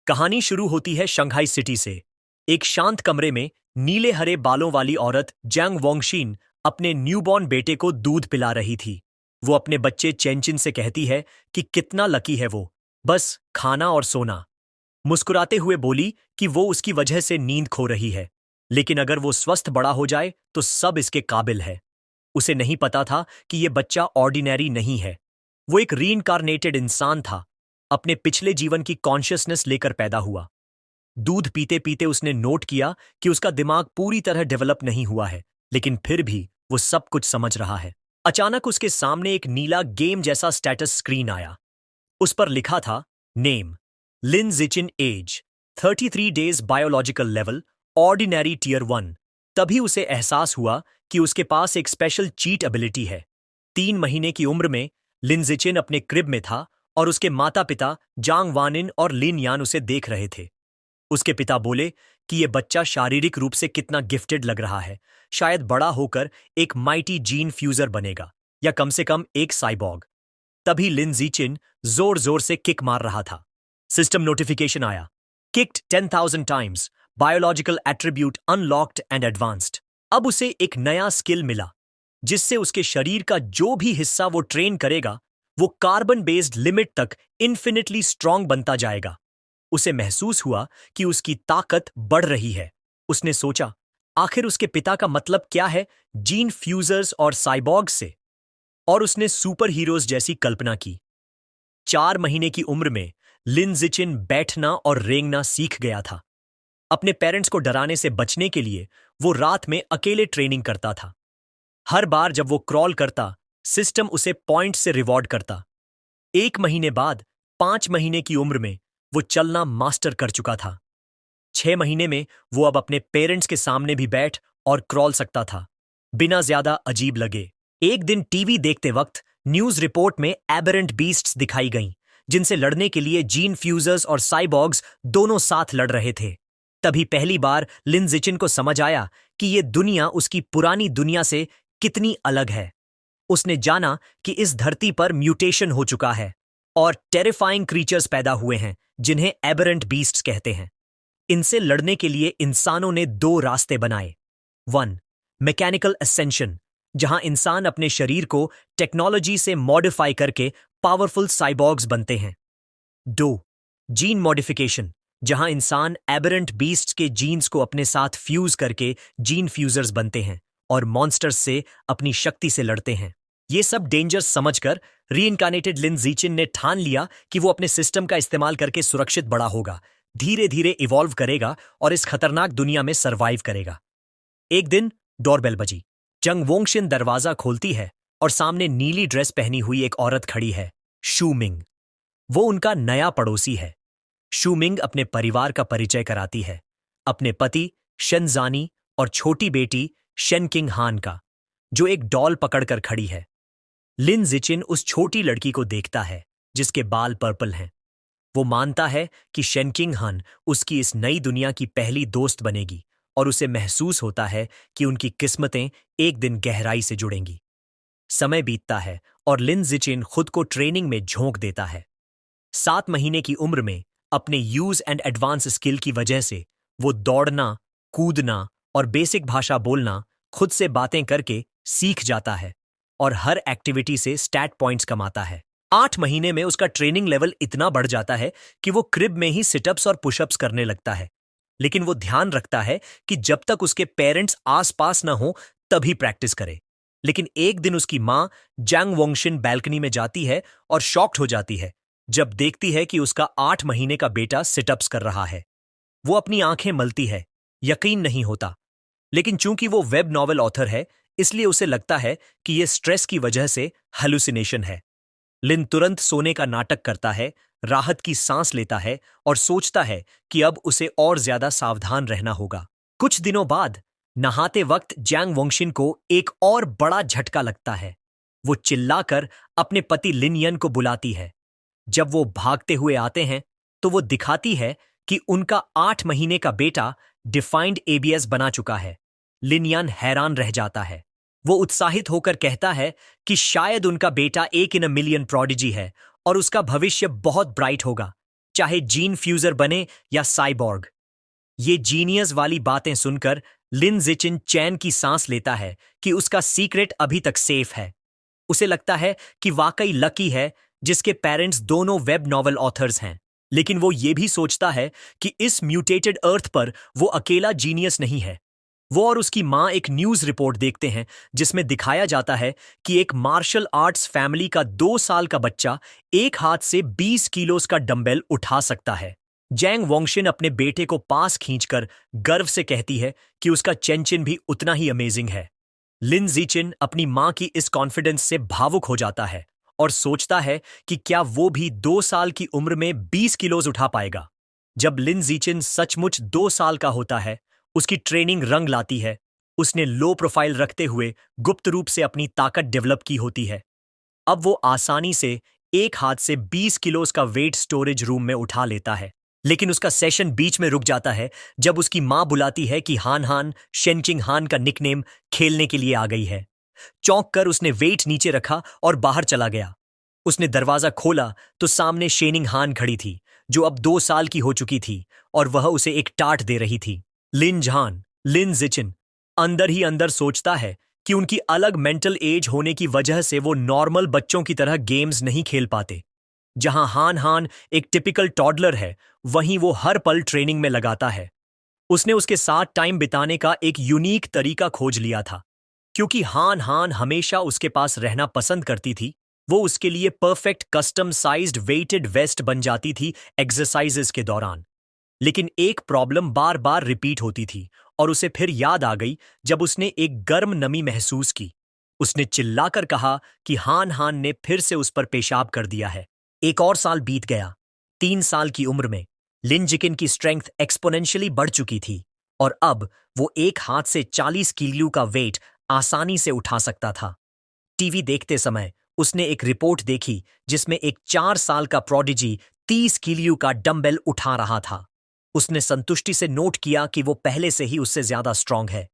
कहानी शुरू होती है शंघाई सिटी से। एक शांत कमरे में नीले हरे बालों वाली औरत जैंग वोंगशिन अपने न्यूबॉर्न बेटे को दूध पिला रही थी। वो अपने बच्चे चेंचिन से कहती है कि कितना लकी है वो, बस खाना और सोना। मुस्कुराते हुए बोली कि वो उसकी वजह से नींद खो रही है, लेकिन अगर वो स्वस्थ बड़ा हो जाए तो सब इसके काबिल है। उसे नहीं पता था कि ये बच्चा ऑर्डिनरी नहीं है। वो एक रीइंकारनेटेड इंसान था, अपने पिछले जीवन की कॉन्शियसनेस लेकर पैदा हुआ। दूध पीते पीते उसने नोट किया कि उसका दिमाग पूरी तरह डेवलप नहीं हुआ है, लेकिन फिर भी वो सब कुछ समझ रहा है। अचानक उसके सामने एक नीला गेम जैसा स्टेटस स्क्रीन आया। उस पर लिखा था, नेम लिन जिचिन, age 33 days, biological level ordinary tier 1। तभी उसे एहसास हुआ कि उसके पास एक स्पेशल चीट एबिलिटी है। 3 महीने की उम्र में लिन जिचिन अपने क्रिब में था और उसके माता पिता जांग वानिन और लिन यान उसे देख रहे थे। उसके पिता बोले कि यह बच्चा शारीरिक रूप से कितना गिफ्टेड लग रहा है, शायद बड़ा होकर एक माइटी जीन फ्यूजर बनेगा या कम से कम एक साइबॉग। तभी लिन जीचिन जोर जोर से किक मार रहा था। सिस्टम नोटिफिकेशन आया, kicked 10,000 times, biological attribute unlocked and advanced. अब उसे एक नया स्किल मिला, जिससे उसके शरीर का जो भी हिस्सा वो ट्रेन करेगा वो कार्बन बेस्ड लिमिट तक इन्फिनिटली स्ट्रांग बनता जाएगा। उसे महसूस हुआ कि उसकी ताकत बढ़ रही है। उसने सोचा, आखिर उसके पिता का मतलब क्या है जीन फ्यूजर्स और साइबॉर्ग से, और उसने सुपर हीरोज जैसी कल्पना की। 4 महीने की उम्र में लिन जिचिन बैठना और रेंगना सीख गया था। अपने पेरेंट्स को डराने से बचने के लिए वो रात में अकेले ट्रेनिंग करता था। हर बार जब वो क्रॉल करता, सिस्टम उसे पॉइंट से रिवॉर्ड करता। 1 महीने बाद 5 महीने की उम्र में वो चलना मास्टर कर चुका था। 6 महीने में वो अब अपने पेरेंट्स के सामने भी बैठ और क्रॉल सकता था, बिना ज्यादा अजीब लगे। एक दिन टीवी देखते वक्त न्यूज रिपोर्ट में एबरेंट बीस्ट्स दिखाई गईं, जिनसे लड़ने के लिए जीन फ्यूजर्स और साइबॉर्ग्स दोनों साथ लड़ रहे थे। तभी पहली बार लिन जिचिन को समझ आया कि ये दुनिया उसकी पुरानी दुनिया से कितनी अलग है। उसने जाना कि इस धरती पर म्यूटेशन हो चुका है और टेरिफाइंग क्रीचर्स पैदा हुए हैं, जिन्हें एबरेंट बीस्ट्स कहते हैं। इनसे लड़ने के लिए इंसानों ने 2 रास्ते बनाए। 1. मैकेनिकल असेंशन, जहां इंसान अपने शरीर को टेक्नोलॉजी से मॉडिफाई करके पावरफुल साइबॉर्ग्स बनते हैं। 2. जीन मॉडिफिकेशन, जहां इंसान एबरेंट बीस्ट्स के जीन्स को अपने साथ फ्यूज करके जीन फ्यूजर्स बनते हैं और मॉन्स्टर्स से अपनी शक्ति से लड़ते हैं। ये सब डेंजर्स समझकर रीइंकार्नेटेड लिन जीचिन ने ठान लिया कि वो अपने सिस्टम का इस्तेमाल करके सुरक्षित बड़ा होगा, धीरे धीरे इवॉल्व करेगा और इस खतरनाक दुनिया में सरवाइव करेगा। एक दिन डोरबेल बजी। जंग वोंगशिन दरवाजा खोलती है और सामने नीली ड्रेस पहनी हुई एक औरत खड़ी है, शूमिंग। वो उनका नया पड़ोसी है। शूमिंग अपने परिवार का परिचय कराती है, अपने पति शेनजानी और छोटी बेटी शेनकिंग हान का, जो एक डॉल पकड़कर खड़ी है। लिन जिचिन उस छोटी लड़की को देखता है, जिसके बाल पर्पल हैं। वो मानता है कि शेनकिंग हान उसकी इस नई दुनिया की पहली दोस्त बनेगी, और उसे महसूस होता है कि उनकी किस्मतें एक दिन गहराई से जुड़ेंगी। समय बीतता है और लिन जिचिन खुद को ट्रेनिंग में झोंक देता है। 7 महीने की उम्र में अपने यूज एंड एडवांस स्किल की वजह से वो दौड़ना, कूदना और बेसिक भाषा बोलना खुद से बातें करके सीख जाता है और हर एक्टिविटी से स्टैट पॉइंट्स कमाता है। 8 महीने में उसका ट्रेनिंग लेवल इतना बढ़ जाता है कि वो क्रिब में ही सिटअप्स और पुशअप्स करने लगता है। लेकिन वो ध्यान रखता है कि जब तक उसके पेरेंट्स आसपास न हो तभी प्रैक्टिस करे। लेकिन एक दिन उसकी मां जैंग वोंगशिन बैल्कनी में जाती है और शॉक्ड हो जाती है जब देखती है कि उसका 8 महीने का बेटा सिटअप्स कर रहा है। वो अपनी आंखें मलती है, यकीन नहीं होता। लेकिन चूंकि वो वेब नॉवेल ऑथर है, इसलिए उसे लगता है कि ये स्ट्रेस की वजह से हेलुसिनेशन है। लिन तुरंत सोने का नाटक करता है, राहत की सांस लेता है और सोचता है कि अब उसे और ज्यादा सावधान रहना होगा। कुछ दिनों बाद नहाते वक्त जैंग वोंगशिन को एक और बड़ा झटका लगता है। वो चिल्लाकर अपने पति लिन यन को बुलाती है। जब वो भागते हुए आते हैं तो वो दिखाती है कि उनका 8 महीने का बेटा डिफाइंड एबीएस बना चुका है। लिन यान हैरान रह जाता है। वो उत्साहित होकर कहता है कि शायद उनका बेटा 1 इन अ मिलियन प्रोडिजी है और उसका भविष्य बहुत ब्राइट होगा। चाहे जीन फ्यूजर बने या साइबॉर्ग। ये जीनियस वाली बातें सुनकर लिन जिचिन चैन की सांस लेता है कि उसका सीक्रेट अभी तक सेफ है। उसे लगता है कि वाकई लकी है जिसके पेरेंट्स दोनों वेब नॉवल ऑथर्स हैं। लेकिन वो ये भी सोचता है कि इस म्यूटेटेड अर्थ पर वो अकेला जीनियस नहीं है। वो और उसकी माँ एक न्यूज रिपोर्ट देखते हैं जिसमें दिखाया जाता है कि एक मार्शल आर्ट्स फैमिली का 2 साल का बच्चा एक हाथ से 20 किलोस का डंबल उठा सकता है। जैंग वोंगशिन अपने बेटे को पास खींचकर गर्व से कहती है कि उसका चेंचिन भी उतना ही अमेजिंग है। लिन जीचिन अपनी माँ की इस कॉन्फिडेंस से भावुक हो जाता है और सोचता है कि क्या वो भी 2 साल की उम्र में 20 किलोज उठा पाएगा। जब लिन जीचिन सचमुच 2 साल का होता है, उसकी ट्रेनिंग रंग लाती है। उसने लो प्रोफाइल रखते हुए गुप्त रूप से अपनी ताकत डेवलप की होती है। अब वो आसानी से एक हाथ से 20 किलोज का वेट स्टोरेज रूम में उठा लेता है। लेकिन उसका सेशन बीच में रुक जाता है जब उसकी माँ बुलाती है कि हान हान शेनचिंग हान का निकनेम खेलने के लिए आ गई है। चौंक कर उसने वेट नीचे रखा और बाहर चला गया। उसने दरवाजा खोला तो सामने शेनिंग हान खड़ी थी, जो अब 2 साल की हो चुकी थी और वह उसे एक टाट दे रही थी। लिन जिचिन अंदर ही अंदर सोचता है कि उनकी अलग मेंटल एज होने की वजह से वो नॉर्मल बच्चों की तरह गेम्स नहीं खेल पाते। जहां हान हान एक टिपिकल टॉडलर है, वहीं वो हर पल ट्रेनिंग में लगाता है। उसने उसके साथ टाइम बिताने का एक यूनिक तरीका खोज लिया था। क्योंकि हान हान हमेशा उसके पास रहना पसंद करती थी, वो उसके लिए perfect custom sized weighted vest बन जाती थी एक्सरसाइजेस के दौरान। लेकिन एक प्रॉब्लम बार बार रिपीट होती थी और उसे फिर याद आ गई जब उसने एक गर्म नमी महसूस की। उसने चिल्लाकर कहा कि हान हान ने फिर से उस पर पेशाब कर दिया है। एक और साल बीत गया। 3 साल की उम्र में लिन जिकिन की स्ट्रेंथ एक्सपोनेंशियली बढ़ चुकी थी और अब वो एक हाथ से 40 किलो का वेट आसानी से उठा सकता था। टीवी देखते समय उसने एक रिपोर्ट देखी जिसमें एक 4 साल का प्रोडिजी 30 किलो का डंबल उठा रहा था। उसने संतुष्टि से नोट किया कि वो पहले से ही उससे ज्यादा स्ट्रांग है।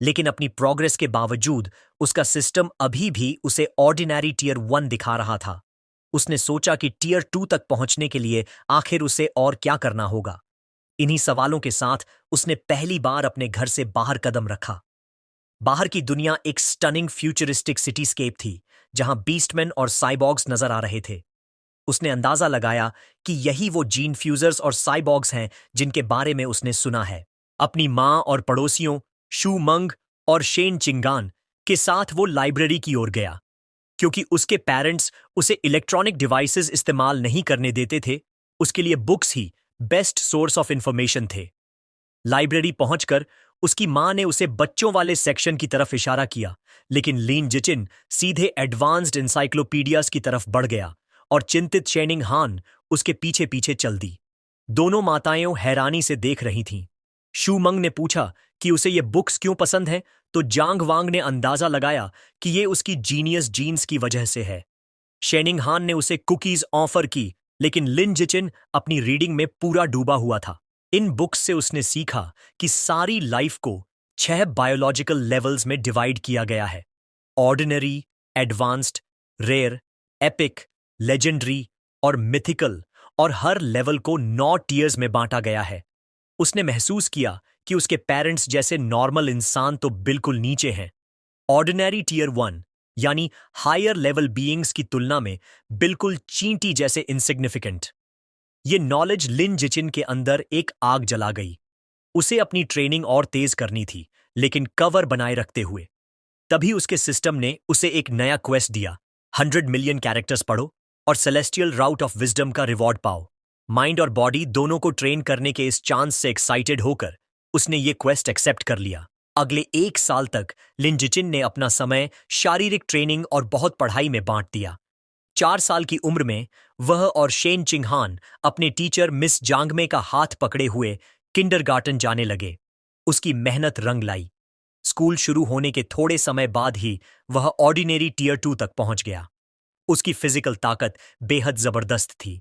लेकिन अपनी प्रोग्रेस के बावजूद उसका सिस्टम अभी भी उसे ऑर्डिनरी टीयर 1 दिखा रहा था। उसने सोचा कि टीयर 2 तक पहुंचने के लिए आखिर उसे और क्या करना होगा। इन्हीं सवालों के साथ उसने पहली बार अपने घर से बाहर कदम रखा। बाहर की दुनिया एक स्टनिंग फ्यूचरिस्टिक सिटीस्केप थी, जहां बीस्टमैन और साइबॉग्स नजर आ रहे थे। उसने अंदाजा लगाया कि यही वो जीन फ्यूजर्स और साइबॉग्स हैं जिनके बारे में उसने सुना है। अपनी माँ और पड़ोसियों शू मंग और शेन चिंगान के साथ वो लाइब्रेरी की ओर गया। क्योंकि उसके पेरेंट्स उसे इलेक्ट्रॉनिक डिवाइसेस इस्तेमाल नहीं करने देते थे, उसके लिए books he best source of information थे। लाइब्रेरी पहुंचकर उसकी मां ने उसे बच्चों वाले सेक्शन की तरफ इशारा किया, लेकिन लिन जिचिन सीधे एडवांस्ड इंसाइक्लोपीडियाज की तरफ बढ़ गया और चिंतित शेनिंग हान उसके पीछे पीछे चल दी। दोनों माताएं हैरानी से देख रही थीं। शू मंग ने पूछा कि उसे ये बुक्स क्यों पसंद हैं, तो जांग वांग ने अंदाजा लगाया कि ये उसकी जीनियस जीन्स की वजह से है। शेनिंग हान ने उसे कुकीज ऑफर की, लेकिन लिन जिचिन अपनी रीडिंग में पूरा डूबा हुआ था। इन बुक्स से उसने सीखा कि सारी लाइफ को 6 बायोलॉजिकल लेवल्स में डिवाइड किया गया है। Ordinary, advanced, rare, epic, legendary और मिथिकल, और हर लेवल को 9 टीयर्स में बांटा गया है। उसने महसूस किया कि उसके पेरेंट्स जैसे नॉर्मल इंसान तो बिल्कुल नीचे हैं। ऑर्डिनरी टीयर 1 यानी हायर लेवल बीइंग्स की तुलना में बिल्कुल चींटी जैसे इनसिग्निफिकेंट। ये नॉलेज लिन जिचिन के अंदर एक आग जला गई। उसे अपनी ट्रेनिंग और तेज करनी थी, लेकिन कवर बनाए रखते हुए। तभी उसके सिस्टम ने उसे एक नया क्वेस्ट दिया। 100 मिलियन कैरेक्टर्स पढ़ो और सेलेस्टियल राउट ऑफ विजडम का रिवॉर्ड पाओ। माइंड और बॉडी दोनों को ट्रेन करने के इस चांस से एक्साइटेड होकर उसने ये क्वेस्ट एक्सेप्ट कर लिया। अगले 1 साल तक लिन जिचिन ने अपना समय शारीरिक ट्रेनिंग और बहुत पढ़ाई में बांट दिया। 4 साल की उम्र में वह और शेन चिंगहान अपने टीचर मिस जांगमे का हाथ पकड़े हुए किंडरगार्टन जाने लगे। उसकी मेहनत रंग लाई। स्कूल शुरू होने के थोड़े समय बाद ही वह ऑर्डिनरी टीयर 2 तक पहुंच गया। उसकी फिजिकल ताकत बेहद जबरदस्त थी।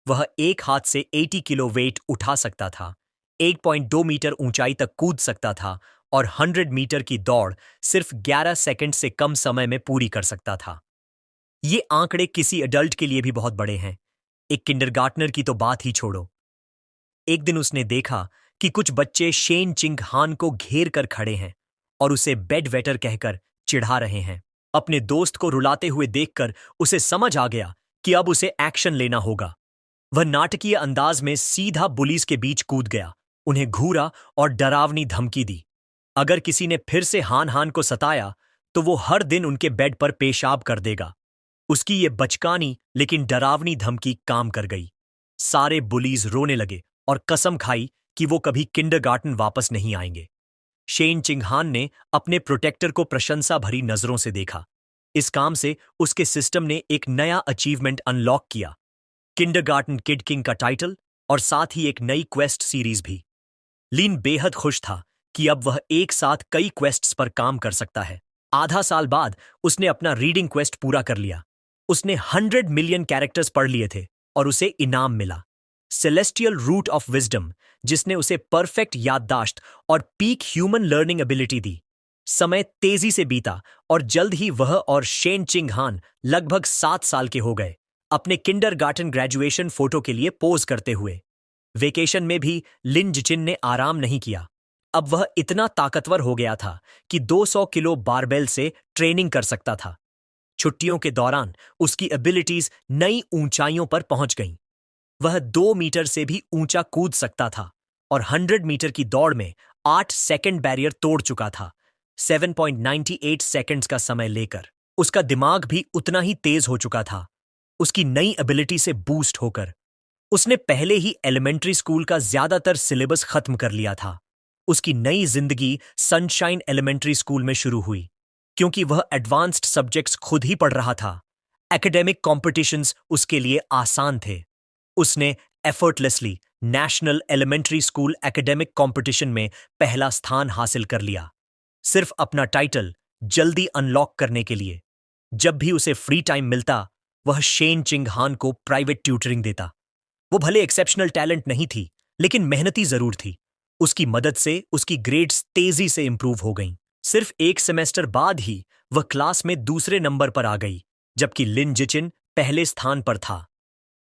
वह एक हाथ से 80 किलो वेट उठा सकता था, 1.2 मीटर ऊंचाई तक कूद सकता था और 100 मीटर की दौड़ सिर्फ 11 सेकंड से कम समय में पूरी कर सकता था। ये आंकड़े किसी एडल्ट के लिए भी बहुत बड़े हैं। एक किंडरगार्टनर की तो बात ही छोड़ो। एक दिन उसने देखा कि कुछ बच्चे शेन चिंग हान को घेर कर खड़े हैं और उसे बेड वेटर कहकर चिढ़ा रहे हैं। अपने दोस्त को रुलाते हुए देखकर उसे समझ आ गया कि अब उसे एक्शन लेना होगा। वह नाटकीय अंदाज में सीधा पुलिस के बीच कूद गया, उन्हें घूरा और डरावनी धमकी दी। अगर किसी ने फिर से हान हान को सताया तो वो हर दिन उनके बेड पर पेशाब कर देगा। उसकी ये बचकानी लेकिन डरावनी धमकी काम कर गई। सारे बुलीज रोने लगे और कसम खाई कि वो कभी किंडरगार्टन वापस नहीं आएंगे। शेन चिंगहान ने अपने प्रोटेक्टर को प्रशंसा भरी नजरों से देखा। इस काम से उसके सिस्टम ने एक नया अचीवमेंट अनलॉक किया, किंडरगार्टन किड किंग का टाइटल और साथ ही एक नई क्वेस्ट सीरीज भी। लिन बेहद खुश था कि अब वह एक साथ कई क्वेस्ट्स पर काम कर सकता है। आधा साल बाद उसने अपना रीडिंग क्वेस्ट पूरा कर लिया। उसने 100 मिलियन कैरेक्टर्स पढ़ लिए थे और उसे इनाम मिला, सेलेस्टियल रूट ऑफ विजडम, जिसने उसे परफेक्ट याददाश्त और पीक ह्यूमन लर्निंग एबिलिटी दी। समय तेजी से बीता और जल्द ही वह और शेन चिंगहान लगभग 7 साल के हो गए, अपने किंडरगार्टन ग्रेजुएशन फोटो के लिए पोज करते हुए। वेकेशन में भी लिन जिचिन ने आराम नहीं किया। अब वह इतना ताकतवर हो गया था कि 200 किलो बारबेल से ट्रेनिंग कर सकता था। छुट्टियों के दौरान उसकी एबिलिटीज नई ऊंचाइयों पर पहुंच गईं। वह 2 मीटर से भी ऊंचा कूद सकता था और 100 मीटर की दौड़ में 8 सेकंड बैरियर तोड़ चुका था, 7.98 सेकंड्स का समय लेकर। उसका दिमाग भी उतना ही तेज हो चुका था, उसकी नई एबिलिटी से बूस्ट होकर। उसने पहले ही एलिमेंट्री स्कूल का ज्यादातर सिलेबस खत्म कर लिया था। उसकी नई जिंदगी सनशाइन एलिमेंट्री स्कूल में शुरू हुई, क्योंकि वह एडवांस्ड सब्जेक्ट्स खुद ही पढ़ रहा था। एकेडमिक कॉम्पिटिशन्स उसके लिए आसान थे। उसने effortlessly national elementary school academic competition में पहला स्थान हासिल कर लिया, सिर्फ अपना टाइटल जल्दी अनलॉक करने के लिए। जब भी उसे फ्री टाइम मिलता, वह शेन चिंगहान को प्राइवेट ट्यूटरिंग देता। वो भले एक्सेप्शनल टैलेंट नहीं थी, लेकिन मेहनती जरूर थी। उसकी मदद से उसकी ग्रेड्स तेजी से इंप्रूव हो गईं। सिर्फ एक सेमेस्टर बाद ही वह क्लास में दूसरे नंबर पर आ गई, जबकि लिन जिचिन पहले स्थान पर था।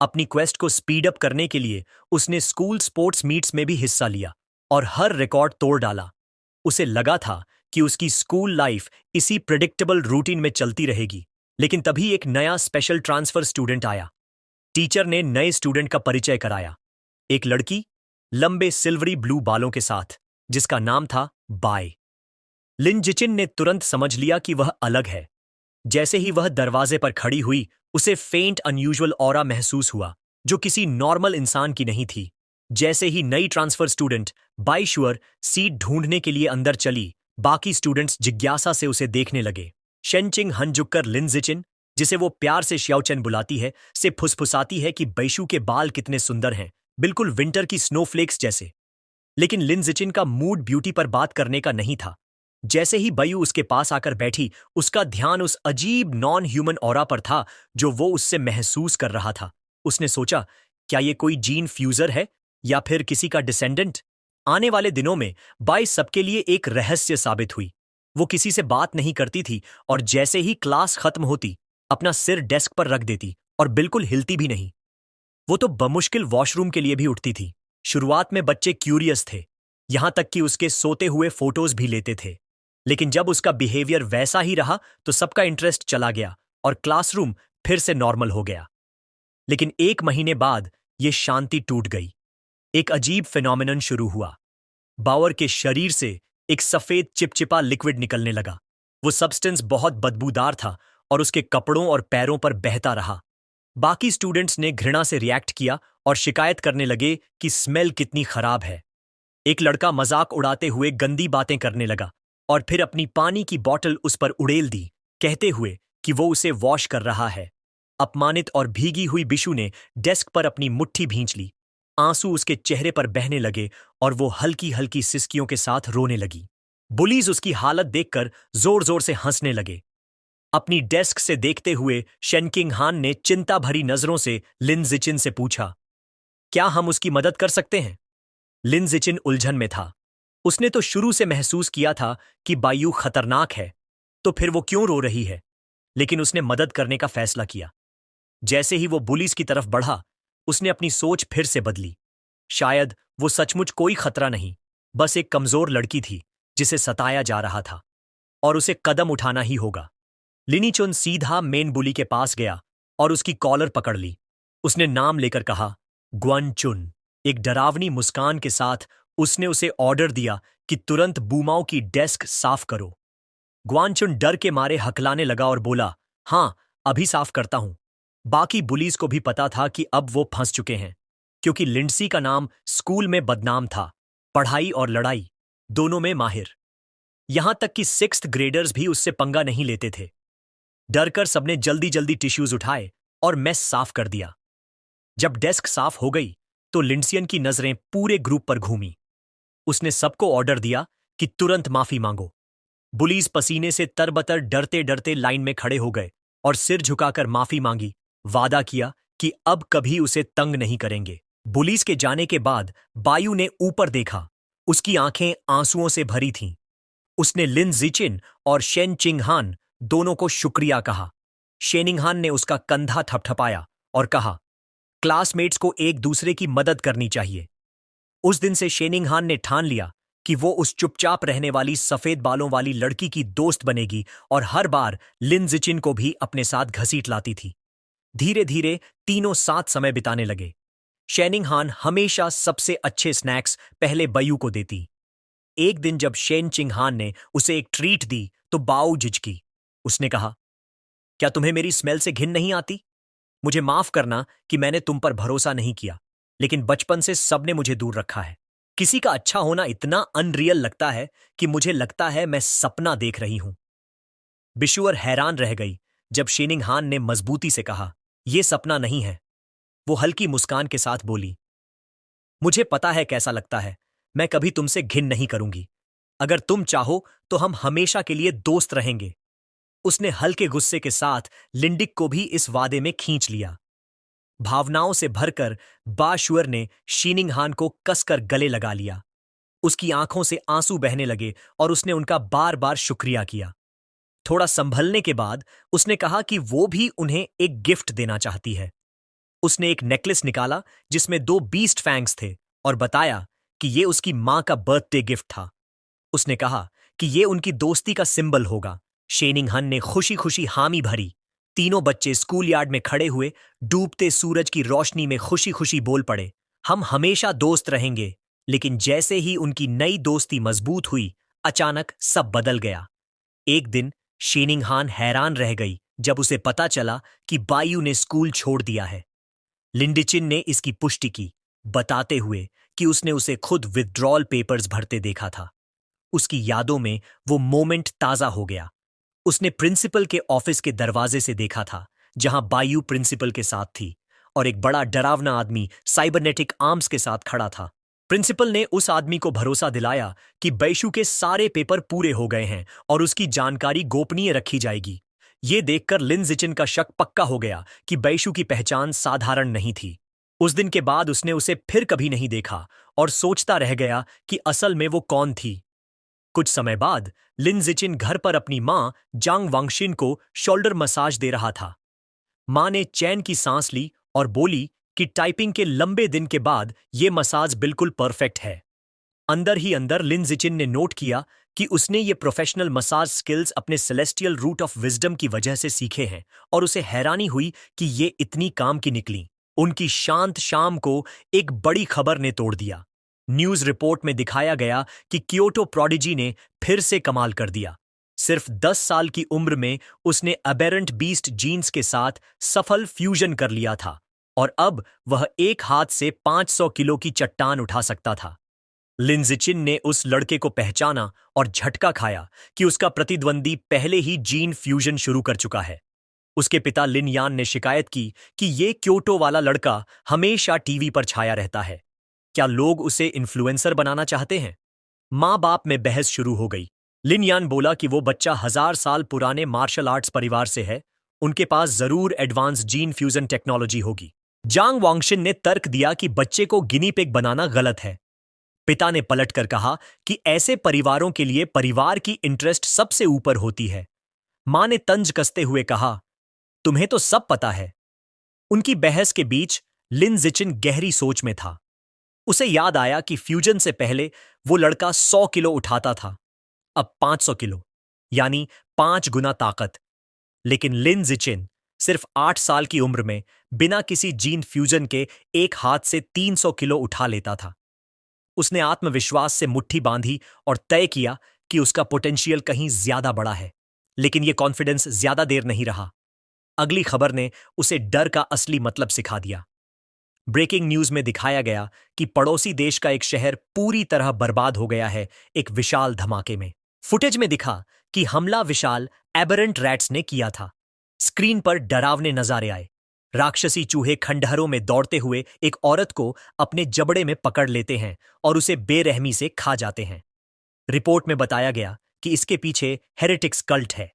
अपनी क्वेस्ट को स्पीड अप करने के लिए उसने स्कूल स्पोर्ट्स मीट्स में भी हिस्सा लिया और हर रिकॉर्ड तोड़ डाला। उसे लगा था कि उसकी स्कूल लाइफ इसी प्रिडिक्टेबल रूटीन में चलती रहेगी, लेकिन तभी एक नया स्पेशल ट्रांसफर स्टूडेंट आया। टीचर ने नए स्टूडेंट का परिचय कराया, एक लड़की लंबे सिल्वरी ब्लू बालों के साथ, जिसका नाम था बाय। लिन जिचिन ने तुरंत समझ लिया कि वह अलग है। जैसे ही वह दरवाजे पर खड़ी हुई, उसे फेंट अनयूजुअल ऑरा महसूस हुआ, जो किसी नॉर्मल इंसान की नहीं थी। जैसे ही नई ट्रांसफर स्टूडेंट बाय श्योर सीट ढूंढने के लिए अंदर चली, बाकी स्टूडेंट्स जिज्ञासा से उसे देखने लगे। शेनचिंग हन झुककर लिन जिचिन, जिसे वो प्यार से श्याओचेन बुलाती है, से फुसफुसाती है कि बैशु के बाल कितने सुंदर हैं, बिल्कुल विंटर की स्नोफ्लेक्स जैसे। लेकिन लिन जिचिन का मूड ब्यूटी पर बात करने का नहीं था। जैसे ही बयू उसके पास आकर बैठी, उसका ध्यान उस अजीब नॉन ह्यूमन ऑरा पर था जो वो उससे महसूस कर रहा था। उसने सोचा, क्या ये कोई जीन फ्यूजर है या फिर किसी का डिसेंडेंट? आने वाले दिनों में बाई सबके लिए एक रहस्य साबित हुई। वो किसी से बात नहीं करती थी और जैसे ही क्लास खत्म होती, अपना सिर डेस्क पर रख देती और बिल्कुल हिलती भी नहीं। वो तो बमुश्किल वॉशरूम के लिए भी उठती थी। शुरुआत में बच्चे क्यूरियस थे, यहां तक कि उसके सोते हुए फोटोज भी लेते थे। लेकिन जब उसका बिहेवियर वैसा ही रहा तो सबका इंटरेस्ट चला गया और क्लासरूम फिर से नॉर्मल हो गया। लेकिन 1 महीने बाद ये शांति टूट गई। एक अजीब फिनोमिनन शुरू हुआ। बावर के शरीर से एक सफेद चिपचिपा लिक्विड निकलने लगा। वो सब्सटेंस बहुत बदबूदार था और उसके कपड़ों और पैरों पर बहता रहा। बाकी स्टूडेंट्स ने घृणा से रिएक्ट किया और शिकायत करने लगे कि स्मेल कितनी खराब है। एक लड़का मजाक उड़ाते हुए गंदी बातें करने लगा और फिर अपनी पानी की बोतल उस पर उड़ेल दी, कहते हुए कि वो उसे वॉश कर रहा है। अपमानित और भीगी हुई बिशु ने डेस्क पर अपनी मुट्ठी भींच ली। आंसू उसके चेहरे पर बहने लगे और वो हल्की हल्की सिसकियों के साथ रोने लगी। बुलीज उसकी हालत देखकर जोर जोर से हंसने लगे। अपनी डेस्क से देखते हुए शेनकिंग हान ने चिंता भरी नजरों से लिन जिचिन से पूछा, क्या हम उसकी मदद कर सकते हैं? लिन जिचिन उलझन में था। उसने तो शुरू से महसूस किया था कि बायू खतरनाक है, तो फिर वो क्यों रो रही है? लेकिन उसने मदद करने का फैसला किया। जैसे ही वो बुलीज की तरफ बढ़ा, उसने अपनी सोच फिर से बदली। शायद वो सचमुच कोई खतरा नहीं, बस एक कमजोर लड़की थी जिसे सताया जा रहा था, और उसे कदम उठाना ही होगा। लिनीचुन सीधा मेन बुली के पास गया और उसकी कॉलर पकड़ ली। उसने नाम लेकर कहा, ग्वानचुन। एक डरावनी मुस्कान के साथ उसने उसे ऑर्डर दिया कि तुरंत बूमाओं की डेस्क साफ करो। ग्वानचुन डर के मारे हकलाने लगा और बोला, हाँ, अभी साफ करता हूं। बाकी बुलीज को भी पता था कि अब वो फंस चुके हैं, क्योंकि लिंडसी का नाम स्कूल में बदनाम था, पढ़ाई और लड़ाई दोनों में माहिर। यहां तक कि 6th ग्रेडर्स भी उससे पंगा नहीं लेते थे। डरकर सबने जल्दी जल्दी टिश्यूज उठाए और मेस साफ कर दिया। जब डेस्क साफ हो गई तो लिंडसियन की नजरें पूरे ग्रुप पर घूमी। उसने सबको ऑर्डर दिया कि तुरंत माफी मांगो। बुलीज पसीने से तरबतर डरते डरते लाइन में खड़े हो गए और सिर झुकाकर माफी मांगी, वादा किया कि अब कभी उसे तंग नहीं करेंगे। बुलीज के जाने के बाद बायू ने ऊपर देखा। उसकी आंखें आंसुओं से भरी थीं। उसने लिन जिचिन और शेन चिंगहान दोनों को शुक्रिया कहा। शेनिंगहान ने उसका कंधा थपथपाया और कहा, क्लासमेट्स को एक दूसरे की मदद करनी चाहिए। उस दिन से शेनिंगहान ने ठान लिया कि वो उस चुपचाप रहने वाली सफेद बालों वाली लड़की की दोस्त बनेगी और हर बार लिन जिचिन को भी अपने साथ घसीट लाती थी। धीरे धीरे तीनों साथ समय बिताने लगे। शेनिंगहान हमेशा सबसे अच्छे स्नैक्स पहले बयू को देती। एक दिन जब शेन चिंगहान ने उसे एक ट्रीट दी तो बाऊ झिझकी। उसने कहा, क्या तुम्हें मेरी स्मेल से घिन नहीं आती? मुझे माफ करना कि मैंने तुम पर भरोसा नहीं किया, लेकिन बचपन से सबने मुझे दूर रखा है। किसी का अच्छा होना इतना अनरियल लगता है कि मुझे लगता है मैं सपना देख रही हूं। बिशुअर हैरान रह गई जब शेनिंगहान ने मजबूती से कहा, यह सपना नहीं है। वो हल्की मुस्कान के साथ बोली, मुझे पता है कैसा लगता है। मैं कभी तुमसे घिन नहीं करूंगी। अगर तुम चाहो तो हम हमेशा के लिए दोस्त रहेंगे। उसने हल्के गुस्से के साथ लिंडिक को भी इस वादे में खींच लिया। भावनाओं से भरकर बाशुअर ने शीनिंगहान को कसकर गले लगा लिया। उसकी आंखों से आंसू बहने लगे और उसने उनका बार बार शुक्रिया किया। थोड़ा संभलने के बाद उसने कहा कि वो भी उन्हें एक गिफ्ट देना चाहती है। उसने एक नेकलेस निकाला जिसमें 2 बीस्ट फैंग्स थे और बताया कि ये उसकी मां का बर्थडे गिफ्ट था। उसने कहा कि ये उनकी दोस्ती का सिंबल होगा। शेनिंगहान ने खुशी खुशी हामी भरी। तीनों बच्चे स्कूल यार्ड में खड़े हुए डूबते सूरज की रोशनी में खुशी खुशी बोल पड़े, हम हमेशा दोस्त रहेंगे। लेकिन जैसे ही उनकी नई दोस्ती मजबूत हुई, अचानक सब बदल गया। एक दिन शेनिंगहान हैरान रह गई जब उसे पता चला कि बायू ने स्कूल छोड़ दिया है। लिंडिचिन ने इसकी पुष्टि की, बताते हुए कि उसने उसे खुद विथड्रॉल पेपर्स भरते देखा था। उसकी यादों में वो मोमेंट ताजा हो गया। उसने प्रिंसिपल के ऑफिस के दरवाजे से देखा था, जहां बायू प्रिंसिपल के साथ थी और एक बड़ा डरावना आदमी साइबरनेटिक आर्म्स के साथ खड़ा था। प्रिंसिपल ने उस आदमी को भरोसा दिलाया कि बैशु के सारे पेपर पूरे हो गए हैं और उसकी जानकारी गोपनीय रखी जाएगी। ये देखकर लिन जिचिन का शक पक्का हो गया कि बैशु की पहचान साधारण नहीं थी। उस दिन के बाद उसने उसे फिर कभी नहीं देखा और सोचता रह गया कि असल में वो कौन थी। कुछ समय बाद लिन जिचिन घर पर अपनी मां जांग वांगशिन को शोल्डर मसाज दे रहा था। मां ने चैन की सांस ली और बोली कि टाइपिंग के लंबे दिन के बाद ये मसाज बिल्कुल परफेक्ट है। अंदर ही अंदर लिन जिचिन ने नोट किया कि उसने ये प्रोफेशनल मसाज स्किल्स अपने सेलेस्टियल रूट ऑफ विजडम की वजह से सीखे हैं और उसे हैरानी हुई कि ये इतनी काम की निकली। उनकी शांत शाम को एक बड़ी खबर ने तोड़ दिया। न्यूज रिपोर्ट में दिखाया गया कि क्योटो प्रोडिजी ने फिर से कमाल कर दिया। सिर्फ 10 साल की उम्र में उसने अबेरेंट बीस्ट जीन्स के साथ सफल फ्यूजन कर लिया था और अब वह एक हाथ से 500 किलो की चट्टान उठा सकता था। लिन जिचिन ने उस लड़के को पहचाना और झटका खाया कि उसका प्रतिद्वंदी पहले ही जीन फ्यूजन शुरू कर चुका है। उसके पिता लिन यान ने शिकायत की कि ये क्योटो वाला लड़का हमेशा टीवी पर छाया रहता है। क्या लोग उसे इन्फ्लुएंसर बनाना चाहते हैं? मां बाप में बहस शुरू हो गई। लिन यान बोला कि वो बच्चा 1000 साल पुराने मार्शल आर्ट्स परिवार से है, उनके पास जरूर एडवांस जीन फ्यूजन टेक्नोलॉजी होगी। जांग वांगशिन ने तर्क दिया कि बच्चे को गिनी पिग बनाना गलत है। पिता ने पलटकर कहा कि ऐसे परिवारों के लिए परिवार की इंटरेस्ट सबसे ऊपर होती है। मां ने तंज कसते हुए कहा, तुम्हें तो सब पता है। उनकी बहस के बीच लिन जिचिन गहरी सोच में था। उसे याद आया कि फ्यूजन से पहले वो लड़का 100 किलो उठाता था, अब 500 किलो, यानी 5 गुना ताकत। लेकिन लिन जिचिन सिर्फ 8 साल की उम्र में बिना किसी जीन फ्यूजन के एक हाथ से 300 किलो उठा लेता था। उसने आत्मविश्वास से मुट्ठी बांधी और तय किया कि उसका पोटेंशियल कहीं ज्यादा बड़ा है। लेकिन यह कॉन्फिडेंस ज्यादा देर नहीं रहा। अगली खबर ने उसे डर का असली मतलब सिखा दिया। ब्रेकिंग न्यूज में दिखाया गया कि पड़ोसी देश का एक शहर पूरी तरह बर्बाद हो गया है एक विशाल धमाके में। फुटेज में दिखा कि हमला विशाल एबरेंट रैट्स ने किया था। स्क्रीन पर डरावने नजारे आए। राक्षसी चूहे खंडहरों में दौड़ते हुए एक औरत को अपने जबड़े में पकड़ लेते हैं और उसे बेरहमी से खा जाते हैं। रिपोर्ट में बताया गया कि इसके पीछे हेरेटिक्स कल्ट है,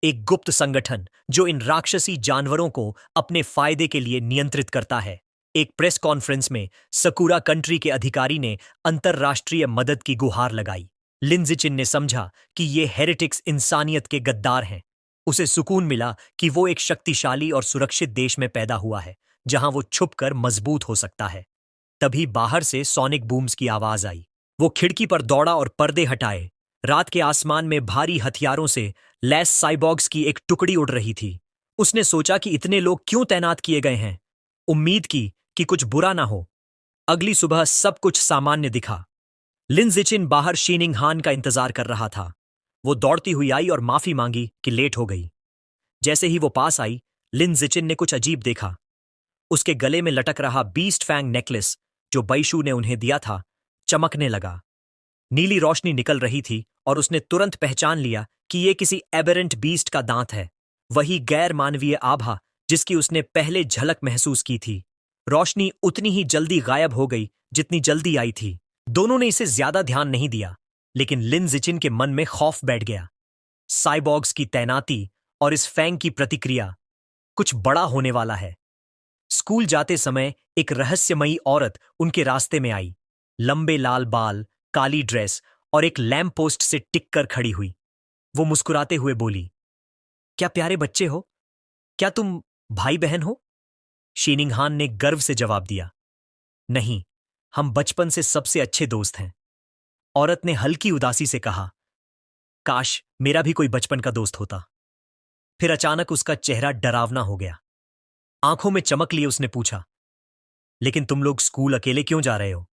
एक गुप्त संगठन जो इन राक्षसी जानवरों को अपने फायदे के लिए नियंत्रित करता है। एक प्रेस कॉन्फ्रेंस में सकुरा कंट्री के अधिकारी ने अंतर्राष्ट्रीय मदद की गुहार लगाई। लिन जिचिन ने समझा कि ये हेरेटिक्स इंसानियत के गद्दार हैं। उसे सुकून मिला कि वो एक शक्तिशाली और सुरक्षित देश में पैदा हुआ है, जहां वो छुपकर मजबूत हो सकता है। तभी बाहर से सोनिक बूम्स की आवाज आई। वो खिड़की पर दौड़ा और पर्दे हटाए। रात के आसमान में भारी हथियारों से लैस साइबॉग्स की एक टुकड़ी उड़ रही थी। उसने सोचा कि इतने लोग क्यों तैनात किए गए हैं। उम्मीद की कि कुछ बुरा ना हो। अगली सुबह सब कुछ सामान्य दिखा। लिन जिचिन बाहर शीनिंग हान का इंतजार कर रहा था। वो दौड़ती हुई आई और माफी मांगी कि लेट हो गई। जैसे ही वो पास आई, लिन जिचिन ने कुछ अजीब देखा। उसके गले में लटक रहा बीस्ट फैंग नेकलेस जो बैशू ने उन्हें दिया था, चमकने लगा। नीली रोशनी निकल रही थी और उसने तुरंत पहचान लिया कि यह किसी एबेरेंट बीस्ट का दांत है, वही गैर मानवीय आभा जिसकी उसने पहले झलक महसूस की थी। रोशनी उतनी ही जल्दी गायब हो गई जितनी जल्दी आई थी। दोनों ने इसे ज्यादा ध्यान नहीं दिया, लेकिन लिन जिचिन के मन में खौफ बैठ गया। साइबॉग्स की तैनाती और इस फैंग की प्रतिक्रिया, कुछ बड़ा होने वाला है। स्कूल जाते समय एक रहस्यमयी औरत उनके रास्ते में आई। लंबे लाल बाल, काली ड्रेस और एक लैंप पोस्ट से टिक कर खड़ी हुई। वो मुस्कुराते हुए बोली, क्या प्यारे बच्चे हो? क्या तुम भाई बहन हो? शीनिंग हान ने गर्व से जवाब दिया, नहीं, हम बचपन से सबसे अच्छे दोस्त हैं। औरत ने हल्की उदासी से कहा, काश मेरा भी कोई बचपन का दोस्त होता। फिर अचानक उसका चेहरा डरावना हो गया। आंखों में चमक लिए उसने पूछा, लेकिन तुम लोग स्कूल अकेले क्यों जा रहे हो?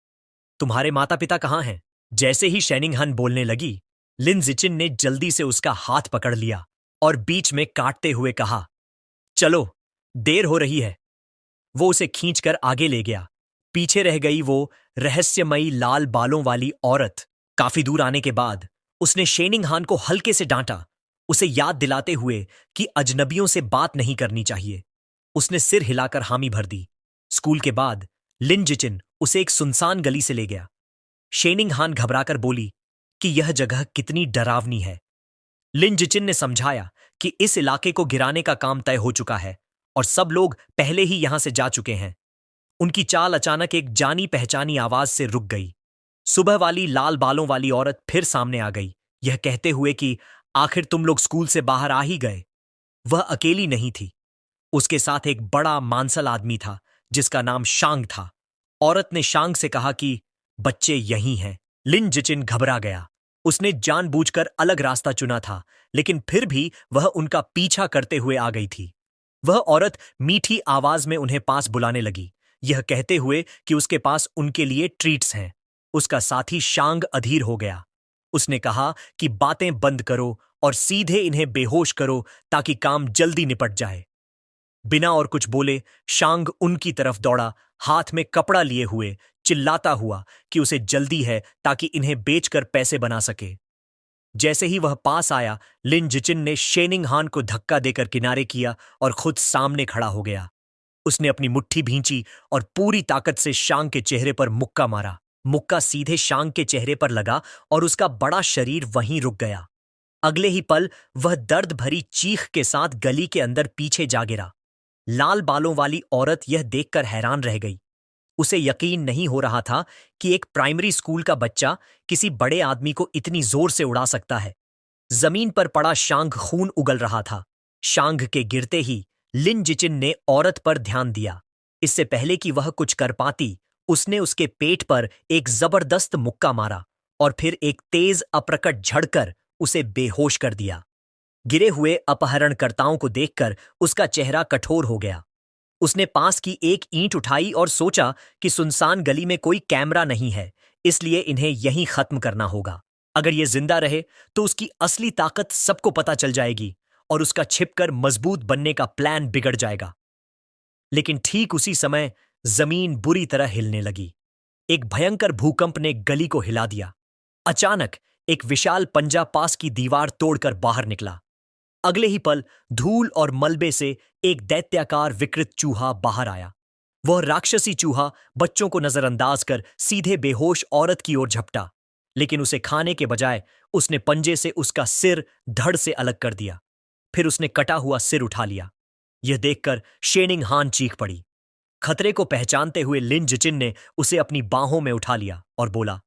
तुम्हारे माता पिता कहाँ हैं? जैसे ही शेनिंग हान बोलने लगी, लिन जिचिन ने जल्दी से उसका हाथ पकड़ लिया और बीच में काटते हुए कहा, चलो, देर हो रही है। वो उसे खींचकर आगे ले गया। पीछे रह गई वो रहस्यमयी लाल बालों वाली औरत। काफी दूर आने के बाद उसने शेनिंग हान को हल्के से डांटा, उसे याद दिलाते हुए कि अजनबियों से बात नहीं करनी चाहिए। उसने सिर हिलाकर हामी भर दी। स्कूल के बाद लिन जिचिन उसे एक सुनसान गली से ले गया। शेनिंग हान घबराकर बोली कि यह जगह कितनी डरावनी है। लिन जिचिन ने समझाया कि इस इलाके को गिराने का काम तय हो चुका है और सब लोग पहले ही यहां से जा चुके हैं। उनकी चाल अचानक एक जानी पहचानी आवाज से रुक गई। सुबह वाली लाल बालों वाली औरत फिर सामने आ गई, यह कहते हुए कि आखिर तुम लोग स्कूल से बाहर आ ही गए। वह अकेली नहीं थी, उसके साथ एक बड़ा मांसल आदमी था जिसका नाम शांग था। औरत ने शांग से कहा कि बच्चे यहीं हैं। लिन जिचिन घबरा गया। उसने जानबूझकर अलग रास्ता चुना था, लेकिन फिर भी वह उनका पीछा करते हुए आ गई थी। वह औरत मीठी आवाज में उन्हें पास बुलाने लगी, यह कहते हुए कि उसके पास उनके लिए ट्रीट्स हैं। उसका साथी शांग अधीर हो गया। उसने कहा कि बातें बंद करो और सीधे इन्हें बेहोश करो ताकि काम जल्दी निपट जाए। बिना और कुछ बोले शांग उनकी तरफ दौड़ा, हाथ में कपड़ा लिए हुए, चिल्लाता हुआ कि उसे जल्दी है ताकि इन्हें बेचकर पैसे बना सके। जैसे ही वह पास आया, लिन जिचिन ने शेनिंग हान को धक्का देकर किनारे किया और खुद सामने खड़ा हो गया। उसने अपनी मुट्ठी भींची और पूरी ताकत से शांग के चेहरे पर मुक्का मारा। मुक्का सीधे शांग के चेहरे पर लगा और उसका बड़ा शरीर वहीं रुक गया। अगले ही पल वह दर्द भरी चीख के साथ गली के अंदर पीछे जा गिरा। लाल बालों वाली औरत यह देखकर हैरान रह गई। उसे यकीन नहीं हो रहा था कि एक प्राइमरी स्कूल का बच्चा किसी बड़े आदमी को इतनी जोर से उड़ा सकता है। जमीन पर पड़ा शांग खून उगल रहा था। शांग के गिरते ही लिन जिचिन ने औरत पर ध्यान दिया। इससे पहले कि वह कुछ कर पाती, उसने उसके पेट पर एक जबरदस्त मुक्का मारा और फिर एक तेज अप्रकट झड़कर उसे बेहोश कर दिया। गिरे हुए अपहरणकर्ताओं को देखकर उसका चेहरा कठोर हो गया। उसने पास की एक ईंट उठाई और सोचा कि सुनसान गली में कोई कैमरा नहीं है, इसलिए इन्हें यहीं खत्म करना होगा। अगर ये जिंदा रहे तो उसकी असली ताकत सबको पता चल जाएगी और उसका छिपकर मजबूत बनने का प्लान बिगड़ जाएगा। लेकिन ठीक उसी समय जमीन बुरी तरह हिलने लगी। एक भयंकर भूकंप ने गली को हिला दिया। अचानक एक विशाल पंजा पास की दीवार तोड़कर बाहर निकला। अगले ही पल धूल और मलबे से एक दैत्याकार विकृत चूहा बाहर आया। वह राक्षसी चूहा बच्चों को नजरअंदाज कर सीधे बेहोश औरत की ओर झपटा, लेकिन उसे खाने के बजाय उसने पंजे से उसका सिर धड़ से अलग कर दिया। फिर उसने कटा हुआ सिर उठा लिया। यह देखकर शेनिंग हान चीख पड़ी। खतरे को पहचानते हुए लिन जिचिन ने उसे अपनी बाहों में उठा लिया और बोला,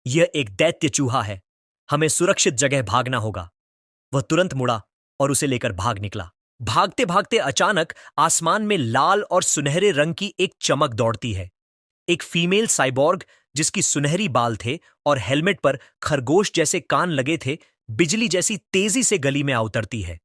यह एक दैत्य चूहा है, हमें सुरक्षित जगह भागना होगा। वह तुरंत मुड़ा और उसे लेकर भाग निकला। भागते भागते अचानक आसमान में लाल और सुनहरे रंग की एक चमक दौड़ती है। एक फीमेल साइबॉर्ग जिसकी सुनहरी बाल थे और हेलमेट पर खरगोश जैसे कान लगे थे, बिजली जैसी तेजी से गली में आ उतरती है।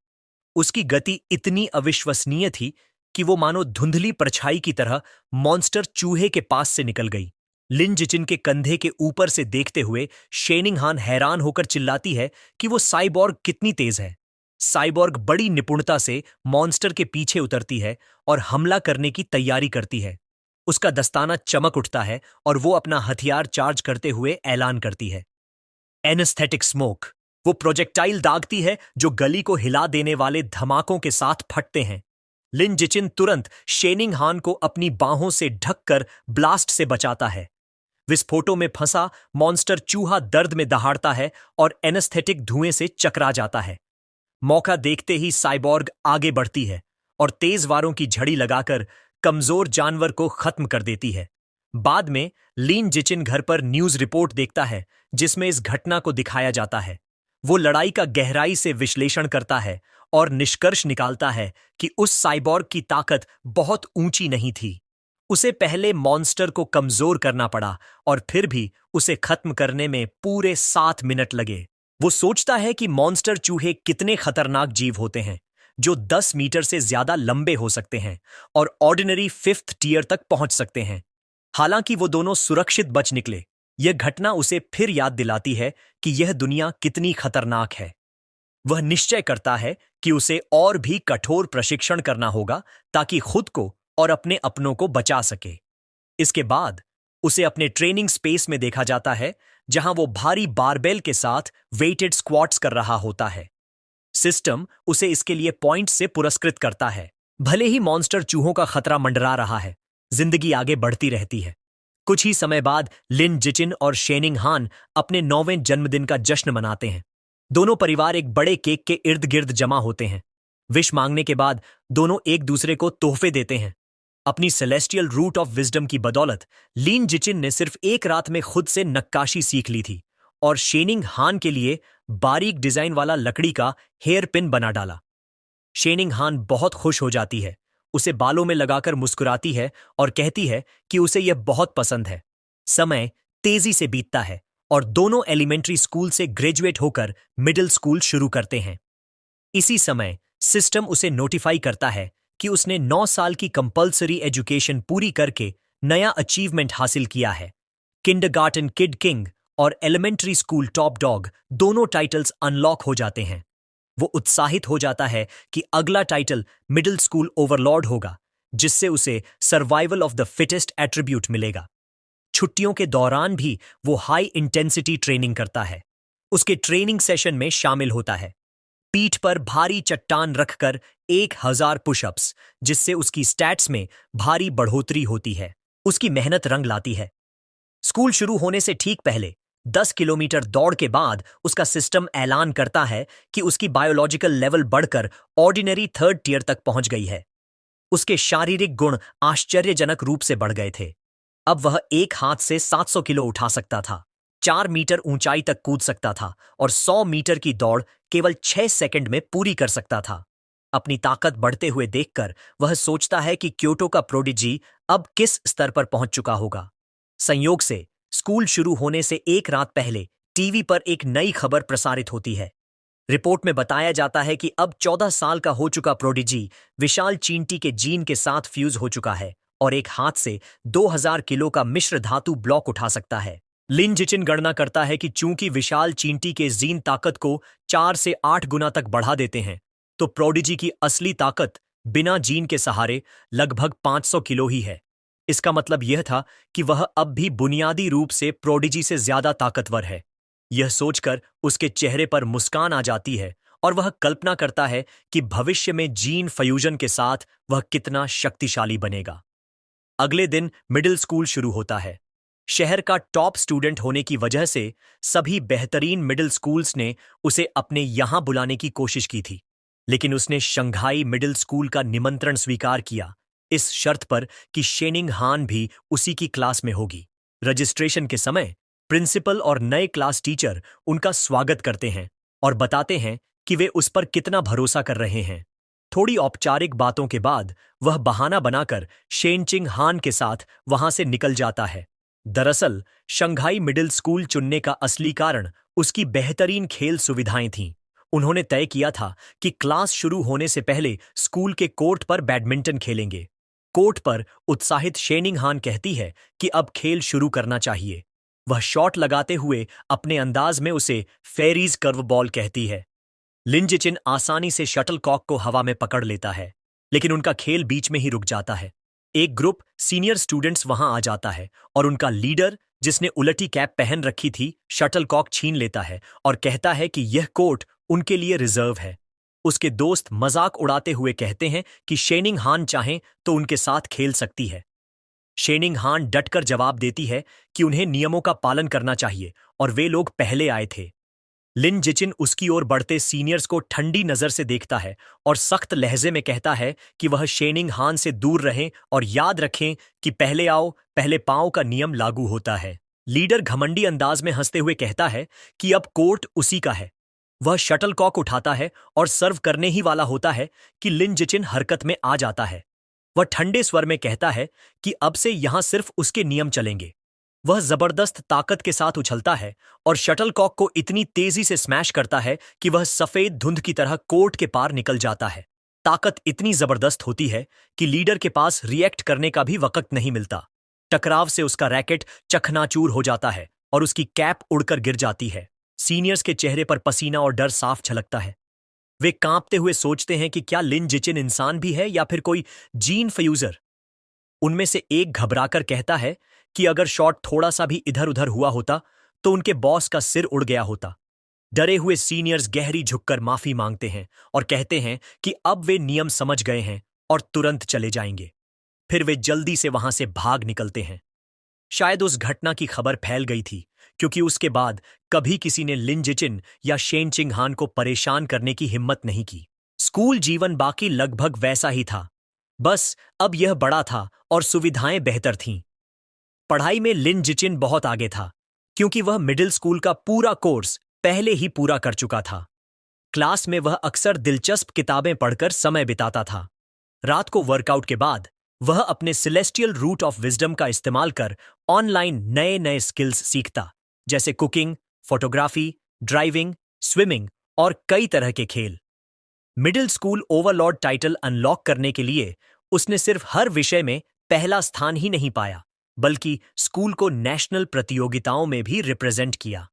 उसकी गति इतनी अविश्वसनीय थी कि वो मानो धुंधली परछाई की तरह मॉन्स्टर चूहे के पास से निकल गई। लिन जिचिन के कंधे के ऊपर से देखते हुए शेनिंग हान हैरान होकर चिल्लाती है कि वो साइबॉर्ग कितनी तेज है। साइबॉर्ग बड़ी निपुणता से मॉन्स्टर के पीछे उतरती है और हमला करने की तैयारी करती है। उसका दस्ताना चमक उठता है और वो अपना हथियार चार्ज करते हुए ऐलान करती है, एनेस्थेटिक स्मोक। वो प्रोजेक्टाइल दागती है जो गली को हिला देने वाले धमाकों के साथ फटते हैं। लिन जिचिन तुरंत शेनिंग हान को अपनी बाहों से ढककर ब्लास्ट से बचाता है। विस्फोटों में फंसा मॉन्स्टर चूहा दर्द में दहाड़ता है और एनेस्थेटिक धुएं से चकरा जाता है। मौका देखते ही साइबॉर्ग आगे बढ़ती है और तेज वारों की झड़ी लगाकर कमजोर जानवर को खत्म कर देती है। बाद में लिन जिचिन घर पर न्यूज रिपोर्ट देखता है जिसमें इस घटना को दिखाया जाता है। वो लड़ाई का गहराई से विश्लेषण करता है और निष्कर्ष निकालता है कि उस साइबॉर्ग की ताकत बहुत ऊंची नहीं थी। उसे पहले मॉन्स्टर को कमजोर करना पड़ा और फिर भी उसे खत्म करने में पूरे 7 मिनट लगे। वो सोचता है कि मॉन्स्टर चूहे कितने खतरनाक जीव होते हैं, जो 10 मीटर से ज्यादा लंबे हो सकते हैं और ऑर्डिनरी 5th टियर तक पहुंच सकते हैं। हालांकि वो दोनों सुरक्षित बच निकले। यह घटना उसे फिर याद दिलाती है कि यह दुनिया कितनी खतरनाक है। वह निश्चय करता है कि उसे और भी कठोर प्रशिक्षण करना होगा ताकि खुद को और अपने अपनों को बचा सके। इसके बाद उसे अपने ट्रेनिंग स्पेस में देखा जाता है जहां वो भारी बारबेल के साथ वेटेड स्क्वाट्स कर रहा होता है। सिस्टम उसे इसके लिए पॉइंट्स से पुरस्कृत करता है। भले ही मॉन्स्टर चूहों का खतरा मंडरा रहा है, जिंदगी आगे बढ़ती रहती है। कुछ ही समय बाद लिन जिचिन और शेनिंग हान अपने 9वें जन्मदिन का जश्न मनाते हैं। दोनों परिवार एक बड़े केक के इर्द गिर्द जमा होते हैं। विश मांगने के बाद दोनों एक दूसरे को तोहफे देते हैं। अपनी सेलेस्टियल रूट ऑफ विजडम की बदौलत लिन जिचिन ने सिर्फ एक रात में खुद से नक्काशी सीख ली थी और शेनिंग हान के लिए बारीक डिजाइन वाला लकड़ी का हेयर पिन बना डाला। शेनिंग हान बहुत खुश हो जाती है, उसे बालों में लगाकर मुस्कुराती है और कहती है कि उसे यह बहुत पसंद है। समय तेजी से बीतता है और दोनों एलिमेंट्री स्कूल से ग्रेजुएट होकर मिडिल स्कूल शुरू करते हैं। इसी समय सिस्टम उसे नोटिफाई करता है कि उसने 9 साल की कंपल्सरी एजुकेशन पूरी करके नया अचीवमेंट हासिल किया है। किंडरगार्टन किड किंग और एलिमेंट्री स्कूल टॉप डॉग दोनों टाइटल्स अनलॉक हो जाते हैं। वो उत्साहित हो जाता है कि अगला टाइटल मिडिल स्कूल ओवरलॉर्ड होगा, जिससे उसे survival of the fittest attribute मिलेगा। छुट्टियों के दौरान भी वो हाई इंटेंसिटी ट्रेनिंग करता है। उसके ट्रेनिंग सेशन में शामिल होता है पीठ पर भारी चट्टान रखकर 1000 पुशअप्स, जिससे उसकी स्टैट्स में भारी बढ़ोतरी होती है। उसकी मेहनत रंग लाती है। स्कूल शुरू होने से ठीक पहले 10 किलोमीटर दौड़ के बाद उसका सिस्टम ऐलान करता है कि उसकी बायोलॉजिकल लेवल बढ़कर ऑर्डिनरी 3rd टियर तक पहुंच गई है। उसके शारीरिक गुण आश्चर्यजनक रूप से बढ़ गए थे। अब वह एक हाथ से 700 किलो उठा सकता था, 4 मीटर ऊंचाई तक कूद सकता था और 100 मीटर की दौड़ केवल 6 सेकंड में पूरी कर सकता था। अपनी ताकत बढ़ते हुए देखकर वह सोचता है कि क्योटो का प्रोडिजी अब किस स्तर पर पहुंच चुका होगा। संयोग से स्कूल शुरू होने से एक रात पहले टीवी पर एक नई खबर प्रसारित होती है। रिपोर्ट में बताया जाता है कि अब 14 साल का हो चुका प्रोडिजी विशाल चींटी के जीन के साथ फ्यूज हो चुका है और एक हाथ से 2000 किलो का मिश्र धातु ब्लॉक उठा सकता है। लिन जिचिन गणना करता है कि चूंकि विशाल चींटी के जीन ताकत को 4 से 8 गुना तक बढ़ा देते हैं, तो प्रोडिजी की असली ताकत बिना जीन के सहारे लगभग 500 किलो ही है। इसका मतलब यह था कि वह अब भी बुनियादी रूप से प्रोडिजी से ज्यादा ताकतवर है। यह सोचकर उसके चेहरे पर मुस्कान आ जाती है और वह कल्पना करता है कि भविष्य में जीन फ्यूजन के साथ वह कितना शक्तिशाली बनेगा। अगले दिन मिडिल स्कूल शुरू होता है। शहर का टॉप स्टूडेंट होने की वजह से सभी बेहतरीन मिडिल स्कूल्स ने उसे अपने यहां बुलाने की कोशिश की थी, लेकिन उसने शंघाई मिडिल स्कूल का निमंत्रण स्वीकार किया, इस शर्त पर कि शेनिंग हान भी उसी की क्लास में होगी। रजिस्ट्रेशन के समय प्रिंसिपल और नए क्लास टीचर उनका स्वागत करते हैं और बताते हैं कि वे उस पर कितना भरोसा कर रहे हैं। थोड़ी औपचारिक बातों के बाद वह बहाना बनाकर शेनचिंग हान के साथ वहां से निकल जाता है। दरअसल शंघाई मिडिल स्कूल चुनने का असली कारण उसकी बेहतरीन खेल सुविधाएं थीं। उन्होंने तय किया था कि क्लास शुरू होने से पहले स्कूल के कोर्ट पर बैडमिंटन खेलेंगे। कोर्ट पर उत्साहित शेनिंग हान कहती है कि अब खेल शुरू करना चाहिए। वह शॉट लगाते हुए अपने अंदाज में उसे फेरीज कर्व बॉल कहती है। लिन जिचिन आसानी से शटलकॉक को हवा में पकड़ लेता है, लेकिन उनका खेल बीच में ही रुक जाता है। एक ग्रुप सीनियर स्टूडेंट्स वहां आ जाता है और उनका लीडर, जिसने उलटी कैप पहन रखी थी, शटलकॉक छीन लेता है और कहता है कि यह कोर्ट उनके लिए रिजर्व है। उसके दोस्त मजाक उड़ाते हुए कहते हैं कि शेनिंग हान चाहें तो उनके साथ खेल सकती है। शेनिंग हान डटकर जवाब देती है कि उन्हें नियमों का पालन करना चाहिए और वे लोग पहले आए थे। लिन जिचिन उसकी ओर बढ़ते सीनियर्स को ठंडी नजर से देखता है और सख्त लहजे में कहता है कि वह शेनिंग हान से दूर रहें और याद रखें कि पहले आओ पहले पाओ का नियम लागू होता है। लीडर घमंडी अंदाज में हंसते हुए कहता है कि अब कोर्ट उसी का है। वह शटलकॉक उठाता है और सर्व करने ही वाला होता है कि लिन जिचिन हरकत में आ जाता है। वह ठंडे स्वर में कहता है कि अब से यहां सिर्फ उसके नियम चलेंगे। वह जबरदस्त ताकत के साथ उछलता है और शटलकॉक को इतनी तेजी से स्मैश करता है कि वह सफेद धुंध की तरह कोर्ट के पार निकल जाता है। ताकत इतनी जबरदस्त होती है कि लीडर के पास रिएक्ट करने का भी वक्त नहीं मिलता। टकराव से उसका रैकेट चकनाचूर हो जाता है और उसकी कैप उड़कर गिर जाती है। सीनियर्स के चेहरे पर पसीना और डर साफ झलकता है। वे कांपते हुए सोचते हैं कि क्या लिन जिचिन इंसान भी है या फिर कोई जीन फ्यूजर। उनमें से एक घबराकर कहता है कि अगर शॉट थोड़ा सा भी इधर उधर हुआ होता तो उनके बॉस का सिर उड़ गया होता। डरे हुए सीनियर्स गहरी झुककर माफी मांगते हैं और कहते हैं कि अब वे नियम समझ गए हैं और तुरंत चले जाएंगे। फिर वे जल्दी से वहां से भाग निकलते हैं। शायद उस घटना की खबर फैल गई थी, क्योंकि उसके बाद कभी किसी ने लिन जिचिन या शेनचिंग हान को परेशान करने की हिम्मत नहीं की। स्कूल जीवन बाकी लगभग वैसा ही था, बस अब यह बड़ा था और सुविधाएं बेहतर थीं। पढ़ाई में लिन जिचिन बहुत आगे था, क्योंकि वह मिडिल स्कूल का पूरा कोर्स पहले ही पूरा कर चुका था। क्लास में वह अक्सर दिलचस्प किताबें पढ़कर समय बिताता था। रात को वर्कआउट के बाद वह अपने सेलेस्टियल रूट ऑफ विजडम का इस्तेमाल कर ऑनलाइन नए नए स्किल्स सीखता, जैसे कुकिंग, फोटोग्राफी, ड्राइविंग, स्विमिंग और कई तरह के खेल। Middle school Overlord title unlock करने के लिए उसने सिर्फ हर विषय में पहला स्थान ही नहीं पाया, बल्कि स्कूल को नेशनल प्रतियोगिताओं में भी रिप्रेजेंट किया।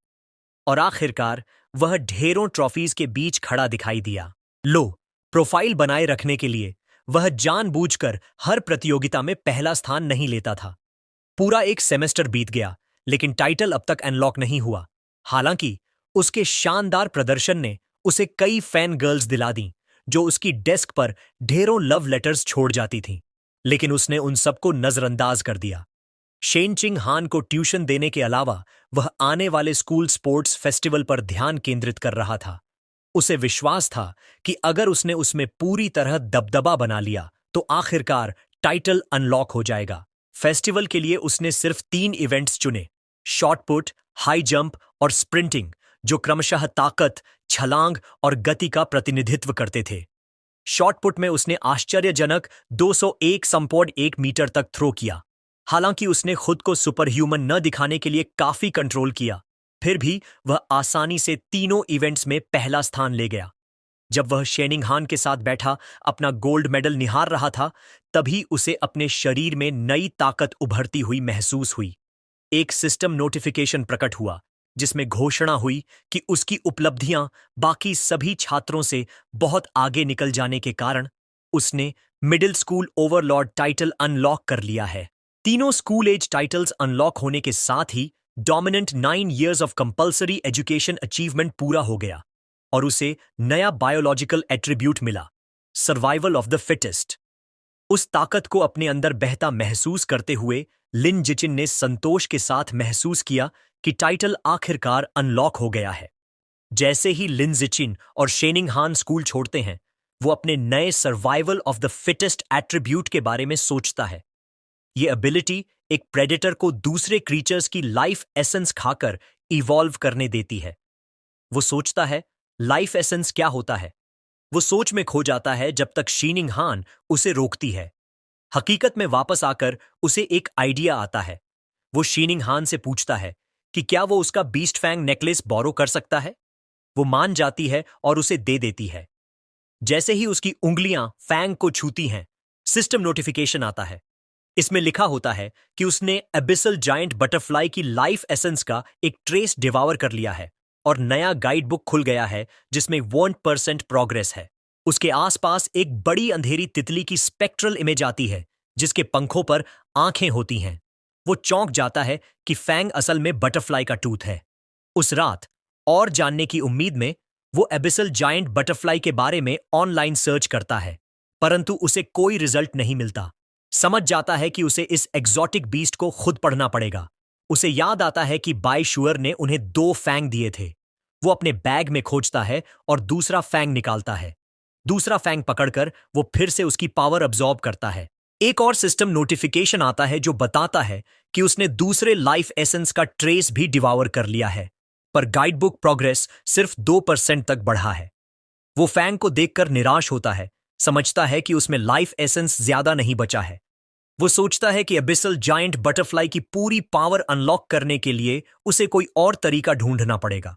और आखिरकार वह ढेरों ट्रॉफीज के बीच खड़ा दिखाई दिया। प्रोफाइल बनाए रखने के लिए वह जानबूझकर हर प्रतियोगिता में पहला स्थान नहीं लेता था। पूरा एक सेमेस्टर बीत गया, लेकिन टाइटल अब तक अनलॉक नहीं हुआ। हालांकि उसके शानदार प्रदर्शन ने उसे कई फैन गर्ल्स दिला दी, जो उसकी डेस्क पर ढेरों लव लेटर्स छोड़ जाती थीं। लेकिन उसने उन सबको नजरअंदाज कर दिया। शेनचिंग हान को ट्यूशन देने के अलावा वह आने वाले स्कूल स्पोर्ट्स फेस्टिवल पर ध्यान केंद्रित कर रहा था। उसे विश्वास था कि अगर उसने उसमें पूरी तरह दबदबा बना लिया तो आखिरकार टाइटल अनलॉक हो जाएगा। फेस्टिवल के लिए उसने सिर्फ 3 इवेंट्स चुने, शॉट पुट, हाई जंप और स्प्रिंटिंग, जो क्रमशः ताकत, छलांग और गति का प्रतिनिधित्व करते थे। शॉटपुट में उसने आश्चर्यजनक 201.1 मीटर तक थ्रो किया। हालांकि उसने खुद को सुपर ह्यूमन न दिखाने के लिए काफी कंट्रोल किया, फिर भी वह आसानी से तीनों इवेंट्स में पहला स्थान ले गया। जब वह शेनिंगहान के साथ बैठा अपना गोल्ड मेडल निहार रहा था, तभी उसे अपने शरीर में नई ताकत उभरती हुई महसूस हुई। एक सिस्टम नोटिफिकेशन प्रकट हुआ जिसमें घोषणा हुई कि उसकी उपलब्धियां बाकी सभी छात्रों से बहुत आगे निकल जाने के कारण उसने middle school Overlord title unlock कर लिया है। तीनों स्कूल एज टाइटल्स अनलॉक होने के साथ ही dominant 9 years of compulsory education achievement पूरा हो गया और उसे नया बायोलॉजिकल एट्रीब्यूट मिला, सर्वाइवल ऑफ द फिटेस्ट। उस ताकत को अपने अंदर बहता महसूस करते हुए लिन जिचिन ने संतोष के साथ महसूस किया कि टाइटल आखिरकार अनलॉक हो गया है। जैसे ही लिन जिचिन और शेनिंगहान स्कूल छोड़ते हैं, वो अपने नए survival of the fittest attribute के बारे में सोचता है। ये एबिलिटी एक प्रेडेटर को दूसरे क्रीचर्स की लाइफ एसेंस खाकर इवॉल्व करने देती है। वो सोचता है, लाइफ एसेंस क्या होता है? वो सोच में खो जाता है जब तक शेनिंगहान उसे रोकती है। हकीकत में वापस आकर उसे एक आइडिया आता है। वो शेनिंगहान से पूछता है कि क्या वो उसका बीस्ट फैंग नेकलेस बोरो कर सकता है। वो मान जाती है और उसे दे देती है। जैसे ही उसकी उंगलियां फैंग को छूती हैं, सिस्टम नोटिफिकेशन आता है। इसमें लिखा होता है कि उसने एबिसल जायंट बटरफ्लाई की लाइफ एसेंस का एक ट्रेस डिवावर कर लिया है और नया गाइड बुक खुल गया है जिसमें 1% प्रोग्रेस है। उसके आसपास एक बड़ी अंधेरी तितली की स्पेक्ट्रल इमेज आती है जिसके पंखों पर आंखें होती हैं। वो चौंक जाता है कि फैंग असल में बटरफ्लाई का टूथ है। उस रात और जानने की उम्मीद में वो एबिसल जायंट बटरफ्लाई के बारे में ऑनलाइन सर्च करता है, परंतु उसे कोई रिजल्ट नहीं मिलता। समझ जाता है कि उसे इस एग्जॉटिक बीस्ट को खुद पढ़ना पड़ेगा। उसे याद आता है कि बाय शुअर ने उन्हें 2 फैंग दिए थे। वो अपने बैग में खोजता है और दूसरा फैंग निकालता है। दूसरा फैंग पकड़कर वो फिर से उसकी पावर अब्सॉर्ब करता है। एक और सिस्टम नोटिफिकेशन आता है जो बताता है कि उसने दूसरे लाइफ एसेंस का ट्रेस भी डिवावर कर लिया है, पर गाइडबुक प्रोग्रेस सिर्फ 2% तक बढ़ा है। वो फैंग को देखकर निराश होता है, समझता है कि उसमें लाइफ एसेंस ज्यादा नहीं बचा है। वो सोचता है कि एबिसल जायंट बटरफ्लाई की पूरी पावर अनलॉक करने के लिए उसे कोई और तरीका ढूंढना पड़ेगा।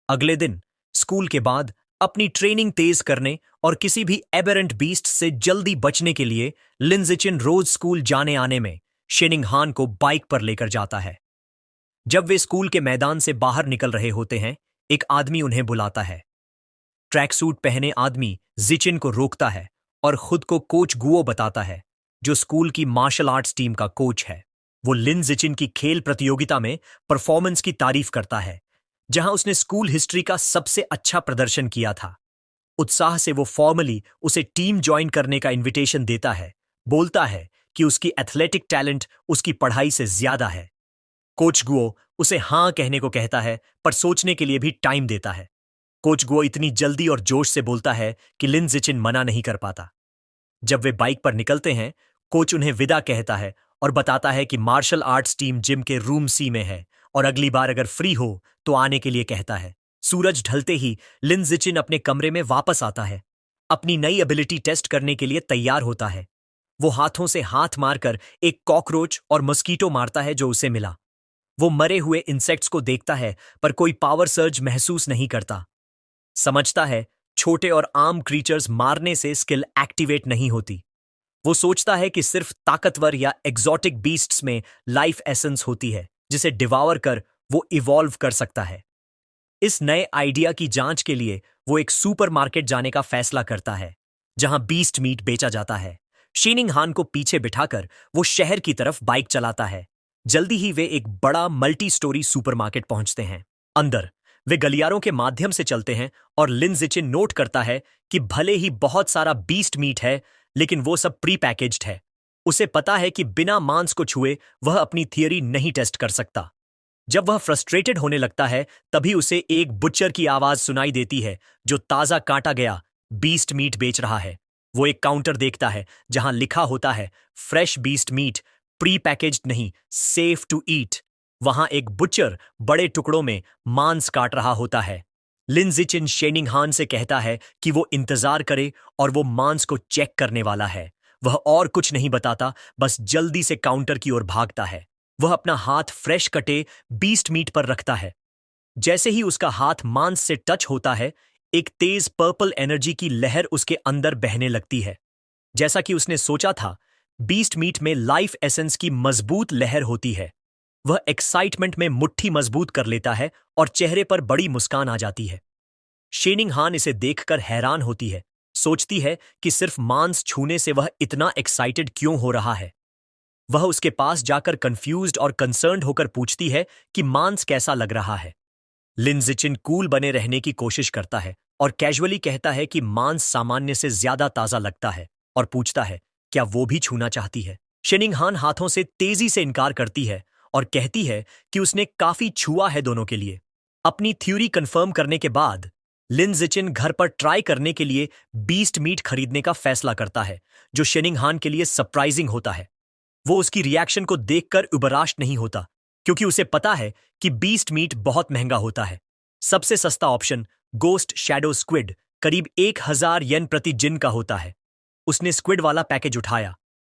अगले दिन स्कूल के बाद अपनी ट्रेनिंग तेज करने और किसी भी एबेरेंट बीस्ट से जल्दी बचने के लिए लिन जिचिन रोज स्कूल जाने आने में शेनिंगहान को बाइक पर लेकर जाता है। जब वे स्कूल के मैदान से बाहर निकल रहे होते हैं, एक आदमी उन्हें बुलाता है। ट्रैक सूट पहने आदमी जिचिन को रोकता है और खुद को कोच गुओ बताता है, जो स्कूल की मार्शल आर्ट्स टीम का कोच है। वो लिन जिचिन की खेल प्रतियोगिता में परफॉर्मेंस की तारीफ करता है, जहां उसने स्कूल हिस्ट्री का सबसे अच्छा प्रदर्शन किया था। उत्साह से वो फॉर्मली उसे टीम ज्वाइन करने का इनविटेशन देता है, बोलता है कि उसकी एथलेटिक टैलेंट उसकी पढ़ाई से ज्यादा है। कोच गुओ उसे हां कहने को कहता है, पर सोचने के लिए भी टाइम देता है। कोच गुओ इतनी जल्दी और जोश से बोलता है कि लिन जिचिन मना नहीं कर पाता। जब वे बाइक पर निकलते हैं, कोच उन्हें विदा कहता है और बताता है कि मार्शल आर्ट्स टीम जिम के रूम सी में है और अगली बार अगर फ्री हो तो आने के लिए कहता है। सूरज ढलते ही लिन जिचिन अपने कमरे में वापस आता है। अपनी नई एबिलिटी टेस्ट करने के लिए तैयार होता है। वो हाथों से हाथ मारकर एक कॉकरोच और मस्कीटो मारता है जो उसे मिला। वो मरे हुए इंसेक्ट्स को देखता है, पर कोई पावर सर्ज महसूस नहीं करता। समझता है छोटे और आम क्रीचर्स मारने से स्किल एक्टिवेट नहीं होती। वो सोचता है कि सिर्फ ताकतवर या एग्जॉटिक बीस्ट्स में लाइफ एसेंस होती है, जिसे डिवावर कर वो इवॉल्व कर सकता है। इस नए आइडिया की जांच के लिए वो एक सुपरमार्केट जाने का फैसला करता है, जहां बीस्ट मीट बेचा जाता है। शेनिंगहान को पीछे बिठाकर वो शहर की तरफ बाइक चलाता है। जल्दी ही वे एक बड़ा मल्टी स्टोरी सुपरमार्केट पहुंचते हैं। अंदर वे गलियारों के माध्यम से चलते हैं और लिन जिचिन नोट करता है कि भले ही बहुत सारा बीस्ट मीट है, लेकिन वो सब प्री पैकेज्ड है। उसे पता है कि बिना मांस को छुए वह अपनी थियरी नहीं टेस्ट कर सकता। जब वह फ्रस्ट्रेटेड होने लगता है, तभी उसे एक बुच्चर की आवाज सुनाई देती है जो ताजा काटा गया बीस्ट मीट बेच रहा है। वो एक काउंटर देखता है जहां लिखा होता है fresh beast meat, pre packaged नहीं, सेफ टू ईट। वहां एक बुच्चर बड़े टुकड़ों में मांस काट रहा होता है। लिन जिचिन शेनिंगहान से कहता है कि वो इंतजार करे और वो मांस को चेक करने वाला है। वह और कुछ नहीं बताता, बस जल्दी से काउंटर की ओर भागता है। वह अपना हाथ फ्रेश कटे बीस्ट मीट पर रखता है। जैसे ही उसका हाथ मांस से टच होता है, एक तेज पर्पल एनर्जी की लहर उसके अंदर बहने लगती है। जैसा कि उसने सोचा था, बीस्ट मीट में लाइफ एसेंस की मजबूत लहर होती है। वह एक्साइटमेंट में मुट्ठी मजबूत कर लेता है और चेहरे पर बड़ी मुस्कान आ जाती है। शेनिंगहान इसे देखकर हैरान होती है, सोचती है कि सिर्फ मांस छूने से वह इतना एक्साइटेड क्यों हो रहा है। वह उसके पास जाकर कंफ्यूज्ड और कंसर्न्ड होकर पूछती है कि मांस कैसा लग रहा है। लिन जिचिन कूल बने रहने की कोशिश करता है और कैजुअली कहता है कि मांस सामान्य से ज्यादा ताजा लगता है और पूछता है क्या वो भी छूना चाहती है। शेनिंगहान हाथों से तेजी से इनकार करती है और कहती है कि उसने काफी छुआ है दोनों के लिए। अपनी थ्योरी कंफर्म करने के बाद लिन जिचिन घर पर ट्राई करने के लिए बीस्ट मीट खरीदने का फैसला करता है, जो शेनिंगहान के लिए सरप्राइजिंग होता है। वो उसकी रिएक्शन को देखकर उबराश नहीं होता, क्योंकि उसे पता है कि बीस्ट मीट बहुत महंगा होता है। सबसे सस्ता ऑप्शन गोस्ट शैडो स्क्विड करीब 1000 येन प्रति जिन का होता है। उसने स्क्विड वाला पैकेज उठाया।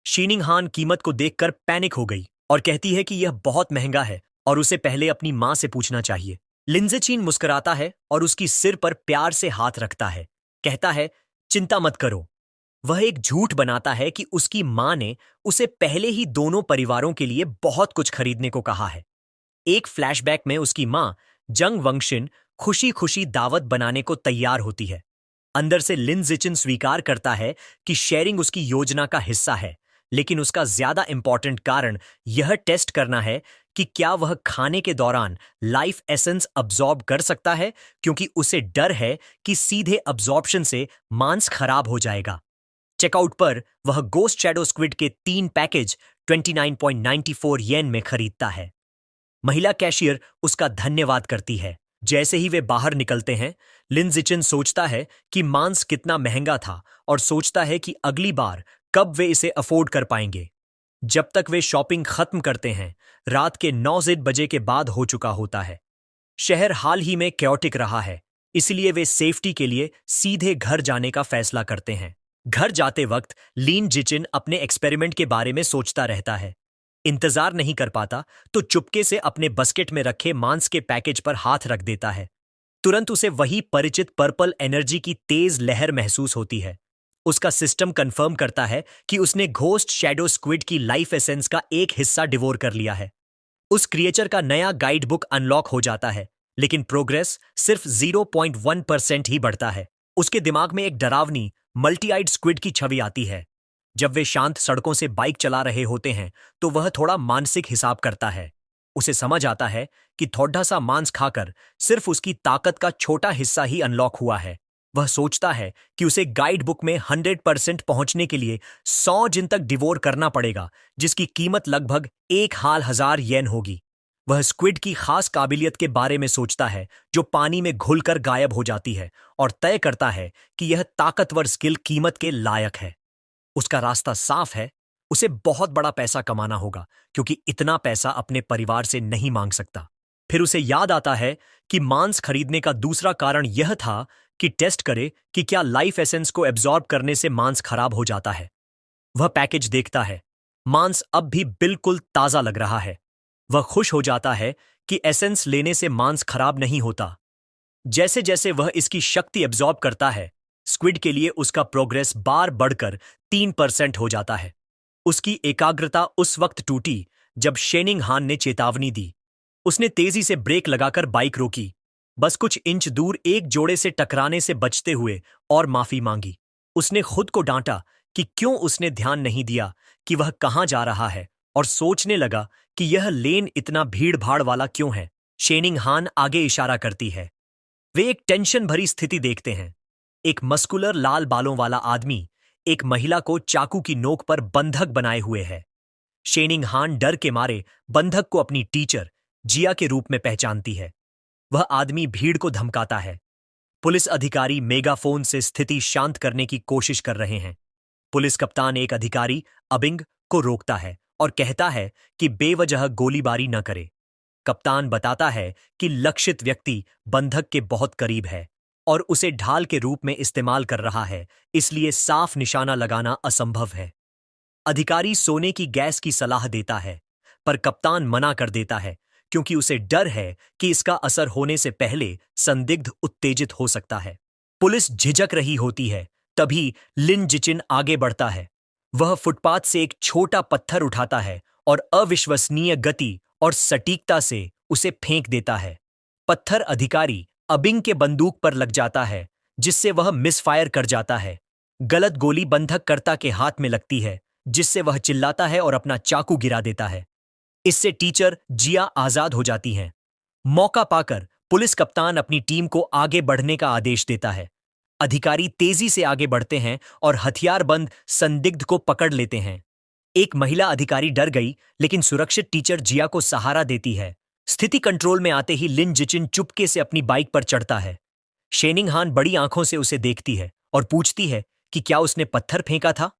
शीनिंगहान कीमत को देखकर पैनिक हो गई और कहती है कि यह बहुत महंगा है और उसे पहले अपनी मां से पूछना चाहिए। लिंजेचीन मुस्कुराता है और उसकी सिर पर प्यार से हाथ रखता है। कहता है, चिंता मत करो। वह एक झूठ बनाता है कि उसकी मां ने उसे पहले ही दोनों परिवारों के लिए बहुत कुछ खरीदने को कहा है। एक फ्लैशबैक में उसकी मां जंग वंगशिन खुशी खुशी दावत बनाने को तैयार होती है। अंदर से लिन जिचिन स्वीकार करता है कि शेयरिंग उसकी योजना का हिस्सा है, लेकिन उसका ज्यादा इंपॉर्टेंट कारण यह टेस्ट करना है कि क्या वह खाने के दौरान लाइफ एसेंस अब्जॉर्ब कर सकता है, क्योंकि उसे डर है कि सीधे अब्जॉर्प्शन से मांस खराब हो जाएगा। चेकआउट पर वह गोस्ट शैडो स्क्विड के 3 पैकेज 29.94 येन में खरीदता है। महिला कैशियर उसका धन्यवाद करती है। जैसे ही वे बाहर निकलते हैं, लिन जिचिन सोचता है कि मांस कितना महंगा था और सोचता है कि अगली बार कब वे इसे अफोर्ड कर पाएंगे। जब तक वे शॉपिंग खत्म करते हैं, रात के 9 बजे के बाद हो चुका होता है। शहर हाल ही में कैओटिक रहा है, इसलिए वे सेफ्टी के लिए सीधे घर जाने का फैसला करते हैं। घर जाते वक्त लिन जिचिन अपने एक्सपेरिमेंट के बारे में सोचता रहता है। इंतजार नहीं कर पाता तो चुपके से अपने बस्केट में रखे मांस के पैकेज पर हाथ रख देता है। तुरंत उसे वही परिचित पर्पल एनर्जी की तेज लहर महसूस होती है। उसका सिस्टम कंफर्म करता है कि उसने घोस्ट शैडो स्क्विड की लाइफ एसेंस का एक हिस्सा डिवोर कर लिया है। उस क्रिएचर का नया गाइड बुक अनलॉक हो जाता है, लेकिन प्रोग्रेस सिर्फ 0.1% ही बढ़ता है। उसके दिमाग में एक डरावनी मल्टी आइड स्क्विड की छवि आती है। जब वे शांत सड़कों से बाइक चला रहे होते हैं तो वह थोड़ा मानसिक हिसाब करता है। उसे समझ आता है कि थोड़ा सा मांस खाकर सिर्फ उसकी ताकत का छोटा हिस्सा ही अनलॉक हुआ है। वह सोचता है कि उसे गाइड बुक में 100% पहुंचने के लिए 100 जिन तक डिवोर करना पड़ेगा, जिसकी कीमत लगभग 1000 येन होगी। वह स्क्विड की खास काबिलियत के बारे में सोचता है, जो पानी में घुलकर गायब हो जाती है, और तय करता है कि यह ताकतवर स्किल कीमत के लायक है। उसका रास्ता साफ है, उसे बहुत बड़ा पैसा कमाना होगा, क्योंकि इतना पैसा अपने परिवार से नहीं मांग सकता। फिर उसे याद आता है कि मांस खरीदने का दूसरा कारण यह था कि टेस्ट करे कि क्या लाइफ एसेंस को एब्जॉर्ब करने से मांस खराब हो जाता है। वह पैकेज देखता है। मांस अब भी बिल्कुल ताजा लग रहा है। वह खुश हो जाता है कि एसेंस लेने से मांस खराब नहीं होता। जैसे जैसे वह इसकी शक्ति एब्जॉर्ब करता है, स्क्विड के लिए उसका प्रोग्रेस बार बढ़कर 3% हो जाता है। उसकी एकाग्रता उस वक्त टूटी जब शेनिंगहान ने चेतावनी दी। उसने तेजी से ब्रेक लगाकर बाइक रोकी, बस कुछ इंच दूर एक जोड़े से टकराने से बचते हुए, और माफी मांगी। उसने खुद को डांटा कि क्यों उसने ध्यान नहीं दिया कि वह कहां जा रहा है, और सोचने लगा कि यह लेन इतना भीड़ भाड़ वाला क्यों है। शेनिंगहान आगे इशारा करती है। वे एक टेंशन भरी स्थिति देखते हैं। एक मस्कुलर लाल बालों वाला आदमी एक महिला को चाकू की नोक पर बंधक बनाए हुए है। शेनिंगहान डर के मारे बंधक को अपनी टीचर जिया के रूप में पहचानती है। वह आदमी भीड़ को धमकाता है। पुलिस अधिकारी मेगाफोन से स्थिति शांत करने की कोशिश कर रहे हैं। पुलिस कप्तान एक अधिकारी अबिंग को रोकता है और कहता है कि बेवजह गोलीबारी न करे। कप्तान बताता है कि लक्षित व्यक्ति बंधक के बहुत करीब है और उसे ढाल के रूप में इस्तेमाल कर रहा है, इसलिए साफ निशाना लगाना असंभव है। अधिकारी सोने की गैस की सलाह देता है, पर कप्तान मना कर देता है क्योंकि उसे डर है कि इसका असर होने से पहले संदिग्ध उत्तेजित हो सकता है। पुलिस झिझक रही होती है, तभी लिन जिचिन आगे बढ़ता है। वह फुटपाथ से एक छोटा पत्थर उठाता है और अविश्वसनीय गति और सटीकता से उसे फेंक देता है। पत्थर अधिकारी अबिंग के बंदूक पर लग जाता है, जिससे वह मिसफायर कर जाता है। गलत गोली बंधककर्ता के हाथ में लगती है, जिससे वह चिल्लाता है और अपना चाकू गिरा देता है। इससे टीचर जिया आजाद हो जाती हैं। मौका पाकर पुलिस कप्तान अपनी टीम को आगे बढ़ने का आदेश देता है। अधिकारी तेजी से आगे बढ़ते हैं और हथियारबंद संदिग्ध को पकड़ लेते हैं। एक महिला अधिकारी डर गई, लेकिन सुरक्षित टीचर जिया को सहारा देती है। स्थिति कंट्रोल में आते ही लिन जिचिन चुपके से अपनी बाइक पर चढ़ता है। शेनिंग हान बड़ी आंखों से उसे देखती है और पूछती है कि क्या उसने पत्थर फेंका था।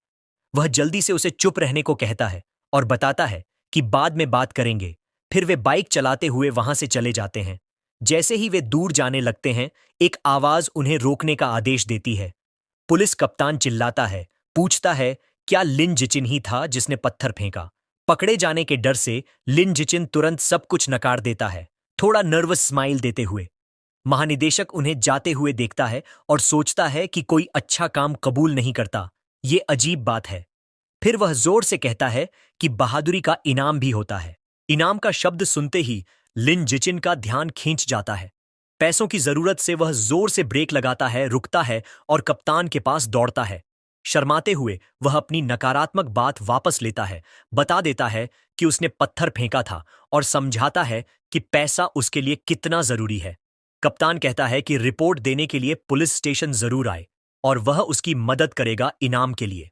वह जल्दी से उसे चुप रहने को कहता है और बताता है कि बाद में बात करेंगे। फिर वे बाइक चलाते हुए वहां से चले जाते हैं। जैसे ही वे दूर जाने लगते हैं, एक आवाज उन्हें रोकने का आदेश देती है। पुलिस कप्तान चिल्लाता है, पूछता है क्या लिन जिचिन ही था जिसने पत्थर फेंका। पकड़े जाने के डर से लिन जिचिन तुरंत सब कुछ नकार देता है, थोड़ा नर्वस स्माइल देते हुए। महानिदेशक उन्हें जाते हुए देखता है और सोचता है कि कोई अच्छा काम कबूल नहीं करता। ये अजीब बात है। फिर वह जोर से कहता है कि बहादुरी का इनाम भी होता है। इनाम का शब्द सुनते ही लिन जिचिन का ध्यान खींच जाता है। पैसों की जरूरत से वह जोर से ब्रेक लगाता है, रुकता है और कप्तान के पास दौड़ता है। शर्माते हुए वह अपनी नकारात्मक बात वापस लेता है, बता देता है कि उसने पत्थर फेंका था और समझाता है कि पैसा उसके लिए कितना जरूरी है। कप्तान कहता है कि रिपोर्ट देने के लिए पुलिस स्टेशन जरूर आए और वह उसकी मदद करेगा इनाम के लिए।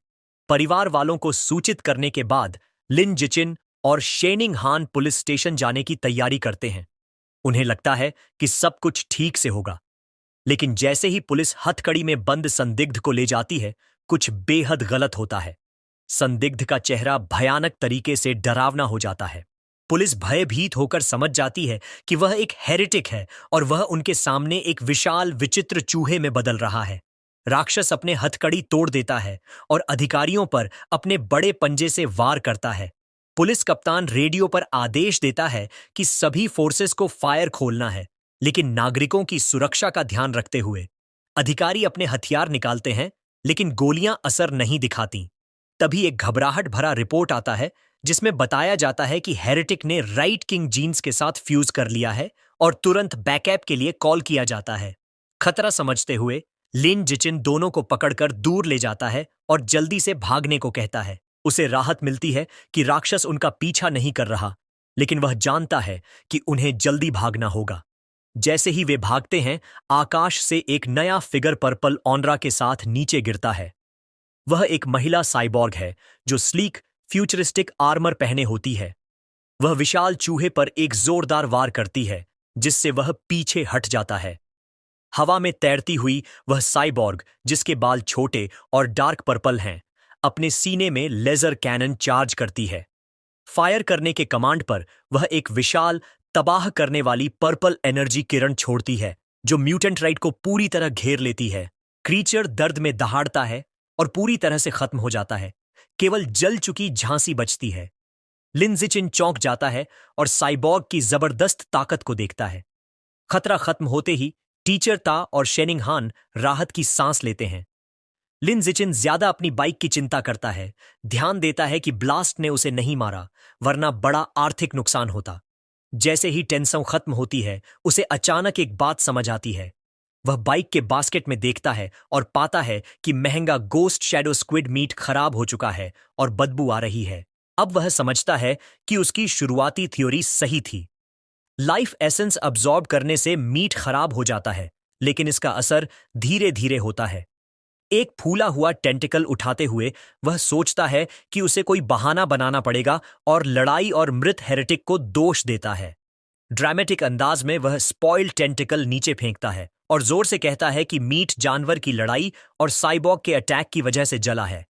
परिवार वालों को सूचित करने के बाद लिन जिचिन और शेनिंग हान पुलिस स्टेशन जाने की तैयारी करते हैं। उन्हें लगता है कि सब कुछ ठीक से होगा, लेकिन जैसे ही पुलिस हथकड़ी में बंद संदिग्ध को ले जाती है, कुछ बेहद गलत होता है। संदिग्ध का चेहरा भयानक तरीके से डरावना हो जाता है। पुलिस भयभीत होकर समझ जाती है कि वह एक हेरेटिक है और वह उनके सामने एक विशाल विचित्र चूहे में बदल रहा है। राक्षस अपने हथकड़ी तोड़ देता है और अधिकारियों पर अपने बड़े पंजे से वार करता है। पुलिस कप्तान रेडियो पर आदेश देता है कि सभी फोर्सेस को फायर खोलना है, लेकिन नागरिकों की सुरक्षा का ध्यान रखते हुए। अधिकारी अपने हथियार निकालते हैं, लेकिन गोलियां असर नहीं दिखाती। तभी एक घबराहट भरा रिपोर्ट आता है, जिसमें बताया जाता है कि हेरेटिक ने राइट किंग जीन्स के साथ फ्यूज कर लिया है और तुरंत बैकअप के लिए कॉल किया जाता है। खतरा समझते हुए लिन जिचिन दोनों को पकड़कर दूर ले जाता है और जल्दी से भागने को कहता है। उसे राहत मिलती है कि राक्षस उनका पीछा नहीं कर रहा, लेकिन वह जानता है कि उन्हें जल्दी भागना होगा। जैसे ही वे भागते हैं, आकाश से एक नया फिगर पर्पल ऑनरा के साथ नीचे गिरता है। वह एक महिला साइबॉर्ग है जो स्लीक फ्यूचरिस्टिक आर्मर पहने होती है। वह विशाल चूहे पर एक जोरदार वार करती है, जिससे वह पीछे हट जाता है। हवा में तैरती हुई वह साइबॉर्ग, जिसके बाल छोटे और डार्क पर्पल हैं, अपने सीने में लेजर कैनन चार्ज करती है। फायर करने के कमांड पर वह एक विशाल तबाह करने वाली पर्पल एनर्जी किरण छोड़ती है, जो म्यूटेंट राइट को पूरी तरह घेर लेती है। क्रीचर दर्द में दहाड़ता है और पूरी तरह से खत्म हो जाता है। केवल जल चुकी झांसी बचती है। लिन जिचिन चौंक जाता है और साइबॉर्ग की जबरदस्त ताकत को देखता है। खतरा खत्म होते ही टीचर ता और शेनिंग हान राहत की सांस लेते हैं। लिन जिचिन ज्यादा अपनी बाइक की चिंता करता है, ध्यान देता है कि ब्लास्ट ने उसे नहीं मारा, वरना बड़ा आर्थिक नुकसान होता। जैसे ही टेंशन खत्म होती है, उसे अचानक एक बात समझ आती है। वह बाइक के बास्केट में देखता है और पाता है कि महंगा गोस्ट शैडो स्क्विड मीट खराब हो चुका है और बदबू आ रही है। अब वह समझता है कि उसकी शुरुआती थ्योरी सही थी। लाइफ एसेंस अब्सॉर्ब करने से मीट खराब हो जाता है, लेकिन इसका असर धीरे धीरे होता है। एक फूला हुआ टेंटिकल उठाते हुए वह सोचता है कि उसे कोई बहाना बनाना पड़ेगा और लड़ाई और मृत हेरेटिक को दोष देता है। ड्रामेटिक अंदाज में वह स्पॉइल्ड टेंटिकल नीचे फेंकता है और जोर से कहता है कि मीट जानवर की लड़ाई और साइबॉर्ग के अटैक की वजह से जला है।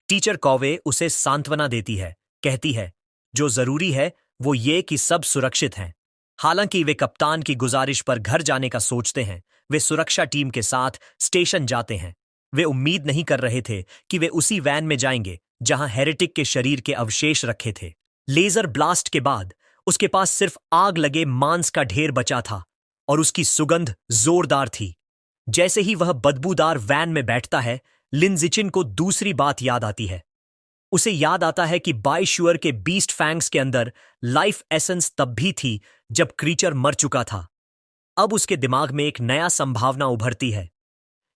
टीचर कॉवे उसे सांत्वना देती है, कहती है जो जरूरी है वो ये कि सब सुरक्षित हैं। हालांकि वे कप्तान की गुजारिश पर घर जाने का सोचते हैं, वे सुरक्षा टीम के साथ स्टेशन जाते हैं। वे उम्मीद नहीं कर रहे थे कि वे उसी वैन में जाएंगे जहां हेरेटिक के शरीर के अवशेष रखे थे। लेजर ब्लास्ट के बाद उसके पास सिर्फ आग लगे मांस का ढेर बचा था और उसकी सुगंध जोरदार थी। जैसे ही वह बदबूदार वैन में बैठता है, लिन जिचिन को दूसरी बात याद आती है। उसे याद आता है कि बाइशुअर के बीस्ट फैंग्स के अंदर लाइफ एसेंस तब भी थी जब क्रीचर मर चुका था। अब उसके दिमाग में एक नया संभावना उभरती है।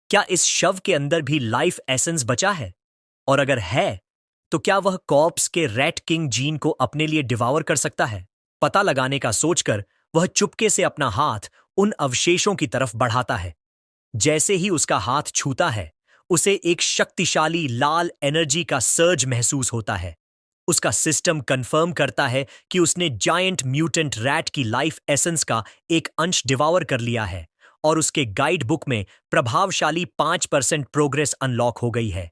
क्या इस शव के अंदर भी लाइफ एसेंस बचा है? और अगर है, तो क्या वह कॉर्प्स के रैट किंग जीन को अपने लिए डिवावर कर सकता है? पता लगाने का सोचकर वह चुपके से अपना हाथ उन अवशेषों की तरफ बढ़ाता है। जैसे ही उसका हाथ छूता है, उसे एक शक्तिशाली लाल एनर्जी का सर्ज महसूस होता है। उसका सिस्टम कंफर्म करता है कि उसने जायंट म्यूटेंट रैट की लाइफ एसेंस का एक अंश डिवावर कर लिया है और उसके गाइड बुक में प्रभावशाली 5% प्रोग्रेस अनलॉक हो गई है।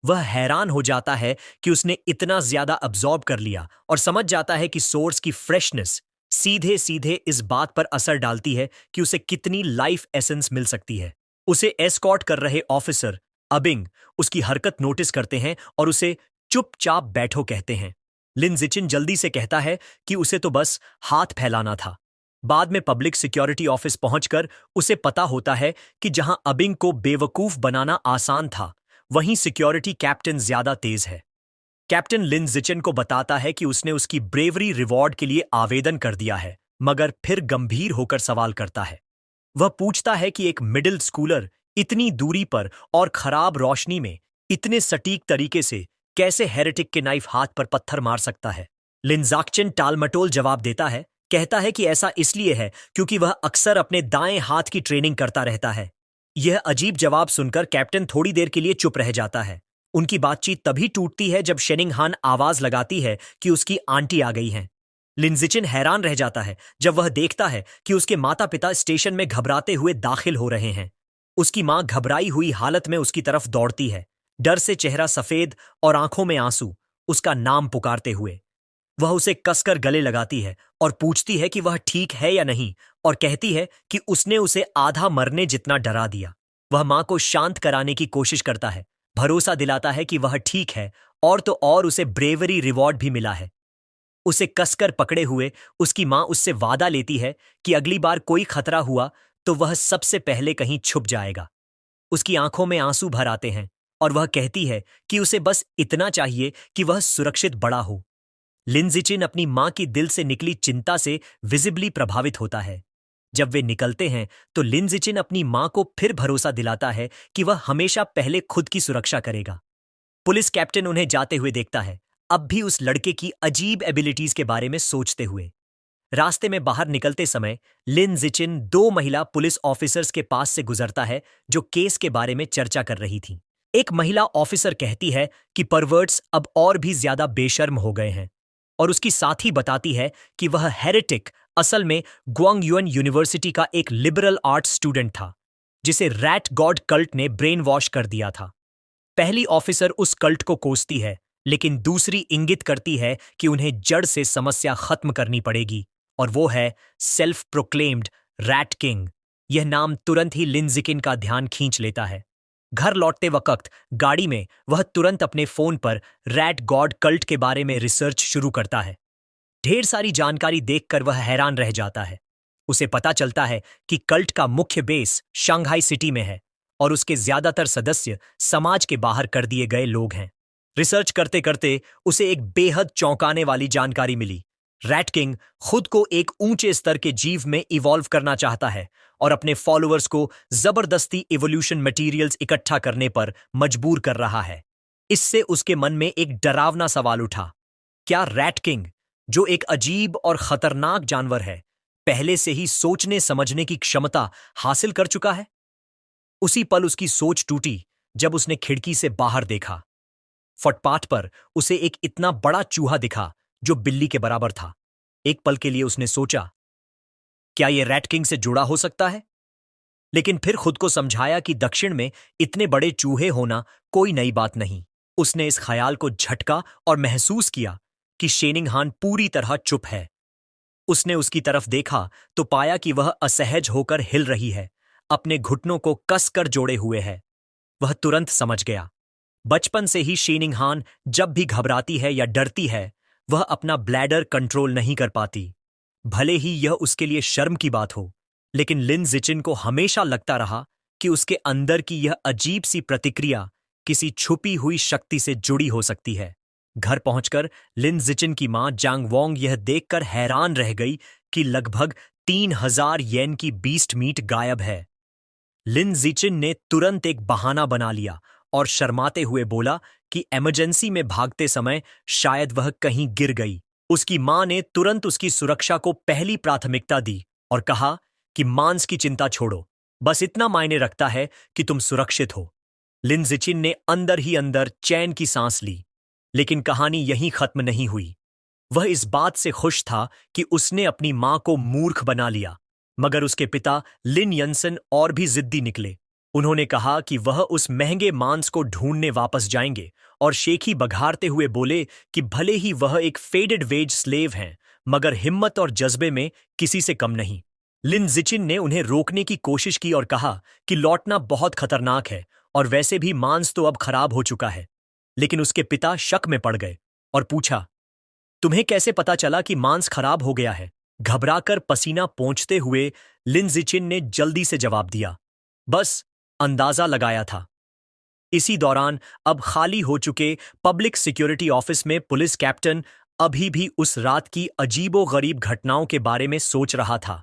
वह हैरान हो जाता है कि उसने इतना ज्यादा अब्सॉर्ब कर लिया और समझ जाता है कि सोर्स की फ्रेशनेस सीधे सीधे इस बात पर असर डालती है कि उसे कितनी लाइफ एसेंस मिल सकती है। उसे एस्कॉर्ट कर रहे ऑफिसर अबिंग उसकी हरकत नोटिस करते हैं और उसे चुपचाप बैठो कहते हैं। लिन जिचिन जल्दी से कहता है कि उसे तो बस हाथ फैलाना था। बाद में पब्लिक सिक्योरिटी ऑफिस पहुंचकर उसे पता होता है कि जहां अबिंग को बेवकूफ बनाना आसान था, वहीं सिक्योरिटी कैप्टन ज्यादा तेज है। कैप्टन लिन जिचिन को बताता है कि उसने उसकी ब्रेवरी रिवॉर्ड के लिए आवेदन कर दिया है, मगर फिर गंभीर होकर सवाल करता है। वह पूछता है कि एक मिडिल स्कूलर इतनी दूरी पर और खराब रोशनी में इतने सटीक तरीके से कैसे हेरेटिक के नाइफ हाथ पर पत्थर मार सकता है। लिनजाक्चन टालमटोल जवाब देता है, कहता है कि ऐसा इसलिए है क्योंकि वह अक्सर अपने दाएं हाथ की ट्रेनिंग करता रहता है। यह अजीब जवाब सुनकर कैप्टन थोड़ी देर के लिए चुप रह जाता है। उनकी बातचीत तभी टूटती है जब शेनिंगहान आवाज लगाती है कि उसकी आंटी आ गई हैं। लिनजिचिन हैरान रह जाता है जब वह देखता है कि उसके माता पिता स्टेशन में घबराते हुए दाखिल हो रहे हैं। उसकी मां घबराई हुई हालत में उसकी तरफ दौड़ती है, डर से चेहरा सफेद और आंखों में आंसू, उसका नाम पुकारते हुए। वह उसे कसकर गले लगाती है और पूछती है कि वह ठीक है या नहीं, और कहती है कि उसने उसे आधा मरने जितना डरा दिया। वह मां को शांत कराने की कोशिश करता है, भरोसा दिलाता है कि वह ठीक है, और तो और उसे ब्रेवरी रिवॉर्ड भी मिला है। उसे कसकर पकड़े हुए उसकी मां उससे वादा लेती है कि अगली बार कोई खतरा हुआ तो वह सबसे पहले कहीं छुप जाएगा। उसकी आंखों में आंसू भर आते हैं और वह कहती है कि उसे बस इतना चाहिए कि वह सुरक्षित बड़ा हो। लिनजिचिन अपनी मां की दिल से निकली चिंता से विजिबली प्रभावित होता है। जब वे निकलते हैं तो लिनजिचिन अपनी मां को फिर भरोसा दिलाता है कि वह हमेशा पहले खुद की सुरक्षा करेगा। पुलिस कैप्टन उन्हें जाते हुए देखता है, अब भी उस लड़के की अजीब एबिलिटीज के बारे में सोचते हुए। रास्ते में बाहर निकलते समय लिन जिचिन 2 महिला पुलिस ऑफिसर्स के पास से गुजरता है जो केस के बारे में चर्चा कर रही थी। एक महिला ऑफिसर कहती है कि परवर्ट्स अब और भी ज्यादा बेशर्म हो गए हैं, और उसकी साथी बताती है कि वह हेरेटिक असल में ग्वांगयुन यूनिवर्सिटी का एक लिबरल आर्ट्स स्टूडेंट था जिसे रैट गॉड कल्ट ने ब्रेन वॉश कर दिया था। पहली ऑफिसर उस कल्ट को कोसती है, लेकिन दूसरी इंगित करती है कि उन्हें जड़ से समस्या खत्म करनी पड़ेगी, और वो है सेल्फ प्रोक्लेम्ड रैट किंग। यह नाम तुरंत ही लिनजिकिन का ध्यान खींच लेता है। घर लौटते वक्त गाड़ी में वह तुरंत अपने फोन पर रैट गॉड कल्ट के बारे में रिसर्च शुरू करता है। ढेर सारी जानकारी देखकर वह हैरान रह जाता है। उसे पता चलता है कि कल्ट का मुख्य बेस शंघाई सिटी में है और उसके ज्यादातर सदस्य समाज के बाहर कर दिए गए लोग हैं। रिसर्च करते करते उसे एक बेहद चौंकाने वाली जानकारी मिली। रैट किंग खुद को एक ऊंचे स्तर के जीव में इवॉल्व करना चाहता है और अपने फॉलोअर्स को जबरदस्ती इवोल्यूशन मटेरियल्स इकट्ठा करने पर मजबूर कर रहा है। इससे उसके मन में एक डरावना सवाल उठा, क्या रैट किंग, जो एक अजीब और खतरनाक जानवर है, पहले से ही सोचने समझने की क्षमता हासिल कर चुका है? उसी पल उसकी सोच टूटी जब उसने खिड़की से बाहर देखा। फुटपाथ पर उसे एक इतना बड़ा चूहा दिखा जो बिल्ली के बराबर था। एक पल के लिए उसने सोचा, क्या यह रैट किंग से जुड़ा हो सकता है? लेकिन फिर खुद को समझाया कि दक्षिण में इतने बड़े चूहे होना कोई नई बात नहीं। उसने इस ख्याल को झटका और महसूस किया कि शेनिंगहान पूरी तरह चुप है। उसने उसकी तरफ देखा तो पाया कि वह असहज होकर हिल रही है, अपने घुटनों को कसकर जोड़े हुए है। वह तुरंत समझ गया। बचपन से ही शीनिंगहान जब भी घबराती है या डरती है, वह अपना ब्लैडर कंट्रोल नहीं कर पाती। भले ही यह उसके लिए शर्म की बात हो, लेकिन लिन जिचिन को हमेशा लगता रहा कि उसके अंदर की यह अजीब सी प्रतिक्रिया किसी छुपी हुई शक्ति से जुड़ी हो सकती है। घर पहुंचकर लिन जिचिन की मां जांग वोंग यह देखकर हैरान रह गई कि लगभग 3000 येन की बीस्ट मीट गायब है। लिन जिचिन ने तुरंत एक बहाना बना लिया और शर्माते हुए बोला कि इमरजेंसी में भागते समय शायद वह कहीं गिर गई। उसकी मां ने तुरंत उसकी सुरक्षा को पहली प्राथमिकता दी और कहा कि मांस की चिंता छोड़ो, बस इतना मायने रखता है कि तुम सुरक्षित हो। लिन जिचिन ने अंदर ही अंदर चैन की सांस ली, लेकिन कहानी यहीं खत्म नहीं हुई। वह इस बात से खुश था कि उसने अपनी मां को मूर्ख बना लिया, मगर उसके पिता लिन यंसन और भी जिद्दी निकले। उन्होंने कहा कि वह उस महंगे मांस को ढूंढने वापस जाएंगे और शेखी बघारते हुए बोले कि भले ही वह एक फेडेड वेज स्लेव हैं, मगर हिम्मत और जज्बे में किसी से कम नहीं। लिन जिचिन ने उन्हें रोकने की कोशिश की और कहा कि लौटना बहुत खतरनाक है और वैसे भी मांस तो अब खराब हो चुका है। लेकिन उसके पिता शक में पड़ गए और पूछा, तुम्हें कैसे पता चला कि मांस खराब हो गया है? घबराकर पसीना पोंछते हुए लिन जिचिन ने जल्दी से जवाब दिया, बस अंदाजा लगाया था। इसी दौरान अब खाली हो चुके पब्लिक सिक्योरिटी ऑफिस में पुलिस कैप्टन अभी भी उस रात की अजीबोगरीब घटनाओं के बारे में सोच रहा था।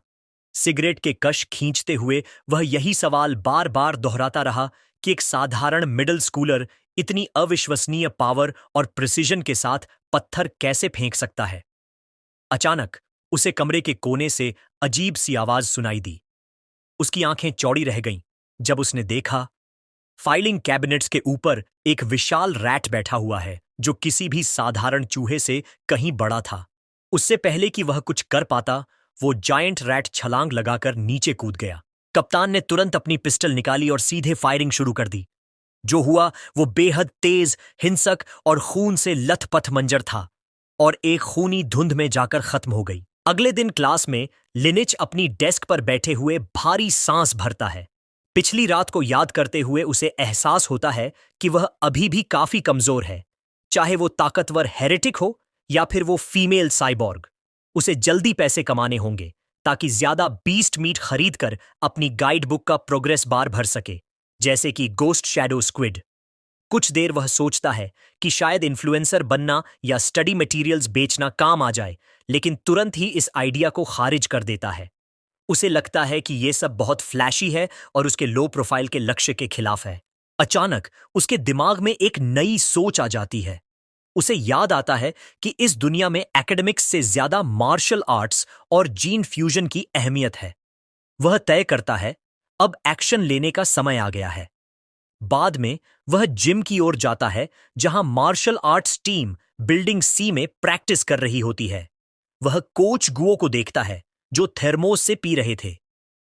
सिगरेट के कश खींचते हुए वह यही सवाल बार बार दोहराता रहा कि एक साधारण मिडिल स्कूलर इतनी अविश्वसनीय पावर और प्रिसिजन के साथ पत्थर कैसे फेंक सकता है। अचानक उसे कमरे के कोने से अजीब सी आवाज सुनाई दी। उसकी आंखें चौड़ी रह गईं जब उसने देखा फाइलिंग कैबिनेट्स के ऊपर एक विशाल रैट बैठा हुआ है जो किसी भी साधारण चूहे से कहीं बड़ा था। उससे पहले कि वह कुछ कर पाता, वो जायंट रैट छलांग लगाकर नीचे कूद गया। कप्तान ने तुरंत अपनी पिस्टल निकाली और सीधे फायरिंग शुरू कर दी। जो हुआ वो बेहद तेज, हिंसक और खून से लथपथ मंजर था और एक खूनी धुंध में जाकर खत्म हो गई। अगले दिन क्लास में लिनिच अपनी डेस्क पर बैठे हुए भारी सांस भरता है। पिछली रात को याद करते हुए उसे एहसास होता है कि वह अभी भी काफी कमजोर है, चाहे वो ताकतवर हेरेटिक हो या फिर वो फीमेल साइबॉर्ग। उसे जल्दी पैसे कमाने होंगे ताकि ज्यादा बीस्ट मीट खरीद कर अपनी गाइड बुक का प्रोग्रेस बार भर सके, जैसे कि गोस्ट शैडो स्क्विड। कुछ देर वह सोचता है कि शायद इन्फ्लुएंसर बनना या स्टडी मटेरियल्स बेचना काम आ जाए, लेकिन तुरंत ही इस आइडिया को खारिज कर देता है। उसे लगता है कि यह सब बहुत फ्लैशी है और उसके लो प्रोफाइल के लक्ष्य के खिलाफ है। अचानक उसके दिमाग में एक नई सोच आ जाती है। उसे याद आता है कि इस दुनिया में एकेडमिक्स से ज्यादा मार्शल आर्ट्स और जीन फ्यूजन की अहमियत है। वह तय करता है अब एक्शन लेने का समय आ गया है। बाद में वह जिम की ओर जाता है जहां मार्शल आर्ट्स टीम बिल्डिंग सी में प्रैक्टिस कर रही होती है। वह कोच गुओ को देखता है जो थर्मोस से पी रहे थे।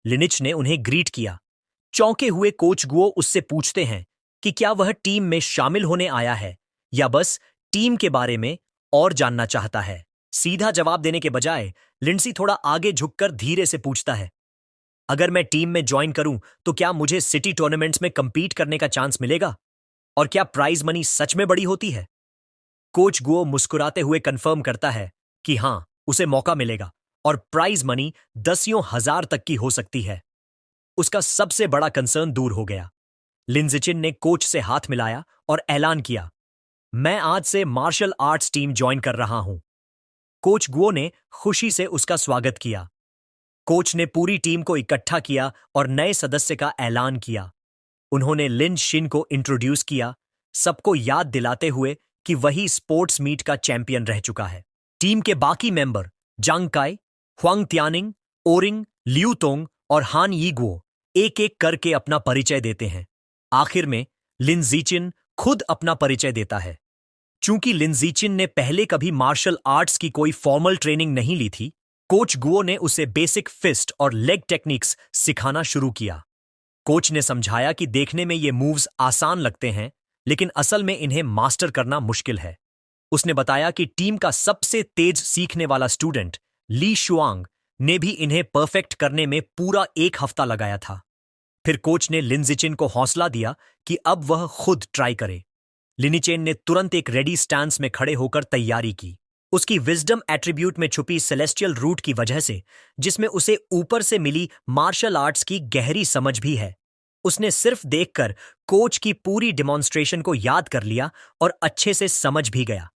लिनिच ने उन्हें ग्रीट किया। चौंके हुए कोच गुओ उससे पूछते हैं कि क्या वह टीम में शामिल होने आया है या बस टीम के बारे में और जानना चाहता है। सीधा जवाब देने के बजाय लिंडसी थोड़ा आगे झुककर धीरे से पूछता है, अगर मैं टीम में ज्वाइन करूं तो क्या मुझे सिटी टूर्नामेंट्स में कंपीट करने का चांस मिलेगा? और क्या प्राइज मनी सच में बड़ी होती है? कोच गुओ मुस्कुराते हुए कंफर्म करता है कि हां, उसे मौका मिलेगा और प्राइज मनी दसियों हजार तक की हो सकती है। उसका सबसे बड़ा कंसर्न दूर हो गया। लिन जिचिन ने कोच से हाथ मिलाया और ऐलान किया, मैं आज से मार्शल आर्ट्स टीम ज्वाइन कर रहा हूं। कोच गुओ ने खुशी से उसका स्वागत किया। कोच ने पूरी टीम को इकट्ठा किया और नए सदस्य का ऐलान किया। उन्होंने लिन शिन को इंट्रोड्यूस किया, सबको याद दिलाते हुए कि वही स्पोर्ट्स मीट का चैंपियन रह चुका है। टीम के बाकी मेंबर जांग काई, हुआंग त्यानिंग, ओरिंग, लियू तोंग और हान यीगुओ एक एक करके अपना परिचय देते हैं। आखिर में लिन जिचिन खुद अपना परिचय देता है। चूंकि लिन जिचिन ने पहले कभी मार्शल आर्ट्स की कोई फॉर्मल ट्रेनिंग नहीं ली थी, कोच गुओ ने उसे बेसिक फिस्ट और लेग टेक्निक्स सिखाना शुरू किया। कोच ने समझाया कि देखने में ये मूव्स आसान लगते हैं, लेकिन असल में इन्हें मास्टर करना मुश्किल है। उसने बताया कि टीम का सबसे तेज सीखने वाला स्टूडेंट ली शुआंग ने भी इन्हें परफेक्ट करने में पूरा 1 हफ्ता लगाया था। फिर कोच ने लिनजिचिन को हौसला दिया कि अब वह खुद ट्राई करे। लिनिचेन ने तुरंत एक रेडी स्टांस में खड़े होकर तैयारी की। उसकी विजडम एट्रीब्यूट में छुपी सेलेस्टियल रूट की वजह से, जिसमें उसे ऊपर से मिली मार्शल आर्ट्स की गहरी समझ भी है, उसने सिर्फ देखकर कोच की पूरी डिमॉन्स्ट्रेशन को याद कर लिया और अच्छे से समझ भी गया।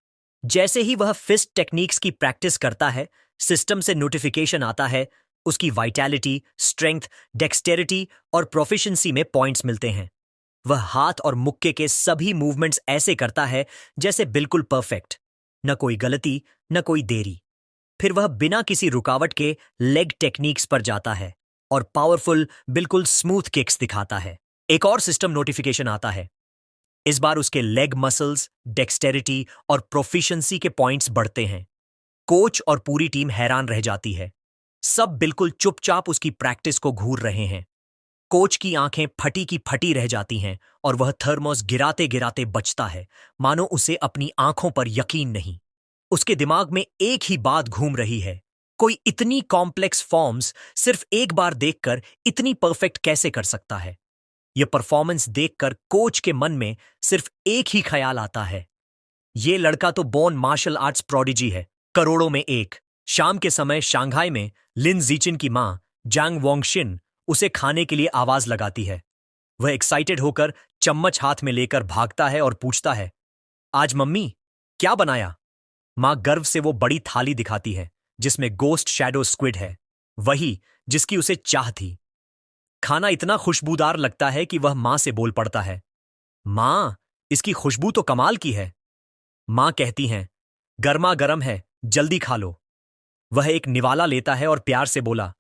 जैसे ही वह फिस्ट टेक्निक्स की प्रैक्टिस करता है, सिस्टम से नोटिफिकेशन आता है, उसकी वाइटैलिटी, स्ट्रेंथ, डेक्सटेरिटी और प्रोफिशिएंसी में पॉइंट्स मिलते हैं। वह हाथ और मुक्के के सभी मूवमेंट्स ऐसे करता है जैसे बिल्कुल परफेक्ट, न कोई गलती, न कोई देरी। फिर वह बिना किसी रुकावट के लेग टेक्निक्स पर जाता है और पावरफुल, बिल्कुल स्मूथ किक्स दिखाता है। एक और सिस्टम नोटिफिकेशन आता है। इस बार उसके लेग मसल्स, डेक्सटेरिटी और प्रोफिशिएंसी के पॉइंट्स बढ़ते हैं। कोच और पूरी टीम हैरान रह जाती है। सब बिल्कुल चुपचाप उसकी प्रैक्टिस को घूर रहे हैं। कोच की आंखें फटी की फटी रह जाती हैं और वह थर्मोस गिराते गिराते बचता है, मानो उसे अपनी आंखों पर यकीन नहीं। उसके दिमाग में एक ही बात घूम रही है, कोई इतनी कॉम्प्लेक्स फॉर्म्स सिर्फ एक बार देखकर इतनी परफेक्ट कैसे कर सकता है। यह परफॉर्मेंस देखकर कोच के मन में सिर्फ एक ही ख्याल आता है, ये लड़का तो बोर्न मार्शल आर्ट्स प्रोडिजी है, करोड़ों में एक। शाम के समय शंघाई में लिन जीचिन की मां जांग वोंगशिन उसे खाने के लिए आवाज लगाती है। वह एक्साइटेड होकर चम्मच हाथ में लेकर भागता है और पूछता है, आज मम्मी क्या बनाया? मां गर्व से वो बड़ी थाली दिखाती है जिसमें गोस्ट शैडो स्क्विड है, वही जिसकी उसे चाह थी। खाना इतना खुशबूदार लगता है कि वह मां से बोल पड़ता है, मां, इसकी खुशबू तो कमाल की है। मां कहती हैं, गर्मा गर्म है, जल्दी खा लो। वह एक निवाला लेता है और प्यार से बोला,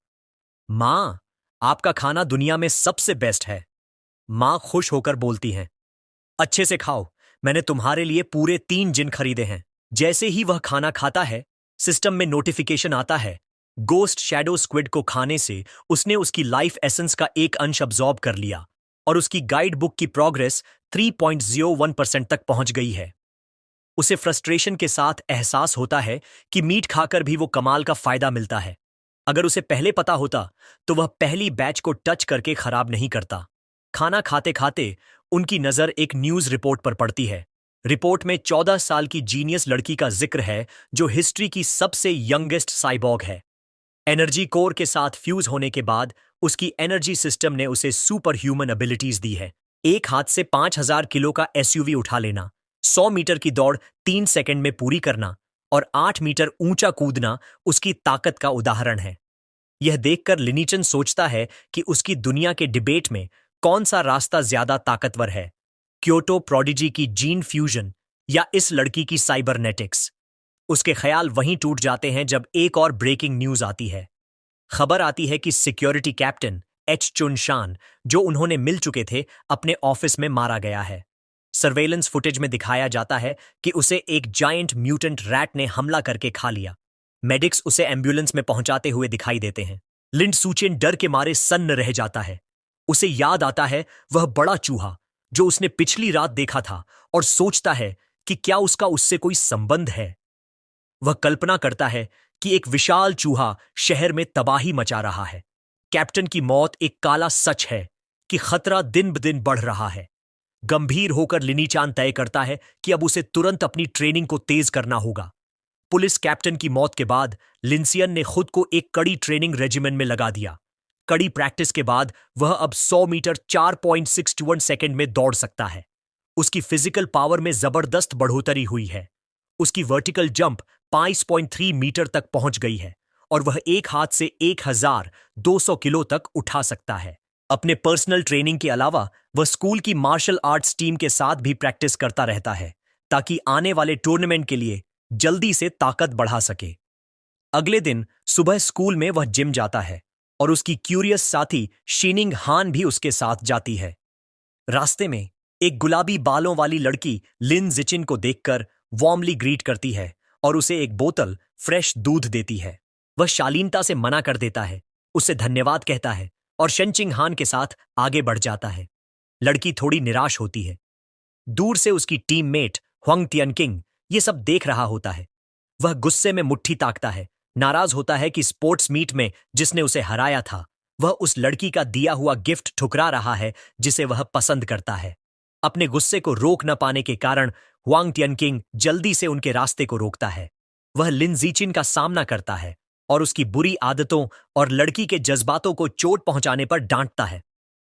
मां, आपका खाना दुनिया में सबसे बेस्ट है। मां खुश होकर बोलती हैं, अच्छे से खाओ, मैंने तुम्हारे लिए पूरे 3 जिन खरीदे हैं। जैसे ही वह खाना खाता है, सिस्टम में नोटिफिकेशन आता है, गोस्ट शैडो स्क्विड को खाने से उसने उसकी लाइफ एसेंस का एक अंश अब्सॉर्ब कर लिया और उसकी गाइड बुक की प्रोग्रेस 3.01% तक पहुंच गई है। उसे फ्रस्ट्रेशन के साथ एहसास होता है कि मीट खाकर भी वो कमाल का फायदा मिलता है। अगर उसे पहले पता होता तो वह पहली बैच को टच करके खराब नहीं करता। खाना खाते खाते उनकी नजर एक न्यूज रिपोर्ट पर पड़ती है। रिपोर्ट में 14 साल की जीनियस लड़की का जिक्र है जो हिस्ट्री की सबसे यंगेस्ट साइबॉग है। एनर्जी कोर के साथ फ्यूज होने के बाद उसकी एनर्जी सिस्टम ने उसे सुपर ह्यूमन एबिलिटीज दी है। एक हाथ से 5000 किलो का एसयूवी उठा लेना, 100 मीटर की दौड़ 3 सेकंड में पूरी करना और 8 मीटर ऊंचा कूदना उसकी ताकत का उदाहरण है। यह देखकर लिनिचन सोचता है कि उसकी दुनिया के डिबेट में कौन सा रास्ता ज्यादा ताकतवर है, क्योटो प्रोडिजी की जीन फ्यूजन या इस लड़की की साइबरनेटिक्स। उसके ख्याल वहीं टूट जाते हैं जब एक और ब्रेकिंग न्यूज आती है। खबर आती है कि सिक्योरिटी कैप्टन एच चुनशान, जो उन्होंने मिल चुके थे, अपने ऑफिस में मारा गया है। सर्वेलेंस फुटेज में दिखाया जाता है कि उसे एक जायंट म्यूटेंट रैट ने हमला करके खा लिया। मेडिक्स उसे एम्बुलेंस में पहुंचाते हुए दिखाई देते हैं। लिंड सूचेन डर के मारे सन्न रह जाता है। उसे याद आता है वह बड़ा चूहा जो उसने पिछली रात देखा था और सोचता है कि क्या उसका उससे कोई संबंध है। वह कल्पना करता है कि एक विशाल चूहा शहर में तबाही मचा रहा है। कैप्टन की मौत एक काला सच है कि खतरा दिन ब दिन बढ़ रहा है। गंभीर होकर लिनीचान तय करता है कि अब उसे तुरंत अपनी ट्रेनिंग को तेज करना होगा। पुलिस कैप्टन की मौत के बाद लिंसियन ने खुद को एक कड़ी ट्रेनिंग रेजिमेंट में लगा दिया। कड़ी प्रैक्टिस के बाद वह अब 100 मीटर 4.61 सेकंड में दौड़ सकता है। उसकी फिजिकल पावर में जबरदस्त बढ़ोतरी हुई है। उसकी वर्टिकल जंप 5.3 मीटर तक पहुंच गई है और वह एक हाथ से 1200 किलो तक उठा सकता है। अपने पर्सनल ट्रेनिंग के अलावा वह स्कूल की मार्शल आर्ट्स टीम के साथ भी प्रैक्टिस करता रहता है ताकि आने वाले टूर्नामेंट के लिए जल्दी से ताकत बढ़ा सके। अगले दिन सुबह स्कूल में वह जिम जाता है और उसकी क्यूरियस साथी शीनिंग हान भी उसके साथ जाती है। रास्ते में एक गुलाबी बालों वाली लड़की लिन जिचिन को देखकर वार्मली ग्रीट करती है और उसे एक बोतल फ्रेश दूध देती है। वह शालीनता से मना कर देता है, उसे धन्यवाद कहता है और शेनचिंग हान के साथ आगे बढ़ जाता है। लड़की थोड़ी निराश होती है। दूर से उसकी टीममेट हुआंग तियनकिंग ये सब देख रहा होता है। वह गुस्से में मुट्ठी ताकता है, नाराज होता है कि स्पोर्ट्स मीट में जिसने उसे हराया था वह उस लड़की का दिया हुआ गिफ्ट ठुकरा रहा है जिसे वह पसंद करता है। अपने गुस्से को रोक न पाने के कारण हुआंग टियनकिंग जल्दी से उनके रास्ते को रोकता है। वह लिन जीचिन का सामना करता है और उसकी बुरी आदतों और लड़की के जज्बातों को चोट पहुंचाने पर डांटता है।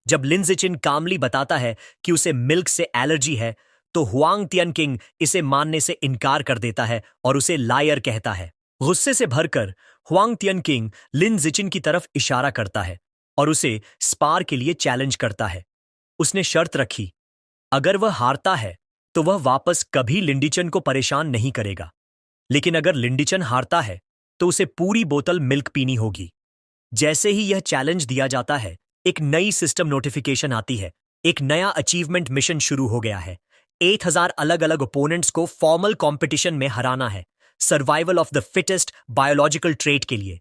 जब लिन जीचिन कामली बताता है कि उसे मिल्क से एलर्जी है तो हुआंग टियनकिंग इसे मानने से इनकार कर देता है और उसे लायर कहता है। गुस्से से भरकर हुआंग टियनकिंग लिन जीचिन की तरफ इशारा करता है और उसे स्पार के लिए चैलेंज करता है। उसने शर्त रखी, अगर वह हारता है तो वह वापस कभी लिंडीचन को परेशान नहीं करेगा, लेकिन अगर लिंडीचन हारता है तो उसे पूरी बोतल मिल्क पीनी होगी। जैसे ही यह चैलेंज दिया जाता है एक नई सिस्टम नोटिफिकेशन आती है। एक नया अचीवमेंट मिशन शुरू हो गया है। 8000 अलग अलग ओपोनेंट्स को फॉर्मल कंपटीशन में हराना है, survival of the fittest biological trait के लिए।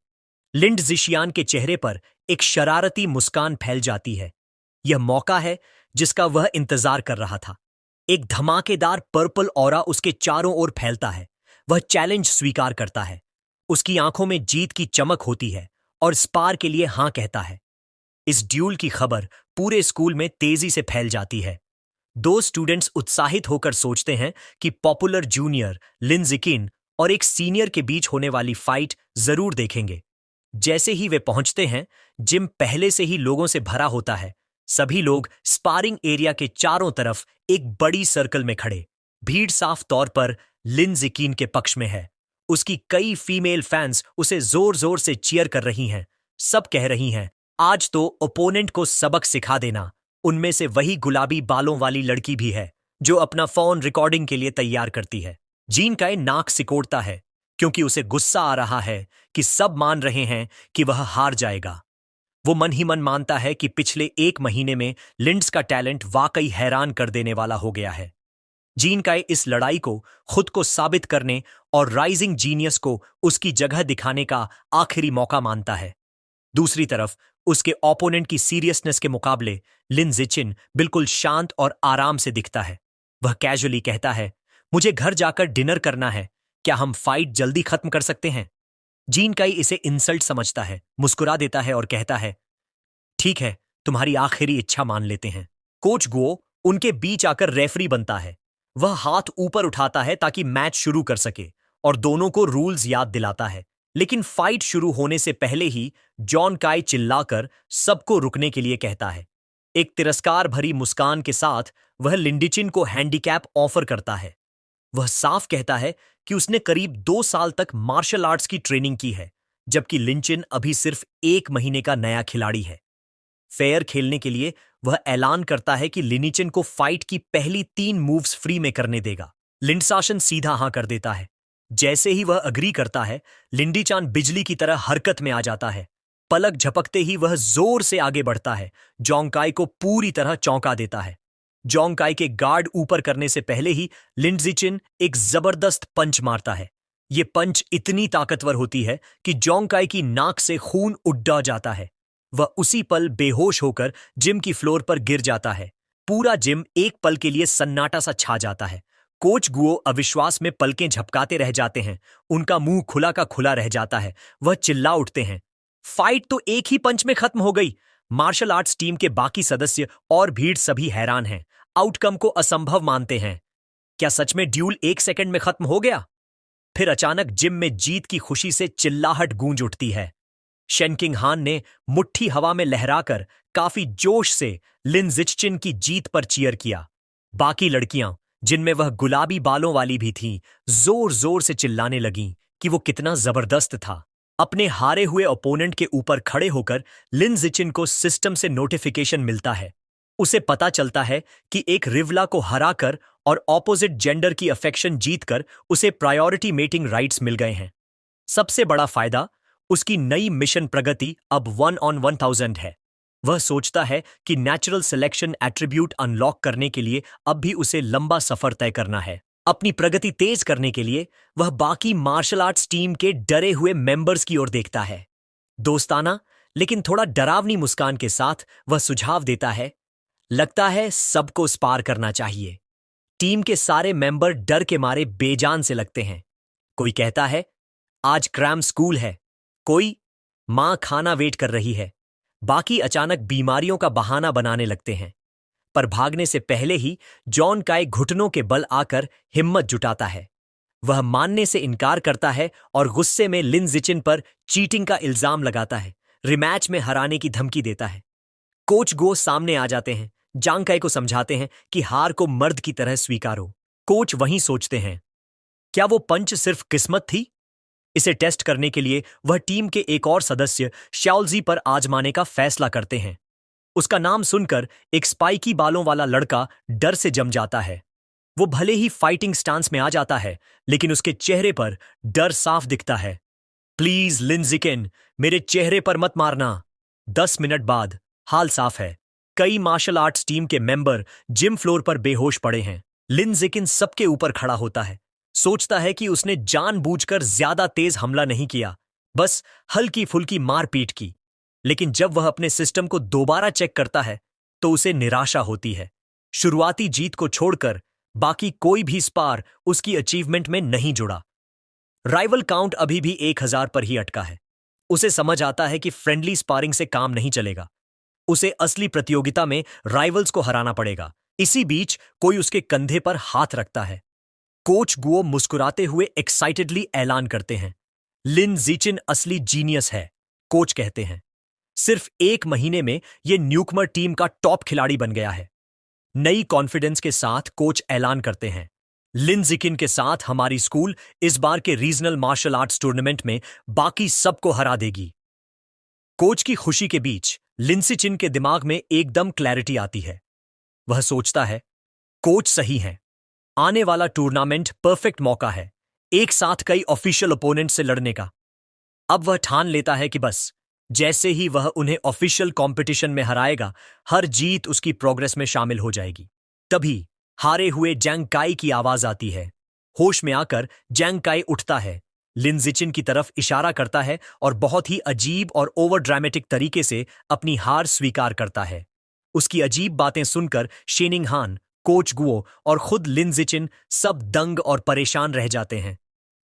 लिंड जिशियान के चेहरे पर एक शरारती मुस्कान फैल जाती है। यह मौका है जिसका वह इंतजार कर रहा था। एक धमाकेदार पर्पल ऑरा उसके चारों ओर फैलता है। वह चैलेंज स्वीकार करता है। उसकी आंखों में जीत की चमक होती है और स्पार के लिए हां कहता है। इस ड्यूल की खबर पूरे स्कूल में तेजी से फैल जाती है। दो स्टूडेंट्स उत्साहित होकर सोचते हैं कि पॉपुलर जूनियर लिन जिकिन और एक सीनियर के बीच होने वाली फाइट जरूर देखेंगे। जैसे ही वे पहुंचते हैं, जिम पहले से ही लोगों से भरा होता है। सभी लोग स्पारिंग एरिया के चारों तरफ एक बड़ी सर्कल में खड़े। भीड़ साफ तौर पर लिन जिकिन के पक्ष में है। उसकी कई फीमेल फैंस उसे जोर जोर से चीयर कर रही हैं। सब कह रही हैं, आज तो ओपोनेंट को सबक सिखा देना। उनमें से वही गुलाबी बालों वाली लड़की भी है जो अपना फोन रिकॉर्डिंग के लिए तैयार करती है। जीन काई नाक सिकोड़ता है क्योंकि उसे गुस्सा आ रहा है कि सब मान रहे हैं कि वह हार जाएगा। वो मन ही मन मानता है कि पिछले 1 महीने में लिंड्स का टैलेंट वाकई हैरान कर देने वाला हो गया है। जीन काई इस लड़ाई को खुद को साबित करने और राइजिंग जीनियस को उसकी जगह दिखाने का आखिरी मौका मानता है। दूसरी तरफ उसके ओपोनेंट की सीरियसनेस के मुकाबले लिन जिचिन बिल्कुल शांत और आराम से दिखता है। वह कैजुअली कहता है, मुझे घर जाकर डिनर करना है, क्या हम फाइट जल्दी खत्म कर सकते हैं? जीन काई इसे इंसल्ट समझता है, मुस्कुरा देता है और कहता है, ठीक है, तुम्हारी आखिरी इच्छा मान लेते हैं। कोच गुओ उनके बीच आकर रेफरी बनता है। वह हाथ ऊपर उठाता है ताकि मैच शुरू कर सके और दोनों को रूल्स याद दिलाता है। लेकिन फाइट शुरू होने से पहले ही जॉन काई चिल्लाकर सबको रुकने के लिए कहता है। एक तिरस्कार भरी मुस्कान के साथ वह लिंडीचिन को हैंडीकैप ऑफर करता है। वह साफ कहता है कि उसने करीब 2 साल तक मार्शल आर्ट्स की ट्रेनिंग की है, जबकि लिंचिन अभी सिर्फ 1 महीने का नया खिलाड़ी है। फेयर खेलने के लिए वह ऐलान करता है कि लिनिचिन को फाइट की पहली 3 मूव्स फ्री में करने देगा। लिंडसाशन सीधा हां कर देता है। जैसे ही वह अग्री करता है, लिंडीचान बिजली की तरह हरकत में आ जाता है। पलक झपकते ही वह जोर से आगे बढ़ता है, जोंगकाई को पूरी तरह चौंका देता है। जोंगकाई के गार्ड ऊपर करने से पहले ही लिंडजिचिन एक जबरदस्त पंच मारता है। ये पंच इतनी ताकतवर होती है कि जोंगकाई की नाक से खून उड्डा जाता है। वह उसी पल बेहोश होकर जिम की फ्लोर पर गिर जाता है। पूरा जिम एक पल के लिए सन्नाटा सा छा जाता है। कोच गुओ अविश्वास में पलकें झपकाते रह जाते हैं। उनका मुंह खुला का खुला रह जाता है। वह चिल्ला उठते हैं, फाइट तो एक ही पंच में खत्म हो गई। मार्शल आर्ट्स टीम के बाकी सदस्य और भीड़ सभी हैरान हैं, आउटकम को असंभव मानते हैं। क्या सच में ड्यूल 1 सेकंड में खत्म हो गया? फिर अचानक जिम में जीत की खुशी से चिल्लाहट गूंज उठती है। शेनकिंग हान ने मुट्ठी हवा में लहराकर काफी जोश से लिन जिचिन की जीत पर चीयर किया। बाकी लड़कियां, जिनमें वह गुलाबी बालों वाली भी थीं, जोर जोर से चिल्लाने लगीं कि वो कितना जबरदस्त था। अपने हारे हुए ओपोनेंट के ऊपर खड़े होकर लिन जिचिन को सिस्टम से नोटिफिकेशन मिलता है। उसे पता चलता है कि एक रिवला को हराकर और ऑपोजिट जेंडर की अफेक्शन जीतकर उसे प्रायोरिटी मेटिंग राइट्स मिल गए हैं। सबसे बड़ा फायदा, उसकी नई मिशन प्रगति अब 1 on 1000 है। वह सोचता है कि नेचुरल सिलेक्शन एट्रीब्यूट अनलॉक करने के लिए अब भी उसे लंबा सफर तय करना है। अपनी प्रगति तेज करने के लिए वह बाकी मार्शल आर्ट्स टीम के डरे हुए मेंबर्स की ओर देखता है। दोस्ताना लेकिन थोड़ा डरावनी मुस्कान के साथ वह सुझाव देता है, लगता है सबको स्पार करना चाहिए। टीम के सारे मेंबर डर के मारे बेजान से लगते हैं। कोई कहता है, आज क्रैम स्कूल है, कोई? माँ खाना वेट कर रही है। बाकी अचानक बीमारियों का बहाना बनाने लगते हैं। पर भागने से पहले ही जॉन काय घुटनों के बल आकर हिम्मत जुटाता है। वह मानने से इनकार करता है और गुस्से में लिन जिचिन पर चीटिंग का इल्जाम लगाता है, रिमैच में हराने की धमकी देता है। कोच गो सामने आ जाते हैं, जांग काय को समझाते हैं कि हार को मर्द की तरह स्वीकारो। कोच वहीं सोचते हैं, क्या वो पंच सिर्फ किस्मत थी? इसे टेस्ट करने के लिए वह टीम के एक और सदस्य शाओलजी पर आजमाने का फैसला करते हैं। उसका नाम सुनकर एक स्पाइकी बालों वाला लड़का डर से जम जाता है। वो भले ही फाइटिंग स्टांस में आ जाता है, लेकिन उसके चेहरे पर डर साफ दिखता है। प्लीज लिन जिकिन, मेरे चेहरे पर मत मारना। 10 मिनट बाद हाल साफ है। कई मार्शल आर्ट्स टीम के मेंबर जिम फ्लोर पर बेहोश पड़े हैं। लिन जिकिन सबके ऊपर खड़ा होता है, सोचता है कि उसने जानबूझकर ज्यादा तेज हमला नहीं किया, बस हल्की फुल्की मारपीट की। लेकिन जब वह अपने सिस्टम को दोबारा चेक करता है तो उसे निराशा होती है। शुरुआती जीत को छोड़कर बाकी कोई भी स्पार उसकी अचीवमेंट में नहीं जुड़ा। राइवल काउंट अभी भी 1000 पर ही अटका है। उसे समझ आता है कि फ्रेंडली स्पारिंग से काम नहीं चलेगा। उसे असली प्रतियोगिता में राइवल्स को हराना पड़ेगा। इसी बीच कोई उसके कंधे पर हाथ रखता है। कोच गुओ मुस्कुराते हुए एक्साइटेडली ऐलान करते हैं, लिन जिचिन असली जीनियस है। कोच कहते हैं, सिर्फ 1 महीने में यह न्यूकमर टीम का टॉप खिलाड़ी बन गया है। नई कॉन्फिडेंस के साथ कोच ऐलान करते हैं, लिन जिकिन के साथ हमारी स्कूल इस बार के रीजनल मार्शल आर्ट्स टूर्नामेंट में बाकी सबको हरा देगी। कोच की खुशी के बीच लिन जिचिन के दिमाग में एकदम क्लैरिटी आती है। वह सोचता है, कोच सही है। आने वाला टूर्नामेंट परफेक्ट मौका है, एक साथ कई ऑफिशियल ओपोनेंट से लड़ने का। अब वह ठान लेता है कि बस जैसे ही वह उन्हें ऑफिशियल कंपटीशन में हराएगा, हर जीत उसकी प्रोग्रेस में शामिल हो जाएगी। तभी हारे हुए जैंग काई की आवाज आती है। होश में आकर जैंग काई उठता है, लिन जिचिन की तरफ इशारा करता है और बहुत ही अजीब और ओवर ड्रामेटिक तरीके से अपनी हार स्वीकार करता है। उसकी अजीब बातें सुनकर शेनिंग हान, कोच गुओ और खुद लिन जिचिन सब दंग और परेशान रह जाते हैं।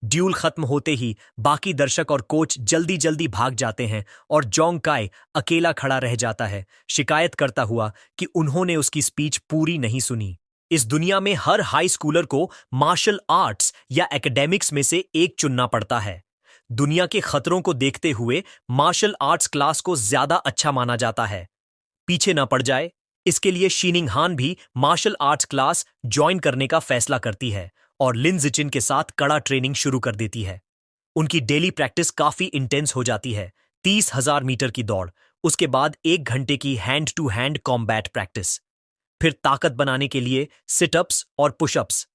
ड्यूल खत्म होते ही बाकी दर्शक और कोच जल्दी जल्दी भाग जाते हैं और जोंग काय अकेला खड़ा रह जाता है, शिकायत करता हुआ कि उन्होंने उसकी स्पीच पूरी नहीं सुनी। इस दुनिया में हर हाई स्कूलर को मार्शल आर्ट्स या एकेडमिक्स में से एक चुनना पड़ता है। दुनिया के खतरों को देखते हुए मार्शल आर्ट्स क्लास को ज्यादा अच्छा माना जाता है। पीछे न पड़ जाए, इसके लिए शीनिंग हान भी मार्शल आर्ट्स क्लास ज्वाइन करने का फैसला करती है और लिन जिचिन के साथ कड़ा ट्रेनिंग शुरू कर देती है। उनकी डेली प्रैक्टिस काफी इंटेंस हो जाती है। 30,000 मीटर की दौड़, उसके बाद 1 घंटे की hand to hand combat practice, फिर ताकत बनाने के लिए सिटअप्स और पुशअप्स।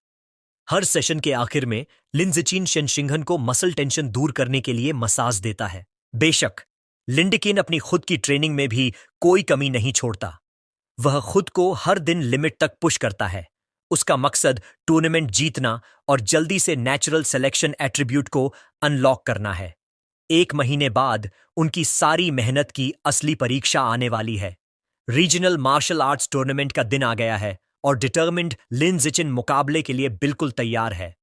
हर सेशन के आखिर में लिन जिचिन शेनशिंगहन को मसल टेंशन दूर करने के लिए मसाज देता है। बेशक लिंडिकिन अपनी खुद की ट्रेनिंग में भी कोई कमी नहीं छोड़ता। वह खुद को हर दिन लिमिट तक पुश करता है। उसका मकसद टूर्नामेंट जीतना और जल्दी से नेचुरल सिलेक्शन एट्रीब्यूट को अनलॉक करना है। 1 महीने बाद उनकी सारी मेहनत की असली परीक्षा आने वाली है। रीजनल मार्शल आर्ट्स टूर्नामेंट का दिन आ गया है और डिटर्मिन्ड लिन जिचिन मुकाबले के लिए बिल्कुल तैयार है।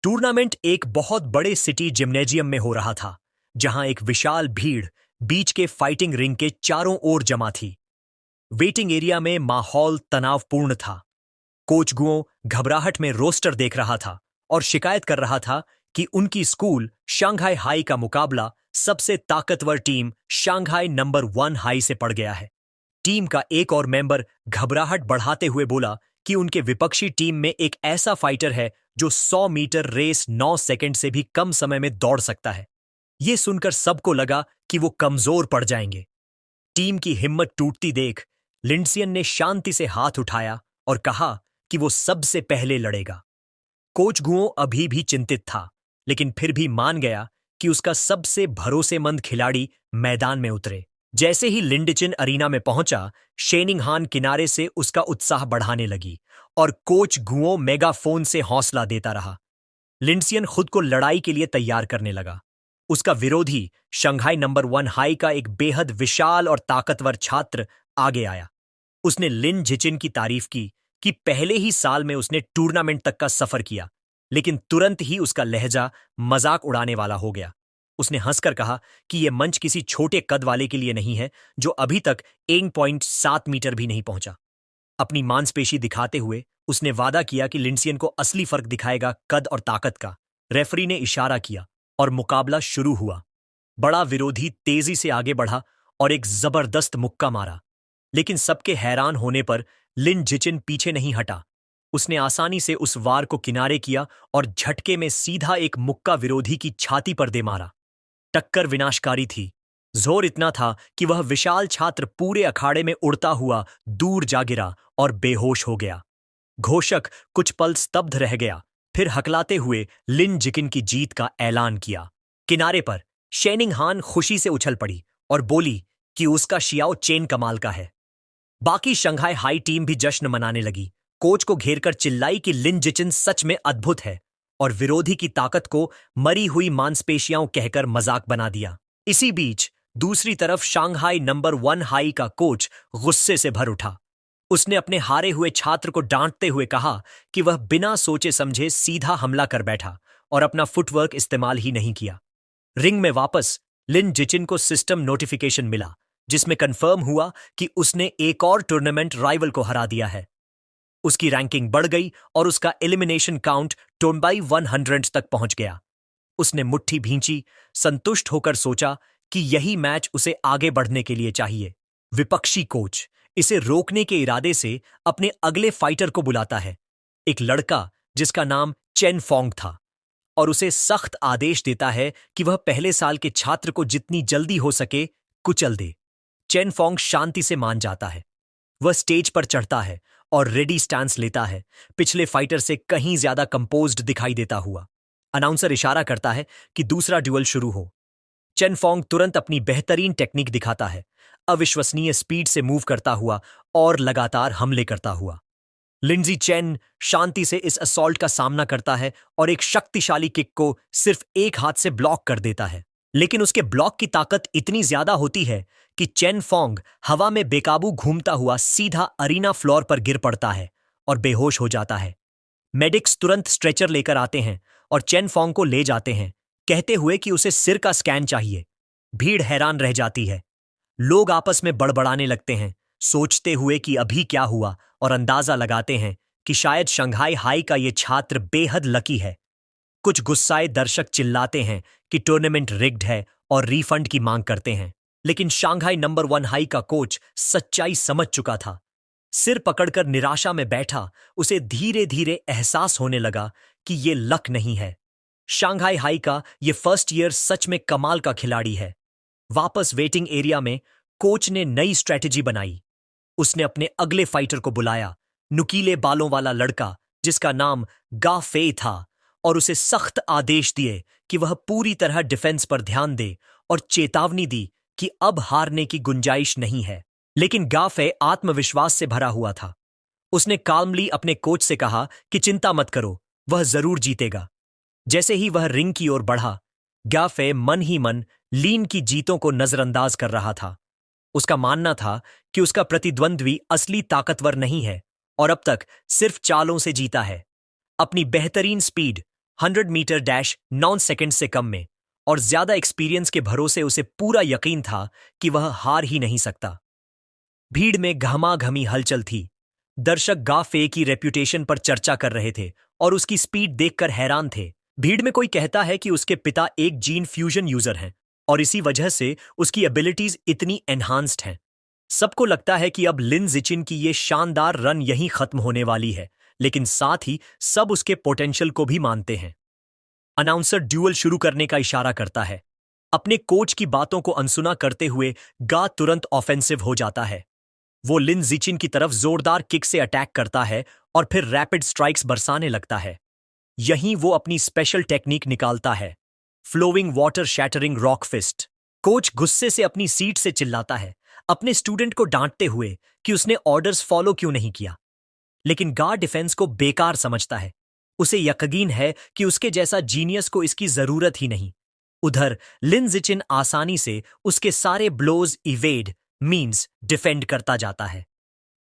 टूर्नामेंट एक बहुत बड़े सिटी जिम्नेजियम में हो रहा था, जहां एक विशाल भीड़ बीच के फाइटिंग रिंग के चारों ओर जमा थी। वेटिंग एरिया में माहौल तनावपूर्ण था। कोच गुओ घबराहट में रोस्टर देख रहा था और शिकायत कर रहा था कि उनकी स्कूल शंघाई हाई का मुकाबला सबसे ताकतवर टीम शंघाई नंबर 1 हाई से पड़ गया है। टीम का एक और मेंबर घबराहट बढ़ाते हुए बोला कि उनके विपक्षी टीम में एक ऐसा फाइटर है जो 100 मीटर रेस 9 सेकंड से भी कम समय में दौड़ सकता है। यह सुनकर सबको लगा कि वो कमजोर पड़ जाएंगे। टीम की हिम्मत टूटती देख लिंडसियन ने शांति से हाथ उठाया और कहा कि वो सबसे पहले लड़ेगा। कोच गुओ अभी भी चिंतित था, लेकिन फिर भी मान गया कि उसका सबसे भरोसेमंद खिलाड़ी मैदान में उतरे। जैसे ही लिंडिचिन अरीना में पहुंचा, शेनिंग हान किनारे से उसका उत्साह बढ़ाने लगी और कोच गुओ मेगाफोन से हौसला देता रहा। लिंडसियन खुद को लड़ाई के लिए तैयार करने लगा। उसका विरोधी शंघाई नंबर 1 हाई का एक बेहद विशाल और ताकतवर छात्र आगे आया। उसने लिन जिचिन की तारीफ की कि पहले ही साल में उसने टूर्नामेंट तक का सफर किया, लेकिन तुरंत ही उसका लहजा मजाक उड़ाने वाला हो गया। उसने हंसकर कहा कि यह मंच किसी छोटे कद वाले के लिए नहीं है जो अभी तक 1.7 मीटर भी नहीं पहुंचा। अपनी मांसपेशी दिखाते हुए उसने वादा किया कि लिंडसियन को असली फर्क दिखाएगा कद और ताकत का। रेफरी ने इशारा किया और मुकाबला शुरू हुआ। बड़ा विरोधी तेजी से आगे बढ़ा और एक जबरदस्त मुक्का मारा, लेकिन सबके हैरान होने पर लिन जिचिन पीछे नहीं हटा। उसने आसानी से उस वार को किनारे किया और झटके में सीधा एक मुक्का विरोधी की छाती पर दे मारा। टक्कर विनाशकारी थी। जोर इतना था कि वह विशाल छात्र पूरे अखाड़े में उड़ता हुआ दूर जा गिरा और बेहोश हो गया। घोषक कुछ पल स्तब्ध रह गया, फिर हकलाते हुए लिन जिकिन की जीत का ऐलान किया। किनारे पर शेनिंग हान खुशी से उछल पड़ी और बोली कि उसका शियाओ चेन कमाल का है। बाकी शंघाई हाई टीम भी जश्न मनाने लगी। कोच को घेरकर चिल्लाई कि लिन जिचिन सच में अद्भुत है और विरोधी की ताकत को मरी हुई मांसपेशियां कहकर मजाक बना दिया। इसी बीच दूसरी तरफ शांघाई नंबर 1 हाई का कोच गुस्से से भर उठा। उसने अपने हारे हुए छात्र को डांटते हुए कहा कि वह बिना सोचे समझे सीधा हमला कर बैठा और अपना फुटवर्क इस्तेमाल ही नहीं किया। रिंग में वापस लिन जिचिन को सिस्टम नोटिफिकेशन मिला जिसमें कंफर्म हुआ कि उसने एक और टूर्नामेंट राइवल को हरा दिया है। उसकी रैंकिंग बढ़ गई और उसका एलिमिनेशन काउंट टोनबाई 100 तक पहुंच गया। उसने मुट्ठी भींची, संतुष्ट होकर सोचा कि यही मैच उसे आगे बढ़ने के लिए चाहिए। विपक्षी कोच इसे रोकने के इरादे से अपने अगले फाइटर को बुलाता है, एक लड़का जिसका नाम चेन फोंग था, और उसे सख्त आदेश देता है कि वह पहले साल के छात्र को जितनी जल्दी हो सके कुचल दे। चेन फोंग शांति से मान जाता है। वह स्टेज पर चढ़ता है और रेडी स्टैंस लेता है, पिछले फाइटर से कहीं ज्यादा कंपोज्ड दिखाई देता हुआ। अनाउंसर इशारा करता है कि दूसरा ड्यूअल शुरू हो। चेन फोंग तुरंत अपनी बेहतरीन टेक्निक दिखाता है, अविश्वसनीय स्पीड से मूव करता हुआ और लगातार हमले करता हुआ। लिंडजी चेन शांति से इस असॉल्ट का सामना करता है और एक शक्तिशाली किक को सिर्फ एक हाथ से ब्लॉक कर देता है, लेकिन उसके ब्लॉक की ताकत इतनी ज्यादा होती है कि चेन फोंग हवा में बेकाबू घूमता हुआ सीधा अरीना फ्लोर पर गिर पड़ता है और बेहोश हो जाता है। मेडिक्स तुरंत स्ट्रेचर लेकर आते हैं और चेन फोंग को ले जाते हैं, कहते हुए कि उसे सिर का स्कैन चाहिए। भीड़ हैरान रह जाती है। लोग आपस में बड़बड़ाने लगते हैं, सोचते हुए कि अभी क्या हुआ, और अंदाजा लगाते हैं कि शायद शंघाई हाई का ये छात्र बेहद लकी है। कुछ गुस्साए दर्शक चिल्लाते हैं कि टूर्नामेंट रिग्ड है और रिफंड की मांग करते हैं, लेकिन शांघाई नंबर 1 हाई का कोच सच्चाई समझ चुका था। सिर पकड़कर निराशा में बैठा उसे धीरे धीरे एहसास होने लगा कि ये लक नहीं है। शांघाई हाई का ये फर्स्ट ईयर सच में कमाल का खिलाड़ी है। वापस वेटिंग एरिया में कोच ने नई स्ट्रेटेजी बनाई। उसने अपने अगले फाइटर को बुलाया, नुकीले बालों वाला लड़का जिसका नाम गा फे था, और उसे सख्त आदेश दिए कि वह पूरी तरह डिफेंस पर ध्यान दे और चेतावनी दी कि अब हारने की गुंजाइश नहीं है। लेकिन गा फे आत्मविश्वास से भरा हुआ था। उसने काल्मली अपने कोच से कहा कि चिंता मत करो, वह जरूर जीतेगा। जैसे ही वह रिंग की ओर बढ़ा, गा फे मन ही मन लीन की जीतों को नजरअंदाज कर रहा था। उसका मानना था कि उसका प्रतिद्वंद्वी असली ताकतवर नहीं है और अब तक सिर्फ चालों से जीता है। अपनी बेहतरीन स्पीड 100 मीटर डैश 9 सेकंड से कम में और ज्यादा एक्सपीरियंस के भरोसे उसे पूरा यकीन था कि वह हार ही नहीं सकता। भीड़ में घमाघमी हलचल थी। दर्शक गा फे की रेप्यूटेशन पर चर्चा कर रहे थे और उसकी स्पीड देखकर हैरान थे। भीड़ में कोई कहता है कि उसके पिता एक जीन फ्यूजन यूजर हैं और इसी वजह से उसकी एबिलिटीज इतनी एनहांस्ड हैं। सबको लगता है कि अब लिन जिचिन की ये शानदार रन यहीं खत्म होने वाली है, लेकिन साथ ही सब उसके पोटेंशियल को भी मानते हैं। अनाउंसर ड्यूअल शुरू करने का इशारा करता है। अपने कोच की बातों को अनसुना करते हुए गा तुरंत ऑफेंसिव हो जाता है। वो लिन जिचिन की तरफ जोरदार किक से अटैक करता है और फिर रैपिड स्ट्राइक्स बरसाने लगता है। यहीं वो अपनी स्पेशल टेक्निक निकालता है, flowing water shattering rock fist. Coach गुस्से से अपनी सीट से चिल्लाता है, अपने स्टूडेंट को डांटते हुए कि उसने ऑर्डर्स फॉलो क्यों नहीं किया। लेकिन गा डिफेंस को बेकार समझता है। उसे यकीन है कि उसके जैसा जीनियस को इसकी जरूरत ही नहीं। उधर लिन जिचिन आसानी से उसके सारे ब्लोज इवेड मींस डिफेंड करता जाता है।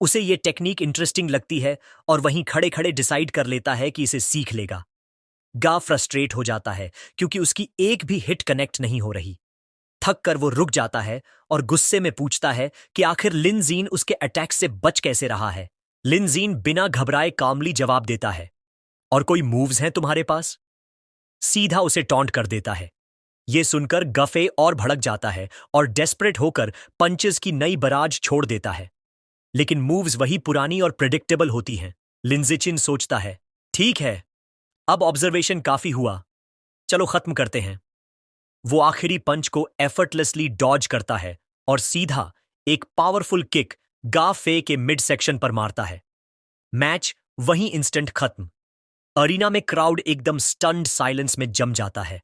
उसे ये टेक्निक इंटरेस्टिंग लगती है और वहीं खड़े खड़े डिसाइड कर लेता है कि इसे सीख लेगा। गा फ्रस्ट्रेट हो जाता है क्योंकि उसकी एक भी हिट कनेक्ट नहीं हो रही। थक कर वो रुक जाता है और गुस्से में पूछता है कि आखिर लिन जीन उसके अटैक से बच कैसे रहा है। लिन जीन बिना घबराए कामली जवाब देता है, और कोई मूव्स हैं तुम्हारे पास? सीधा उसे टॉन्ट कर देता है। ये सुनकर गफे और भड़क जाता है और डेस्परेट होकर पंचेस की नई बराज छोड़ देता है। लेकिन मूव्स वही पुरानी और प्रेडिक्टेबल होती हैं। लिंजिचिन सोचता है, ठीक है, अब ऑब्जर्वेशन काफी हुआ, चलो खत्म करते हैं। वो आखिरी पंच को एफर्टलेसली डॉज करता है और सीधा एक पावरफुल किक गा फे के मिड सेक्शन पर मारता है। मैच वहीं इंस्टेंट खत्म। अरीना में क्राउड एकदम स्टन्ड साइलेंस में जम जाता है।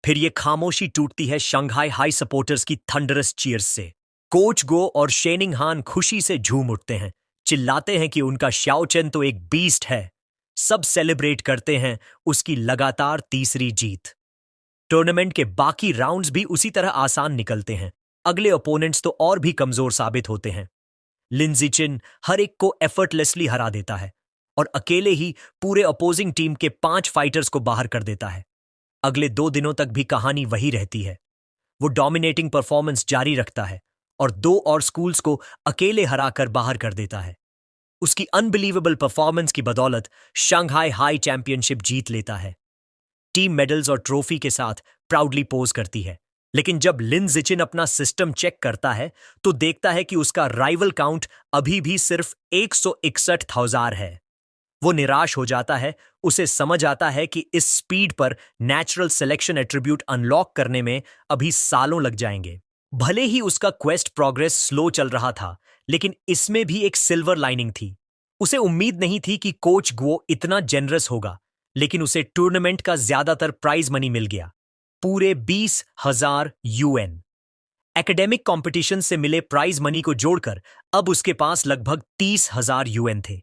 फिर ये खामोशी टूटती है शंघाई हाई सपोर्टर्स की थंडरस चीयर्स से। कोच गो और शेनिंग हान खुशी से झूम उठते हैं, चिल्लाते हैं कि उनका श्याओ चेन तो एक बीस्ट है। सब सेलिब्रेट करते हैं उसकी लगातार तीसरी जीत। टूर्नामेंट के बाकी राउंड्स भी उसी तरह आसान निकलते हैं। अगले ओपोनेंट्स तो और भी कमजोर साबित होते हैं। लिंजिचिन हर एक को एफर्टलेसली हरा देता है और अकेले ही पूरे अपोजिंग टीम के 5 फाइटर्स को बाहर कर देता है। अगले 2 दिनों तक भी कहानी वही रहती है। वो डोमिनेटिंग परफॉर्मेंस जारी रखता है और 2 और स्कूल्स को अकेले हराकर बाहर कर देता है। उसकी अनबिलीवेबल परफॉर्मेंस की बदौलत शंघाई हाई चैंपियनशिप जीत लेता है। टीम मेडल्स और ट्रॉफी के साथ प्राउडली पोज करती है। लेकिन जब लिन जिचिन अपना सिस्टम चेक करता है तो देखता है कि उसका राइवल काउंट अभी भी सिर्फ 161,000 है। वो निराश हो जाता है। उसे समझ आता है कि इस स्पीड पर नेचुरल सिलेक्शन एट्रीब्यूट अनलॉक करने में अभी सालों लग जाएंगे। भले ही उसका क्वेस्ट प्रोग्रेस स्लो चल रहा था, लेकिन इसमें भी एक सिल्वर लाइनिंग थी। उसे उम्मीद नहीं थी कि कोच गुओ इतना जेनरस होगा, लेकिन उसे टूर्नामेंट का ज्यादातर प्राइज मनी मिल गया, पूरे 20,000 यूएन। एकेडमिक कॉम्पिटिशन से मिले प्राइज मनी को जोड़कर अब उसके पास लगभग 30,000 यूएन थे।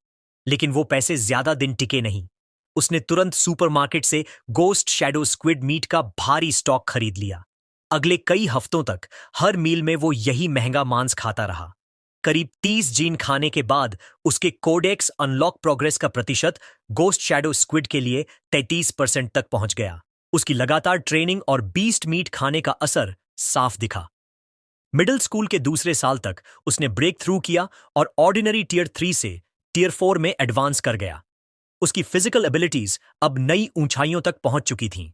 लेकिन वो पैसे ज्यादा दिन टिके नहीं। उसने तुरंत सुपरमार्केट से गोस्ट शैडो स्क्विड मीट का भारी स्टॉक खरीद लिया। अगले कई हफ्तों तक हर मील में वो यही महंगा मांस खाता रहा। करीब 30 जीन खाने के बाद उसके कोडेक्स अनलॉक प्रोग्रेस का प्रतिशत गोस्ट शैडो स्क्विड के लिए 33% तक पहुंच गया। उसकी लगातार ट्रेनिंग और बीस्ट मीट खाने का असर साफ दिखा। मिडिल स्कूल के दूसरे साल तक उसने ब्रेक थ्रू किया और ऑर्डिनरी टीयर 3 से टीयर 4 में एडवांस कर गया। उसकी फिजिकल एबिलिटीज अब नई ऊंचाइयों तक पहुंच चुकी थीं।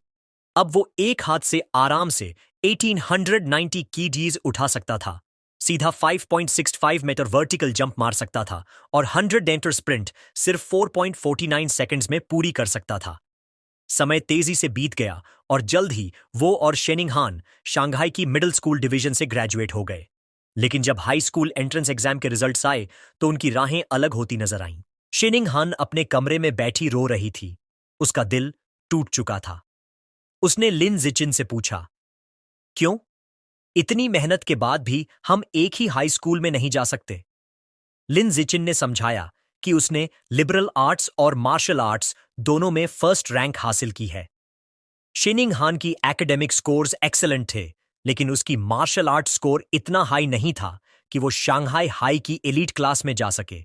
अब वो एक हाथ से आराम से 1890 कीजीज उठा सकता था, सीधा 5.65 मीटर वर्टिकल जंप मार सकता था और 100 मीटर स्प्रिंट सिर्फ 4.49 सेकंड्स में पूरी कर सकता था। समय तेजी से बीत गया और जल्द ही वो और शेनिंग हान शंघाई की मिडिल स्कूल डिवीजन से ग्रेजुएट हो गए। लेकिन जब हाई स्कूल एंट्रेंस एग्जाम के रिजल्ट्स आए तो उनकी राहें अलग होती नजर आईं। शेनिंग हान अपने कमरे में बैठी रो रही थी। उसका दिल टूट चुका था। उसने लिन जिचिन से पूछा, क्यों? इतनी मेहनत के बाद भी हम एक ही हाई स्कूल में नहीं जा सकते? लिन जिचिन ने समझाया कि उसने लिबरल आर्ट्स और मार्शल आर्ट्स दोनों में फर्स्ट रैंक हासिल की है। शेनिंग हान की एकेडमिक स्कोर्स एक्सेलेंट थे, लेकिन उसकी मार्शल आर्ट स्कोर इतना हाई नहीं था कि वो शंघाई हाई की एलीट क्लास में जा सके।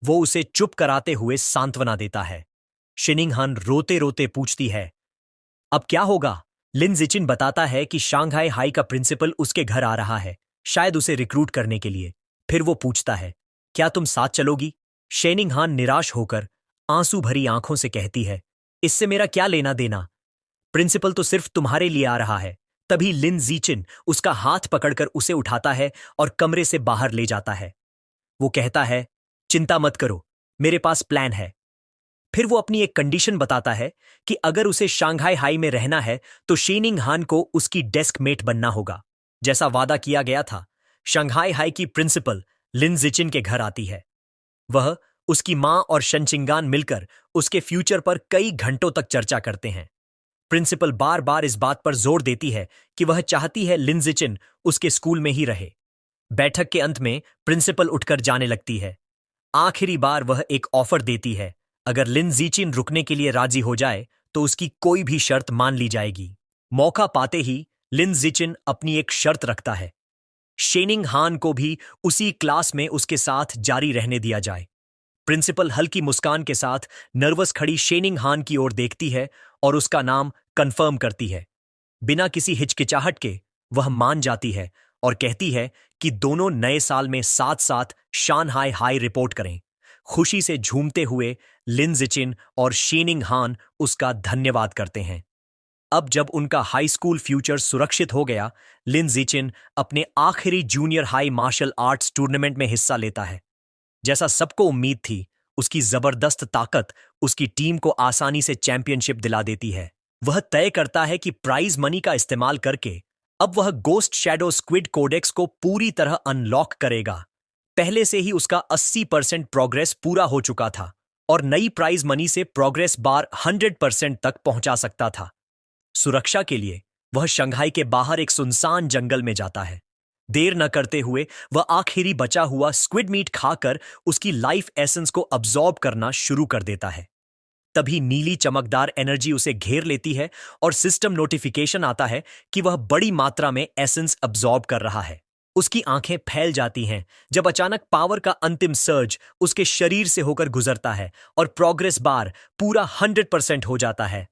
वो उसे चुप कराते हुए सांत्वना देता है। शेनिंग हान रोते रोते पूछती है, अब क्या होगा? लिन जिचिन बताता है कि शंघाई हाई का प्रिंसिपल उसके घर आ रहा है, शायद उसे रिक्रूट करने के लिए। फिर वो पूछता है, क्या तुम साथ चलोगी? शेनिंग हान निराश होकर आंसू भरी आंखों से कहती है, इससे मेरा क्या लेना देना? प्रिंसिपल तो सिर्फ तुम्हारे लिए आ रहा है। तभी लिन जिचिन उसका हाथ पकड़कर उसे उठाता है और कमरे से बाहर ले जाता है। वो कहता है, चिंता मत करो, मेरे पास प्लान है। फिर वो अपनी एक कंडीशन बताता है कि अगर उसे शंघाई हाई में रहना है तो शेनिंग हान को उसकी डेस्क मेट बनना होगा। जैसा वादा किया गया था, शंघाई हाई की प्रिंसिपल लिन जिचिन के घर आती है। वह, उसकी मां और शनचिंगान मिलकर उसके फ्यूचर पर कई घंटों तक चर्चा करते हैं। प्रिंसिपल बार बार इस बात पर जोर देती है कि वह चाहती है लिन जिचिन उसके स्कूल में ही रहे। बैठक के अंत में प्रिंसिपल उठकर जाने लगती है। आखिरी बार वह एक ऑफर देती है, अगर लिन जिचिन रुकने के लिए राजी हो जाए तो उसकी कोई भी शर्त मान ली जाएगी। मौका पाते ही लिन जिचिन अपनी एक शर्त रखता है, शेनिंग हान को भी उसी क्लास में उसके साथ जारी रहने दिया जाए। प्रिंसिपल हल्की मुस्कान के साथ नर्वस खड़ी शेनिंग हान की ओर देखती है और उसका नाम कंफर्म करती है। बिना किसी हिचकिचाहट के वह मान जाती है और कहती है कि दोनों नए साल में साथ साथ शानहाई हाई रिपोर्ट करें। खुशी से झूमते हुए लिन जिचिन और शीनिंग हान उसका धन्यवाद करते हैं। अब जब उनका हाई स्कूल फ्यूचर सुरक्षित हो गया, लिन जिचिन अपने आखिरी junior high martial arts tournament में हिस्सा लेता है। जैसा सबको उम्मीद थी, उसकी जबरदस्त ताकत उसकी टीम को आसानी से चैंपियनशिप दिला देती है। वह तय करता है कि प्राइज मनी का इस्तेमाल करके अब वह गोस्ट शैडो स्क्विड कोडेक्स को पूरी तरह अनलॉक करेगा। पहले से ही उसका 80% प्रोग्रेस पूरा हो चुका था और नई प्राइज मनी से प्रोग्रेस बार 100% तक पहुंचा सकता था। सुरक्षा के लिए वह शंघाई के बाहर एक सुनसान जंगल में जाता है। देर न करते हुए वह आखिरी बचा हुआ स्क्विड मीट खाकर उसकी लाइफ एसेंस को अब्सॉर्ब करना शुरू कर देता है। तभी नीली चमकदार एनर्जी उसे घेर लेती है और सिस्टम नोटिफिकेशन आता है कि वह बड़ी मात्रा में एसेंस अब्सॉर्ब कर रहा है। उसकी आंखें फैल जाती हैं जब अचानक पावर का अंतिम सर्ज उसके शरीर से होकर गुजरता है और प्रोग्रेस बार पूरा 100% हो जाता है।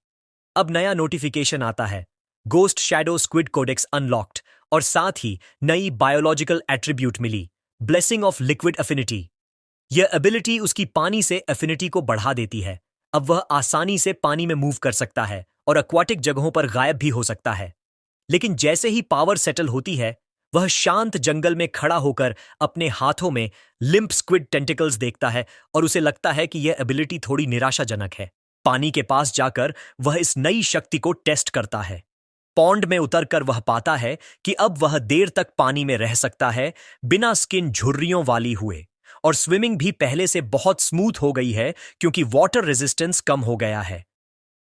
अब नया नोटिफिकेशन आता है, ghost shadow squid codex unlocked, और साथ ही नई बायोलॉजिकल एट्रीब्यूट मिली, ब्लेसिंग ऑफ लिक्विड एफिनिटी। यह एबिलिटी उसकी पानी से एफिनिटी को बढ़ा देती है। अब वह आसानी से पानी में मूव कर सकता है और एक्वाटिक जगहों पर गायब भी हो सकता है। लेकिन जैसे ही पावर सेटल होती है, वह शांत जंगल में खड़ा होकर अपने हाथों में लिम्प स्क्विड टेंटिकल्स देखता है और उसे लगता है कि यह एबिलिटी थोड़ी निराशाजनक है। पानी के पास जाकर वह इस नई शक्ति को टेस्ट करता है। पॉन्ड में उतरकर वह पाता है कि अब वह देर तक पानी में रह सकता है बिना स्किन झुर्रियों वाली हुए, और स्विमिंग भी पहले से बहुत स्मूथ हो गई है क्योंकि वाटर रेजिस्टेंस कम हो गया है।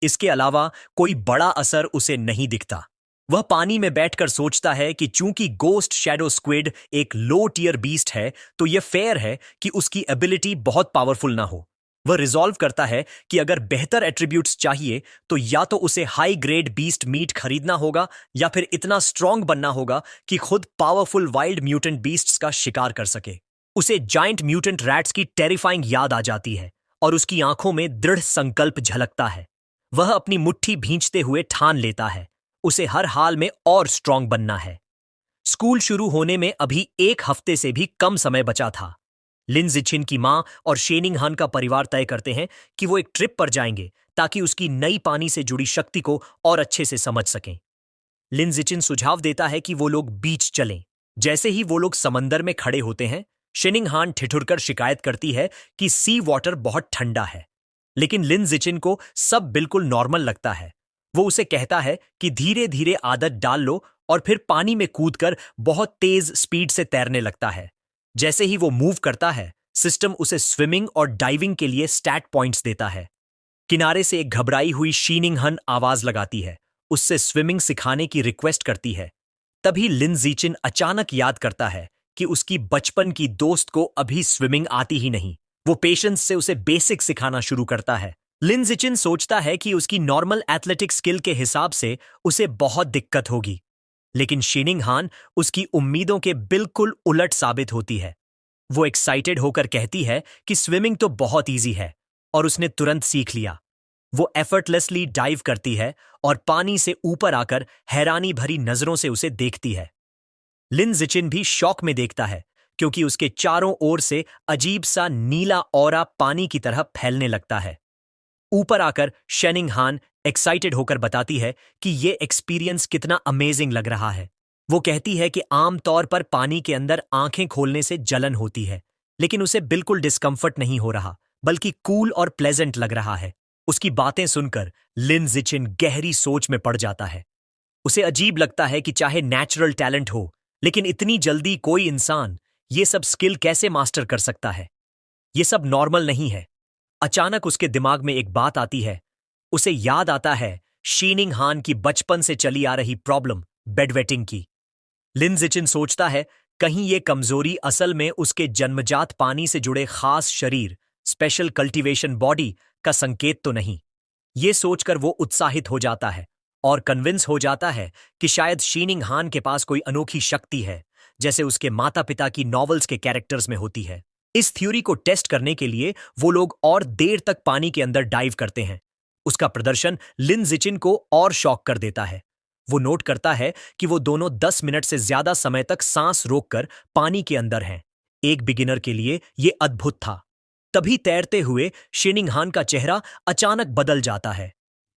इसके अलावा कोई बड़ा असर उसे नहीं दिखता। वह पानी में बैठकर सोचता है कि चूंकि गोस्ट शैडो स्क्विड एक लो टियर बीस्ट है, तो यह फेयर है कि उसकी एबिलिटी बहुत पावरफुल ना हो। वह रिजॉल्व करता है कि अगर बेहतर एट्रीब्यूट्स चाहिए तो या तो उसे हाई ग्रेड बीस्ट मीट खरीदना होगा या फिर इतना स्ट्रांग बनना होगा कि खुद पावरफुल वाइल्ड म्यूटेंट बीस्ट्स का शिकार कर सके। उसे जायंट म्यूटेंट रैट्स की टेरिफाइंग याद आ जाती है और उसकी आंखों में दृढ़ संकल्प झलकता है। वह अपनी मुट्ठी भींचते हुए ठान लेता है, उसे हर हाल में और स्ट्रांग बनना है। स्कूल शुरू होने में अभी 1 हफ्ते से भी कम समय बचा था। लिन जिचिन की मां और शेनिंग हान का परिवार तय करते हैं कि वो एक ट्रिप पर जाएंगे ताकि उसकी नई पानी से जुड़ी शक्ति को और अच्छे से समझ सकें। लिन जिचिन सुझाव देता है कि वो लोग बीच चलें। जैसे ही वो लोग समंदर में खड़े होते हैं, शेनिंग हान ठिठुरकर शिकायत करती है कि सी वाटर बहुत ठंडा है। लेकिन लिन जिचिन को सब बिल्कुल नॉर्मल लगता है। वो उसे कहता है कि धीरे धीरे आदत डाल लो, और फिर पानी में कूदकर बहुत तेज स्पीड से तैरने लगता है। जैसे ही वो मूव करता है, सिस्टम उसे स्विमिंग और डाइविंग के लिए स्टैट पॉइंट्स देता है। किनारे से एक घबराई हुई शीनिंग हन आवाज लगाती है, उससे स्विमिंग सिखाने की रिक्वेस्ट करती है। तभी लिन जिचिन अचानक याद करता है कि उसकी बचपन की दोस्त को अभी स्विमिंग आती ही नहीं। वो पेशेंस से उसे बेसिक सिखाना शुरू करता है। लिन जिचिन सोचता है कि उसकी नॉर्मल एथलेटिक स्किल के हिसाब से उसे बहुत दिक्कत होगी, लेकिन शीनिंग हान उसकी उम्मीदों के बिल्कुल उलट साबित होती है। वो एक्साइटेड होकर कहती है कि स्विमिंग तो बहुत इजी है और उसने तुरंत सीख लिया। वो एफर्टलेसली डाइव करती है और पानी से ऊपर आकर हैरानी भरी नजरों से उसे देखती है। लिन जिचिन भी शौक में देखता है क्योंकि उसके चारों ओर से अजीब सा नीला ऑरा पानी की तरह फैलने लगता है। ऊपर आकर शेनिंग हान एक्साइटेड होकर बताती है कि ये एक्सपीरियंस कितना अमेजिंग लग रहा है। वो कहती है कि आमतौर पर पानी के अंदर आंखें खोलने से जलन होती है, लेकिन उसे बिल्कुल डिस्कम्फर्ट नहीं हो रहा, बल्कि कूल और प्लेजेंट लग रहा है। उसकी बातें सुनकर लिन जिचिन गहरी सोच में पड़ जाता है। उसे अजीब लगता है कि चाहे नेचुरल टैलेंट हो, लेकिन इतनी जल्दी कोई इंसान ये सब स्किल कैसे मास्टर कर सकता है। ये सब नॉर्मल नहीं है। अचानक उसके दिमाग में एक बात आती है। उसे याद आता है शीनिंग हान की बचपन से चली आ रही प्रॉब्लम, बेडवेटिंग की। लिन जिचिन सोचता है कहीं ये कमजोरी असल में उसके जन्मजात पानी से जुड़े खास शरीर, स्पेशल कल्टीवेशन बॉडी का संकेत तो नहीं। ये सोचकर वो उत्साहित हो जाता है और कन्विंस हो जाता है कि शायद शीनिंग हान के पास कोई अनोखी शक्ति है, जैसे उसके माता पिता की नॉवेल्स के कैरेक्टर्स में होती है। इस थ्योरी को टेस्ट करने के लिए वो लोग और देर तक पानी के अंदर डाइव करते हैं। उसका प्रदर्शन लिन जिचिन को और शॉक कर देता है। वो नोट करता है कि वो दोनों 10 मिनट से ज्यादा समय तक सांस रोककर पानी के अंदर हैं। एक बिगिनर के लिए ये अद्भुत था। तभी तैरते हुए शिनिंगहान का चेहरा अचानक बदल जाता है।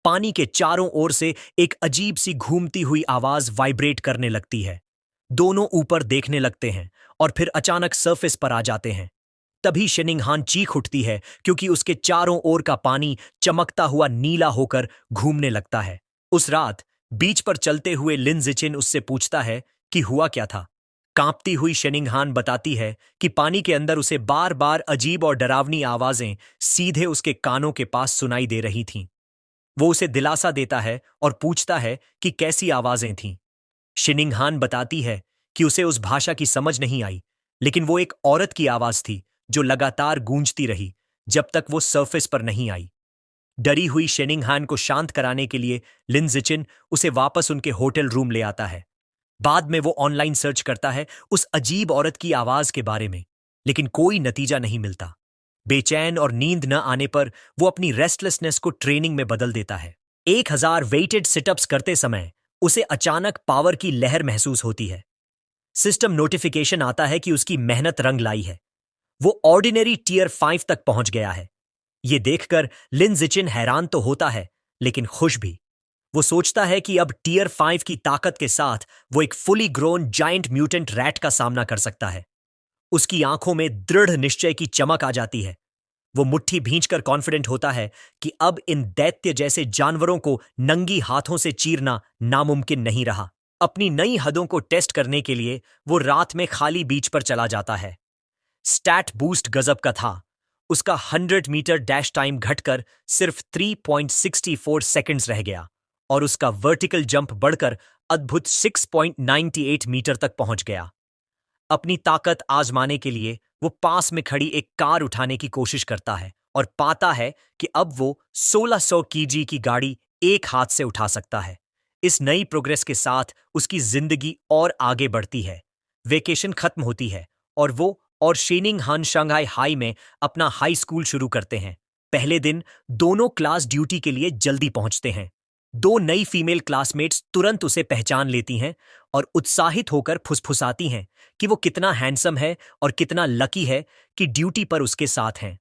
पानी के चारों ओर से एक अजीब सी घूमती हुई आवाज वाइब्रेट करने लगती है। दोनों ऊपर देखने लगते हैं और फिर अचानक सरफेस पर आ जाते हैं। तभी शिनिंगहान चीख उठती है क्योंकि उसके चारों ओर का पानी चमकता हुआ नीला होकर घूमने लगता है। उस रात बीच पर चलते हुए लिन जिचिन उससे पूछता है कि हुआ क्या था। कांपती हुई शिनिंगहान बताती है कि पानी के अंदर उसे बार बार अजीब और डरावनी आवाजें सीधे उसके कानों के पास सुनाई दे रही थीं। वो उसे दिलासा देता है और पूछता है कि कैसी आवाजें थीं। शिनिंगहान बताती है कि उसे उस भाषा की समझ नहीं आई, लेकिन वो एक औरत की आवाज थी जो लगातार गूंजती रही जब तक वो सरफेस पर नहीं आई। डरी हुई शिनिंगहान को शांत कराने के लिए लिन जिचिन उसे वापस उनके होटल रूम ले आता है। बाद में वो ऑनलाइन सर्च करता है उस अजीब औरत की आवाज के बारे में, लेकिन कोई नतीजा नहीं मिलता। बेचैन और नींद न आने पर वो अपनी रेस्टलेसनेस को ट्रेनिंग में बदल देता है। 1000 वेटेड सिटअप्स करते समय उसे अचानक पावर की लहर महसूस होती है। सिस्टम नोटिफिकेशन आता है कि उसकी मेहनत रंग लाई है। वो ऑर्डिनरी टीयर 5 तक पहुंच गया है। ये देखकर लिन जिचिन हैरान तो होता है, लेकिन खुश भी। वो सोचता है कि अब टीयर 5 की ताकत के साथ वो एक fully grown giant mutant rat का सामना कर सकता है। उसकी आंखों में दृढ़ निश्चय की चमक आ जाती है। वो मुट्ठी भींचकर कॉन्फिडेंट होता है कि अब इन दैत्य जैसे जानवरों को नंगी हाथों से चीरना नामुमकिन नहीं रहा। अपनी नई हदों को टेस्ट करने के लिए वो रात में खाली बीच पर चला जाता है। स्टैट बूस्ट गजब का था। उसका 100 मीटर डैश टाइम घटकर सिर्फ 3.64 सेकंड्स रह गया और उसका वर्टिकल जंप बढ़कर अद्भुत 6.98 मीटर तक पहुंच गया। अपनी ताकत आजमाने के लिए वो पास में खड़ी एक कार उठाने की कोशिश करता है और पाता है कि अब वो 1600 केजी की गाड़ी एक हाथ से उठा सकता है। इस नई प्रोग्रेस के साथ उसकी जिंदगी और आगे बढ़ती है। वेकेशन खत्म होती है और वो और शिनिंगहान शंघाई हाई में अपना हाई स्कूल शुरू करते हैं। पहले दिन दोनों क्लास ड्यूटी के लिए जल्दी पहुंचते हैं। दो नई फीमेल क्लासमेट्स तुरंत उसे पहचान लेती हैं और उत्साहित होकर फुसफुसाती हैं कि वो कितना हैंडसम है और कितना लकी है कि ड्यूटी पर उसके साथ हैं।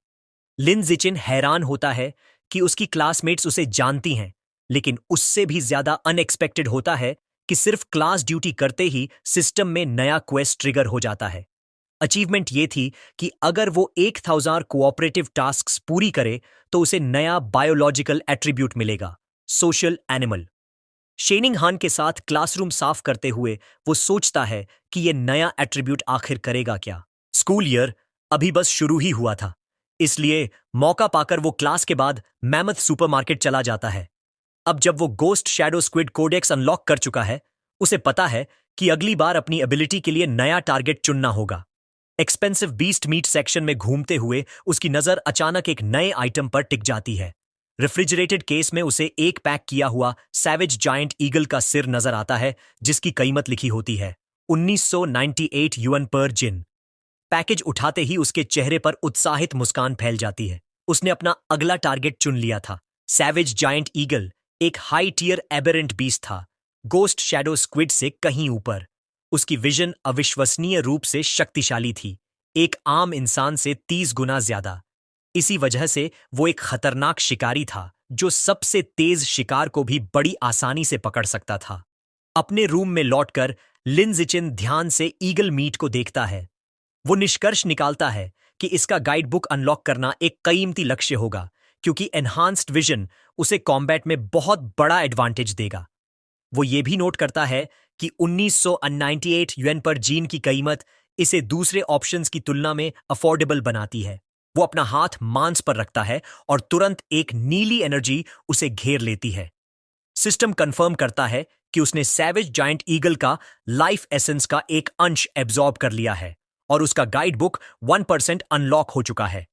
लिन जिचिन हैरान होता है कि उसकी क्लासमेट्स उसे जानती हैं, लेकिन उससे भी ज्यादा अनएक्सपेक्टेड होता है कि सिर्फ क्लास ड्यूटी करते ही सिस्टम में नया क्वेस्ट ट्रिगर हो जाता है। अचीवमेंट ये थी कि अगर वो 1000 कोऑपरेटिव टास्क्स पूरी करे तो उसे नया बायोलॉजिकल एट्रीब्यूट मिलेगा, सोशल एनिमल। शेनिंगहान के साथ क्लासरूम साफ करते हुए वो सोचता है कि ये नया एट्रीब्यूट आखिर करेगा क्या। स्कूल ईयर अभी बस शुरू ही हुआ था, इसलिए मौका पाकर वो क्लास के बाद मैमथ सुपरमार्केट चला जाता है। अब जब वो ghost shadow squid codex unlock कर चुका है, उसे पता है कि अगली बार अपनी एबिलिटी के लिए नया टारगेट चुनना होगा। एक्सपेंसिव बीस्ट मीट सेक्शन में घूमते हुए उसकी नजर अचानक एक नए आइटम पर टिक जाती है। रेफ्रिजरेटेड केस में उसे एक पैक किया हुआ सैवेज जायंट ईगल का सिर नजर आता है, जिसकी कीमत लिखी होती है 1998 युएन पर जिन। पैकेज उठाते ही उसके चेहरे पर उत्साहित मुस्कान फैल जाती है। उसने अपना अगला टारगेट चुन लिया था। सैवेज जायंट ईगल एक हाई टियर एबेरेंट बीस्ट था, गोस्ट शैडो स्क्विड से कहीं ऊपर। उसकी विजन अविश्वसनीय रूप से शक्तिशाली थी, एक आम इंसान से 30 गुना ज्यादा। इसी वजह से वो एक खतरनाक शिकारी था जो सबसे तेज शिकार को भी बड़ी आसानी से पकड़ सकता था। अपने रूम में लौटकर लिन जिचिन ध्यान से ईगल मीट को देखता है। वो निष्कर्ष निकालता है कि इसका गाइड बुक अनलॉक करना एक कीमती लक्ष्य होगा, क्योंकि एनहांस्ड विजन उसे कॉम्बैट में बहुत बड़ा एडवांटेज देगा। वो ये भी नोट करता है कि 1998 युएन पर जीन की कीमत इसे दूसरे ऑप्शंस की तुलना में अफोर्डेबल बनाती है। वो अपना हाथ मांस पर रखता है और तुरंत एक नीली एनर्जी उसे घेर लेती है। सिस्टम कंफर्म करता है कि उसने सैवेज जायंट ईगल का लाइफ एसेंस का एक अंश एब्जॉर्ब कर लिया है और उसका गाइड बुक 1% अनलॉक हो चुका है।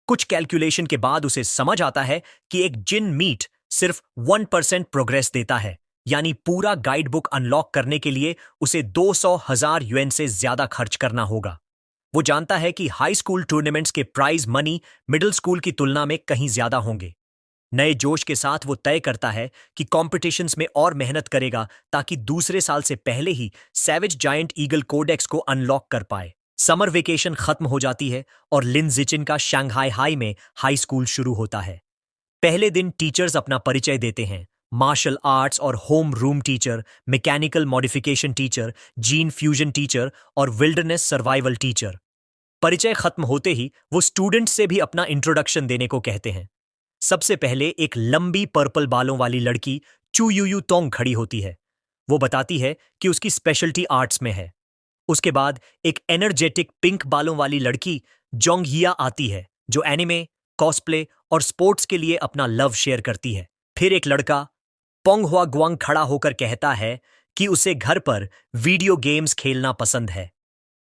कुछ कैलकुलेशन के बाद उसे समझ आता है कि एक जिन मीट सिर्फ 1% प्रोग्रेस देता है, यानी पूरा गाइड बुक अनलॉक करने के लिए उसे 200,000 युएन से ज्यादा खर्च करना होगा। वो जानता है कि हाई स्कूल टूर्नामेंट्स के प्राइज मनी मिडिल स्कूल की तुलना में कहीं ज्यादा होंगे। नए जोश के साथ वो तय करता है कि कॉम्पिटिशन्स में और मेहनत करेगा ताकि दूसरे साल से पहले ही सैवेज जायंट ईगल कोडेक्स को अनलॉक कर पाए। समर वेकेशन खत्म हो जाती है और लिन जिचिन का शंघाई हाई में हाई स्कूल शुरू होता है। पहले दिन टीचर्स अपना परिचय देते हैं। मार्शल आर्ट्स और home room teacher, mechanical modification teacher, gene fusion teacher और विल्डरनेस सर्वाइवल टीचर। परिचय खत्म होते ही वो स्टूडेंट्स से भी अपना इंट्रोडक्शन देने को कहते हैं। सबसे पहले एक लंबी पर्पल बालों वाली लड़की चू यू यू तोंग खड़ी होती है। वो बताती है कि उसकी स्पेशलिटी आर्ट्स में है। उसके बाद एक एनर्जेटिक पिंक बालों वाली लड़की जोंगहिया आती है, जो एनिमे, कॉस्प्ले और स्पोर्ट्स के लिए अपना लव शेयर करती है। फिर एक लड़का पोंग हुआ गुआंग खड़ा होकर कहता है कि उसे घर पर वीडियो गेम्स खेलना पसंद है।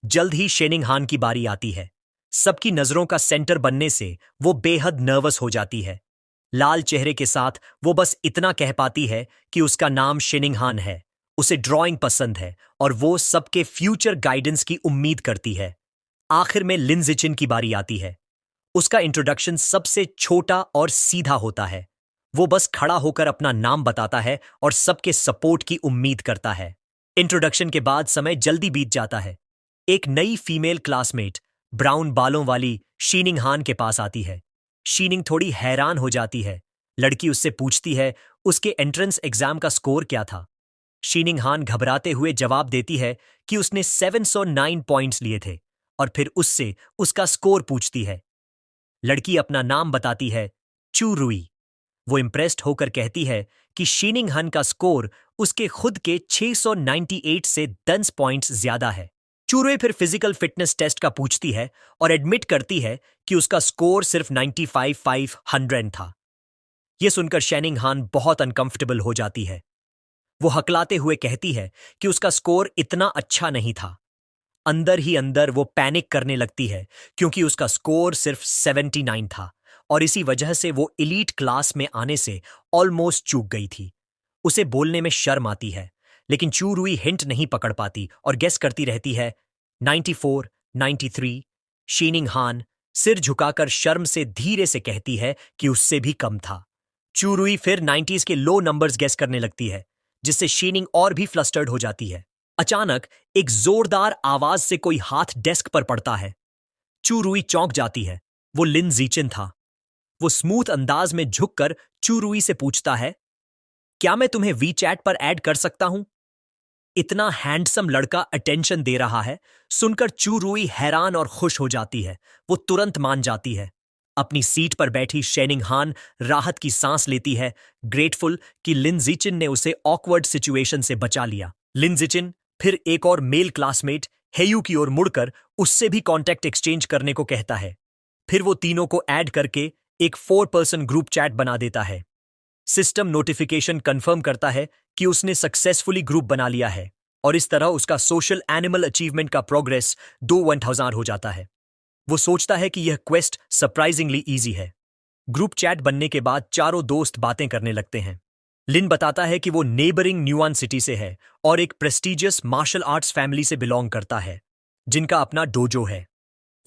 जल्द ही शेनिंग हान की बारी आती है। सबकी नजरों का सेंटर बनने से वो बेहद नर्वस हो जाती है। लाल चेहरे के साथ वो बस इतना कह पाती है कि उसका नाम शेनिंग हान है, उसे ड्राइंग पसंद है और वो सबके फ्यूचर गाइडेंस की उम्मीद करती है। आखिर में लिन जिचिन की बारी आती है। उसका इंट्रोडक्शन सबसे छोटा और सीधा होता है। वो बस खड़ा होकर अपना नाम बताता है और सबके सपोर्ट की उम्मीद करता है। इंट्रोडक्शन के बाद समय जल्दी बीत जाता है। एक नई फीमेल क्लासमेट ब्राउन बालों वाली शीनिंग हान के पास आती है। शीनिंग थोड़ी हैरान हो जाती है। लड़की उससे पूछती है उसके एंट्रेंस एग्जाम का स्कोर क्या था। शीनिंग हान घबराते हुए जवाब देती है कि उसने 709 पॉइंट्स लिए थे और फिर उससे उसका स्कोर पूछती है। लड़की अपना नाम बताती है, चू रुई। वो इम्प्रेस्ड होकर कहती है कि शीनिंग हन का स्कोर उसके खुद के 698 से 10 पॉइंट्स ज्यादा है। चूरुई फिर फिजिकल फिटनेस टेस्ट का पूछती है और एडमिट करती है कि उसका स्कोर सिर्फ 95,500 था। यह सुनकर शेनिंग हान बहुत अनकंफर्टेबल हो जाती है। वो हकलाते हुए कहती है कि उसका स्कोर इतना अच्छा नहीं था। अंदर ही अंदर वो पैनिक करने लगती है क्योंकि उसका स्कोर सिर्फ 79 था और इसी वजह से वो एलीट क्लास में आने से ऑलमोस्ट चूक गई थी। उसे बोलने में शर्म आती है, लेकिन चू रुई हिंट नहीं पकड़ पाती और गेस करती रहती है 94, 93। शीनिंग हान सिर झुकाकर शर्म से धीरे से कहती है कि उससे भी कम था। चू रुई फिर 90s के लो नंबर्स गेस करने लगती है, जिससे शीनिंग और भी फ्लस्टर्ड हो जाती है। अचानक एक जोरदार आवाज से कोई हाथ डेस्क पर पड़ता है। चू रुई चौंक जाती है। वो लिन जिचिन था। वो स्मूथ अंदाज में झुककर चू रुई से पूछता है, क्या मैं तुम्हें वीचैट पर ऐड कर सकता हूं? इतना हैंडसम लड़का अटेंशन दे रहा है सुनकर चू रुई हैरान और खुश हो जाती है। वो तुरंत मान जाती है। अपनी सीट पर बैठी शेनिंग हान राहत की सांस लेती है, ग्रेटफुल कि लिन जिचिन ने उसे ऑकवर्ड सिचुएशन से बचा लिया। लिन जिचिन फिर एक और मेल क्लासमेट हेयू की ओर मुड़कर उससे भी कांटेक्ट एक्सचेंज करने को कहता है। फिर वो तीनों को ऐड करके एक 4 पर्सन ग्रुप चैट बना देता है। सिस्टम नोटिफिकेशन कंफर्म करता है कि उसने सक्सेसफुली ग्रुप बना लिया है और इस तरह उसका सोशल एनिमल अचीवमेंट का प्रोग्रेस 1000 हो जाता है। वो सोचता है कि यह क्वेस्ट सरप्राइजिंगली इजी है। ग्रुप चैट बनने के बाद चारों दोस्त बातें करने लगते हैं। लिन बताता है कि वो नेबरिंग न्यूआन सिटी से है और एक प्रेस्टिजियस मार्शल आर्ट्स फैमिली से बिलोंग करता है, जिनका अपना डोजो है।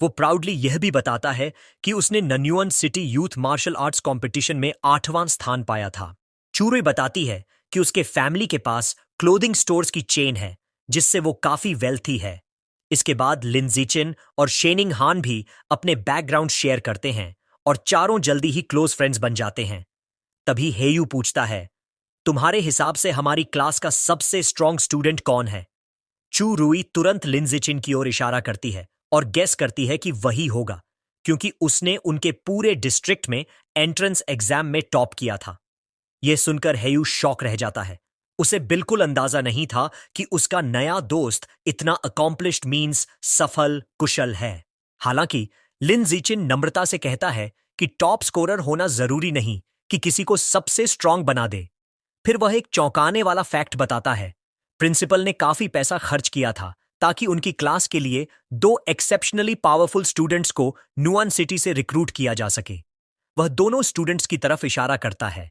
वो प्राउडली यह भी बताता है कि उसने नन्युअन city youth martial arts competition में 8वां स्थान पाया था। चूरुई बताती है कि उसके फैमिली के पास क्लोथिंग स्टोर्स की चेन है, जिससे वो काफी वेल्थी है। इसके बाद लिन जिचिन और शेनिंग हान भी अपने बैकग्राउंड शेयर करते हैं और चारों जल्दी ही क्लोज फ्रेंड्स बन जाते हैं। तभी हेयू पूछता है, तुम्हारे हिसाब से हमारी क्लास का सबसे स्ट्रॉन्ग स्टूडेंट कौन है? चू रुई तुरंत लिन जिचिन की ओर इशारा करती है और गेस करती है कि वही होगा, क्योंकि उसने उनके पूरे डिस्ट्रिक्ट में एंट्रेंस एग्जाम में टॉप किया था। यह सुनकर हेयू शॉक रह जाता है। उसे बिल्कुल अंदाजा नहीं था कि उसका नया दोस्त इतना अकॉम्प्लिश्ड मीन्स सफल कुशल है। हालांकि लिन जिचिन नम्रता से कहता है कि टॉप स्कोरर होना जरूरी नहीं कि किसी को सबसे स्ट्रांग बना दे। फिर वह एक चौंकाने वाला फैक्ट बताता है, प्रिंसिपल ने काफी पैसा खर्च किया था ताकि उनकी क्लास के लिए 2 एक्सेप्शनली पावरफुल स्टूडेंट्स को नुआन सिटी से रिक्रूट किया जा सके। वह दोनों स्टूडेंट्स की तरफ इशारा करता है।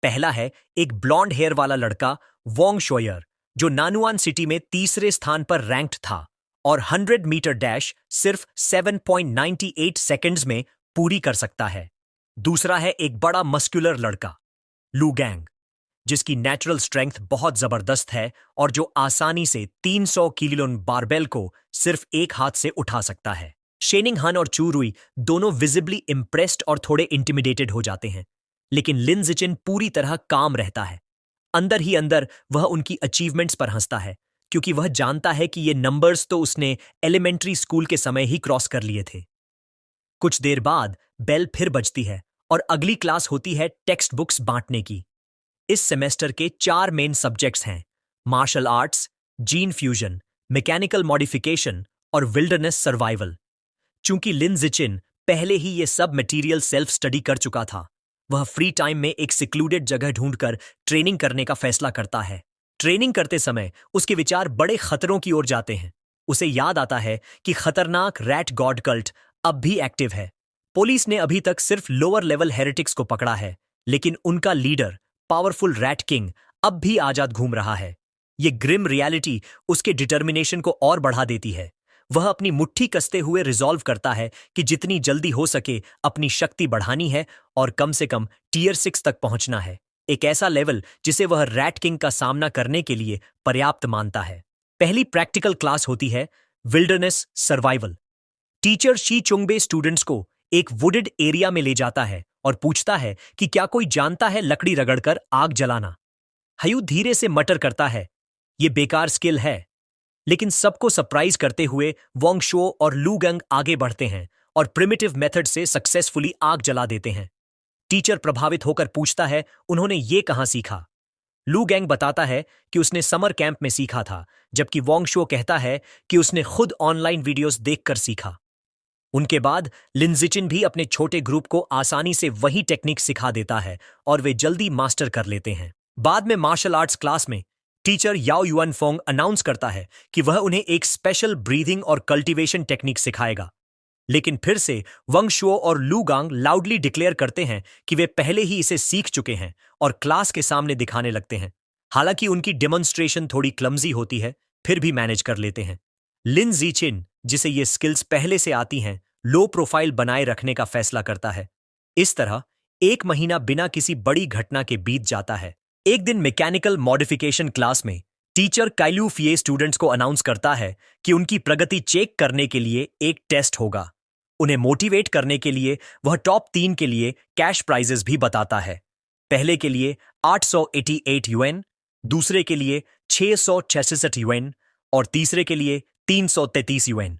पहला है एक ब्लॉन्ड हेयर वाला लड़का वोंग शोयर, जो नानुआन सिटी में तीसरे स्थान पर रैंक्ड था और 100 मीटर डैश सिर्फ 7.98 सेकंड्स में पूरी कर सकता है। दूसरा है एक बड़ा मस्कुलर लड़का, लू गैंग, जिसकी नेचुरल स्ट्रेंथ बहुत जबरदस्त है और जो आसानी से 300 किलो बारबेल को सिर्फ एक हाथ से उठा सकता है। शेनिंग हन और चू रुई दोनों विजिबली इम्प्रेस्ड और थोड़े इंटिमिडेटेड हो जाते हैं, लेकिन लिन जिचिन पूरी तरह काम रहता है। अंदर ही अंदर वह उनकी अचीवमेंट्स पर हंसता है, क्योंकि वह जानता है कि ये नंबर्स तो उसने एलिमेंट्री स्कूल के समय ही क्रॉस कर लिए थे। कुछ देर बाद बेल फिर बजती है और अगली क्लास होती है टेक्स्ट बुक्स बांटने की। इस सेमेस्टर के 4 मेन सब्जेक्ट्स हैं: martial arts, gene fusion, mechanical modification और विल्डरनेस सर्वाइवल। चूंकि लिन जिचिन पहले ही ये सब मटेरियल सेल्फ स्टडी कर चुका था, वह फ्री टाइम में एक सिक्लूडेड जगह ढूंढकर ट्रेनिंग करने का फैसला करता है। ट्रेनिंग करते समय उसके विचार बड़े खतरों की ओर जाते हैं। उसे याद आता है कि खतरनाक रैट गॉड कल्ट अब भी एक्टिव है। पुलिस ने अभी तक सिर्फ लोअर लेवल हेरेटिक्स को पकड़ा है, लेकिन उनका लीडर पावरफुल रैट किंग अब भी आजाद घूम रहा है। ये ग्रिम रियलिटी उसके डिटर्मिनेशन को और बढ़ा देती है। वह अपनी मुट्ठी कसते हुए रिजॉल्व करता है कि जितनी जल्दी हो सके अपनी शक्ति बढ़ानी है और कम से कम टियर 6 तक पहुंचना है, एक ऐसा लेवल जिसे वह रैट किंग का सामना करने के लिए पर्याप्त मानता है। पहली प्रैक्टिकल क्लास होती है विल्डरनेस सर्वाइवल। टीचर शी चुंगबे स्टूडेंट्स को एक वुडेड एरिया में ले जाता है और पूछता है कि क्या कोई जानता है लकड़ी रगड़कर आग जलाना। हयू धीरे से मटर करता है, ये बेकार स्किल है। लेकिन सबको सरप्राइज करते हुए वोंग शो और लू गंग आगे बढ़ते हैं और प्रिमिटिव मेथड से सक्सेसफुली आग जला देते हैं। टीचर प्रभावित होकर पूछता है, उन्होंने ये कहां सीखा? लू गैंग बताता है कि उसने समर कैंप में सीखा था, जबकि वोंग शो कहता है कि उसने खुद ऑनलाइन वीडियोस देखकर सीखा। उनके बाद लिन जिचिन भी अपने छोटे ग्रुप को आसानी से वही टेक्निक सिखा देता है और वे जल्दी मास्टर कर लेते हैं। बाद में मार्शल आर्ट्स क्लास में टीचर याओ युआन फोंग अनाउंस करता है कि वह उन्हें एक स्पेशल ब्रीदिंग और कल्टीवेशन टेक्निक सिखाएगा। लेकिन फिर से वंग शुओ और लू गांग लाउडली डिक्लेयर करते हैं कि वे पहले ही इसे सीख चुके हैं और क्लास के सामने दिखाने लगते हैं। हालांकि उनकी डेमोन्स्ट्रेशन थोड़ी क्लमजी होती है, फिर भी मैनेज कर लेते हैं। लिन जिचिन, जिसे ये स्किल्स पहले से आती हैं, लो प्रोफाइल बनाए रखने का फैसला करता है। इस तरह 1 महीना बिना किसी बड़ी घटना के बीत जाता है। एक दिन मैकेनिकल मॉडिफिकेशन क्लास में टीचर काइलू फिये स्टूडेंट्स को अनाउंस करता है कि उनकी प्रगति चेक करने के लिए एक टेस्ट होगा। उन्हें मोटिवेट करने के लिए वह टॉप 3 के लिए कैश प्राइजेस भी बताता है। पहले के लिए 888 यूएन, दूसरे के लिए 666 यूएन और तीसरे के लिए 333 यूएन।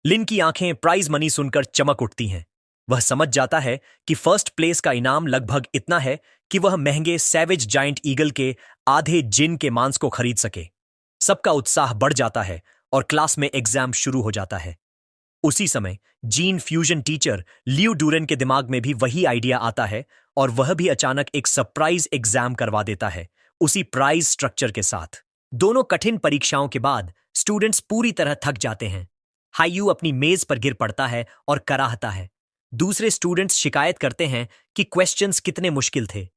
लिन की आंखें प्राइज मनी सुनकर चमक उठती हैं। वह समझ जाता है कि फर्स्ट प्लेस का इनाम लगभग इतना है कि वह महंगे सैवेज जायंट ईगल के आधे जिन के मांस को खरीद सके। सबका उत्साह बढ़ जाता है और क्लास में एग्जाम शुरू हो जाता है। उसी समय जीन फ्यूजन टीचर लियू डूरेन के दिमाग में भी वही आइडिया आता है और वह भी अचानक एक सरप्राइज एग्जाम करवा देता है, उसी प्राइज स्ट्रक्चर के साथ। दोनों कठिन परीक्षाओं के बाद स्टूडेंट्स पूरी तरह थक जाते हैं। हाईयू अपनी मेज पर गिर पड़ता है और कराहता है। दूसरे स्टूडेंट्स शिकायत करते हैं कि क्वेश्चंस कितने मुश्किल थे।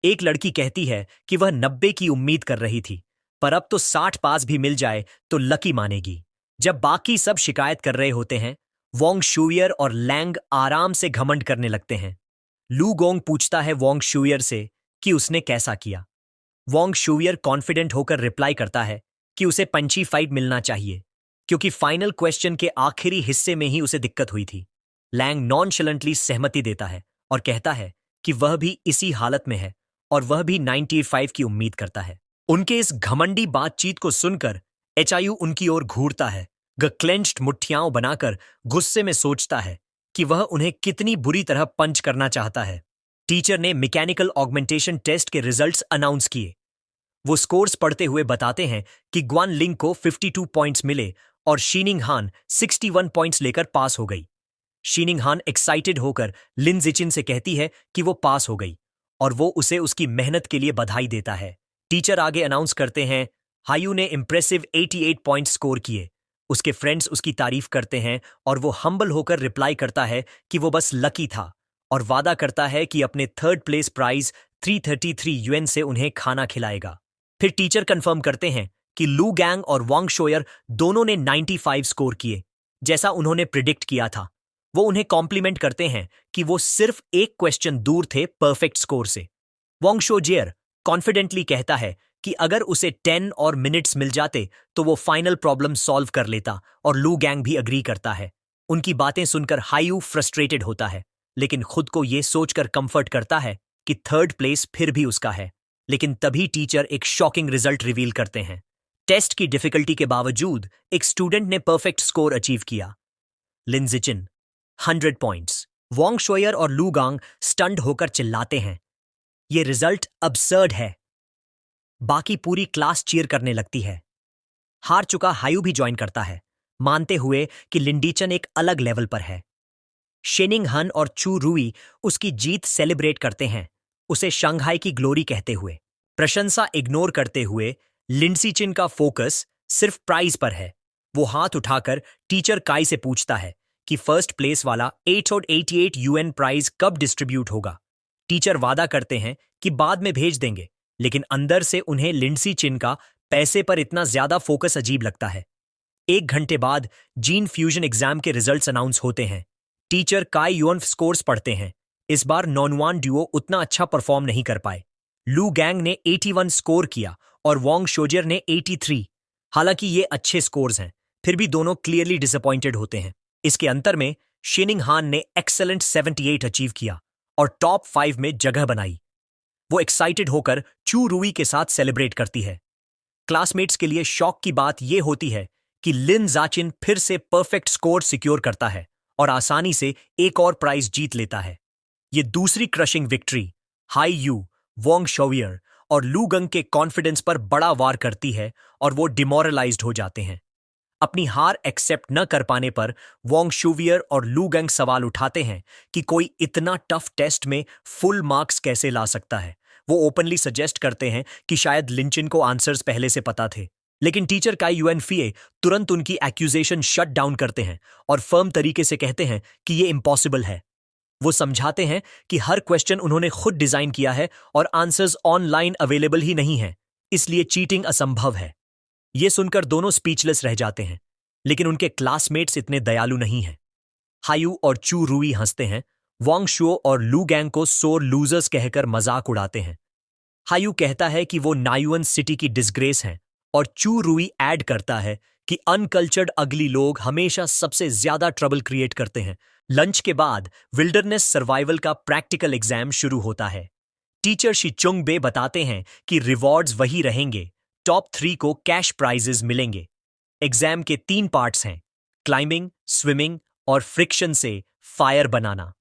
एक लड़की कहती है कि वह 90 की उम्मीद कर रही थी, पर अब तो 60 पास भी मिल जाए तो लकी मानेगी। जब बाकी सब शिकायत कर रहे होते हैं, वोंग शुयर और लैंग आराम से घमंड करने लगते हैं। लू गोंग पूछता है वोंग शुयर से कि उसने कैसा किया। वोंग शुयर कॉन्फिडेंट होकर रिप्लाई करता है कि उसे पंची फाइट मिलना चाहिए, क्योंकि फाइनल क्वेश्चन के आखिरी हिस्से में ही उसे दिक्कत हुई थी। लैंग नॉनशलेंटली सहमति देता है और कहता है कि वह भी इसी हालत में है और वह भी 95 की उम्मीद करता है। उनके इस घमंडी बातचीत को सुनकर एचआईयू उनकी ओर घूरता है। क्लेंच्ड मुट्ठियां बनाकर गुस्से में सोचता है कि वह उन्हें कितनी बुरी तरह पंच करना चाहता है। टीचर ने मैकेनिकल ऑगमेंटेशन टेस्ट के रिजल्ट्स अनाउंस किए। वो स्कोर्स पढ़ते हुए बताते हैं कि ग्वान लिंग को 52 पॉइंट्स मिले और शीनिंग हान 61 पॉइंट्स लेकर पास हो गई। शीनिंग हान एक्साइटेड होकर लिन जिचिन से कहती है कि वो पास हो गई और वो उसे उसकी मेहनत के लिए बधाई देता है। टीचर आगे अनाउंस करते हैं, हायू ने इंप्रेसिव 88 पॉइंट्स स्कोर किए। उसके फ्रेंड्स उसकी तारीफ करते हैं और वो हम्बल होकर रिप्लाई करता है कि वो बस लकी था और वादा करता है कि अपने 3rd प्लेस प्राइज 333 यूएन से उन्हें खाना खिलाएगा। फिर टीचर कंफर्म करते हैं कि लू गैंग और वांग शोयर दोनों ने 95 स्कोर किए, जैसा उन्होंने प्रिडिक्ट किया था। वो उन्हें कॉम्प्लीमेंट करते हैं कि वो सिर्फ एक क्वेश्चन दूर थे परफेक्ट स्कोर से। वोंग शोजियर कॉन्फिडेंटली कहता है कि अगर उसे 10 और मिनट्स मिल जाते तो वो फाइनल प्रॉब्लम सॉल्व कर लेता, और लू गैंग भी अग्री करता है। उनकी बातें सुनकर हायू फ्रस्ट्रेटेड होता है, लेकिन खुद को ये सोचकर कंफर्ट करता है कि थर्ड प्लेस फिर भी उसका है। लेकिन तभी टीचर एक शॉकिंग रिजल्ट रिवील करते हैं। टेस्ट की डिफिकल्टी के बावजूद एक स्टूडेंट ने परफेक्ट स्कोर अचीव किया। लिन जिचिन 100 पॉइंट्स। वोंग शोयर और लू गांग स्टन्ड होकर चिल्लाते हैं, ये रिजल्ट अब्सर्ड है। बाकी पूरी क्लास चीयर करने लगती है। हार चुका हायू भी ज्वाइन करता है, मानते हुए कि लिंडीचन एक अलग लेवल पर है। शेनिंग हन और चू रूई उसकी जीत सेलिब्रेट करते हैं, उसे शंघाई की ग्लोरी कहते हुए। प्रशंसा इग्नोर करते हुए लिंडसीचिन का फोकस सिर्फ प्राइज पर है। वो हाथ उठाकर टीचर काई से पूछता है कि फर्स्ट प्लेस वाला 888 यूएन प्राइज कब डिस्ट्रीब्यूट होगा। टीचर वादा करते हैं कि बाद में भेज देंगे, लेकिन अंदर से उन्हें लिंडसीचिन का पैसे पर इतना ज्यादा फोकस अजीब लगता है। 1 घंटे बाद जीन फ्यूजन एग्जाम के रिजल्ट्स अनाउंस होते हैं। टीचर काई युअन स्कोर्स पढ़ते हैं। इस बार नॉनवान ड्यूओ उतना अच्छा परफॉर्म नहीं कर पाए। लू गैंग ने 81 स्कोर किया और वोंग शोजियर ने 83। हालांकि ये अच्छे स्कोर्स हैं, फिर भी दोनों क्लियरली डिसअपॉइंटेड होते हैं। इसके अंतर में शिनिंग हान ने एक्सेलेंट 78 अचीव किया और टॉप 5 में जगह बनाई। वो एक्साइटेड होकर चू रूई के साथ सेलिब्रेट करती है। क्लासमेट्स के लिए शॉक की बात यह होती है कि लिन जाचिन फिर से परफेक्ट स्कोर सिक्योर करता है और आसानी से एक और प्राइज जीत लेता है। ये दूसरी क्रशिंग विक्ट्री हाई यू, वोंग शोवियर और लू गंग के कॉन्फिडेंस पर बड़ा वार करती है और वो डिमोरलाइज्ड हो जाते हैं। अपनी हार एक्सेप्ट न कर पाने पर वोंग शोवियर और लू गंग सवाल उठाते हैं कि कोई इतना टफ टेस्ट में फुल मार्क्स कैसे ला सकता है। वो ओपनली सजेस्ट करते हैं कि शायद लिंचिन को आंसर्स पहले से पता थे, लेकिन टीचर काई युएन फिए तुरंत उनकी एक्यूजेशन शट डाउन करते हैं और फर्म तरीके से कहते हैं कि ये इम्पॉसिबल है। वो समझाते हैं कि हर क्वेश्चन उन्होंने खुद डिजाइन किया है और आंसर्स ऑनलाइन अवेलेबल ही नहीं है, इसलिए चीटिंग असंभव है। ये सुनकर दोनों स्पीचलेस रह जाते हैं, लेकिन उनके क्लासमेट्स इतने दयालु नहीं हैं। हायू और चू रूई हंसते हैं, वोंग शो और लू गैंग को सोर लूजर्स कहकर मजाक उड़ाते हैं। हायू कहता है कि वो नायुअन सिटी की डिसग्रेस हैं और चू रूई ऐड करता है कि अनकल्चर्ड अगली लोग हमेशा सबसे ज्यादा ट्रबल क्रिएट करते हैं। लंच के बाद विल्डरनेस सर्वाइवल का प्रैक्टिकल एग्जाम शुरू होता है। टीचर शी चुंग बे बताते हैं कि रिवॉर्ड्स वही रहेंगे, टॉप 3 को कैश प्राइजेस मिलेंगे। एग्जाम के 3 पार्ट्स हैं, क्लाइंबिंग, स्विमिंग और फ्रिक्शन से फायर बनाना।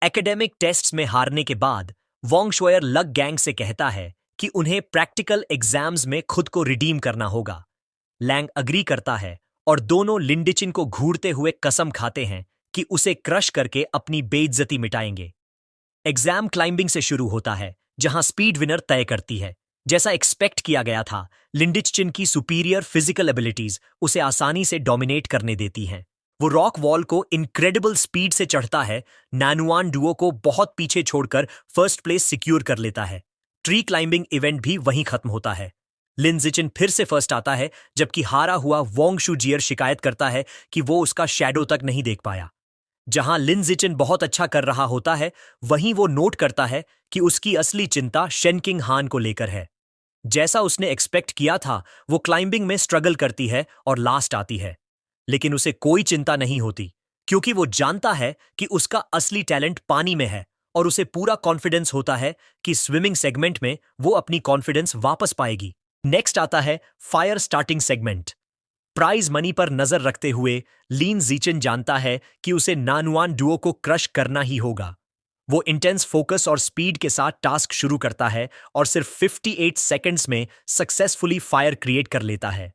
एकेडमिक टेस्ट्स में हारने के बाद वोंग शोयर लग गैंग से कहता है कि उन्हें प्रैक्टिकल एग्जाम्स में खुद को रिडीम करना होगा। लैंग अग्री करता है और दोनों लिंडिचिन को घूरते हुए कसम खाते हैं कि उसे क्रश करके अपनी बेइज्जती मिटाएंगे। एग्जाम क्लाइंबिंग से शुरू होता है, जहां स्पीड विनर तय करती है। जैसा एक्सपेक्ट किया गया था, लिंडिचिन की सुपीरियर फिजिकल एबिलिटीज उसे आसानी से डोमिनेट करने देती हैं। वो रॉक वॉल को इनक्रेडिबल स्पीड से चढ़ता है, नानुआन डुओ को बहुत पीछे छोड़कर फर्स्ट प्लेस सिक्योर कर लेता है। ट्री क्लाइंबिंग इवेंट भी वहीं खत्म होता है। लिन जिचिन फिर से फर्स्ट आता है, जबकि हारा हुआ वोंग शूजियर शिकायत करता है कि वो उसका शैडो तक नहीं देख पाया। जहां लिन जिचिन बहुत अच्छा कर रहा होता है, वहीं वो नोट करता है कि उसकी असली चिंता शेनकिंग हान को लेकर है। जैसा उसने एक्सपेक्ट किया था, वो क्लाइंबिंग में स्ट्रगल करती है और लास्ट आती है, लेकिन उसे कोई चिंता नहीं होती, क्योंकि वो जानता है कि उसका असली टैलेंट पानी में है और उसे पूरा कॉन्फिडेंस होता है कि स्विमिंग सेगमेंट में वो अपनी कॉन्फिडेंस वापस पाएगी। नेक्स्ट आता है fire starting segment. Prize money पर नजर रखते हुए लीन जीचिन जानता है कि उसे नानुआन डुओ को क्रश करना ही होगा। वो इंटेंस फोकस और स्पीड के साथ टास्क शुरू करता है और सिर्फ 58 सेकंड्स में सक्सेसफुली फायर क्रिएट कर लेता है।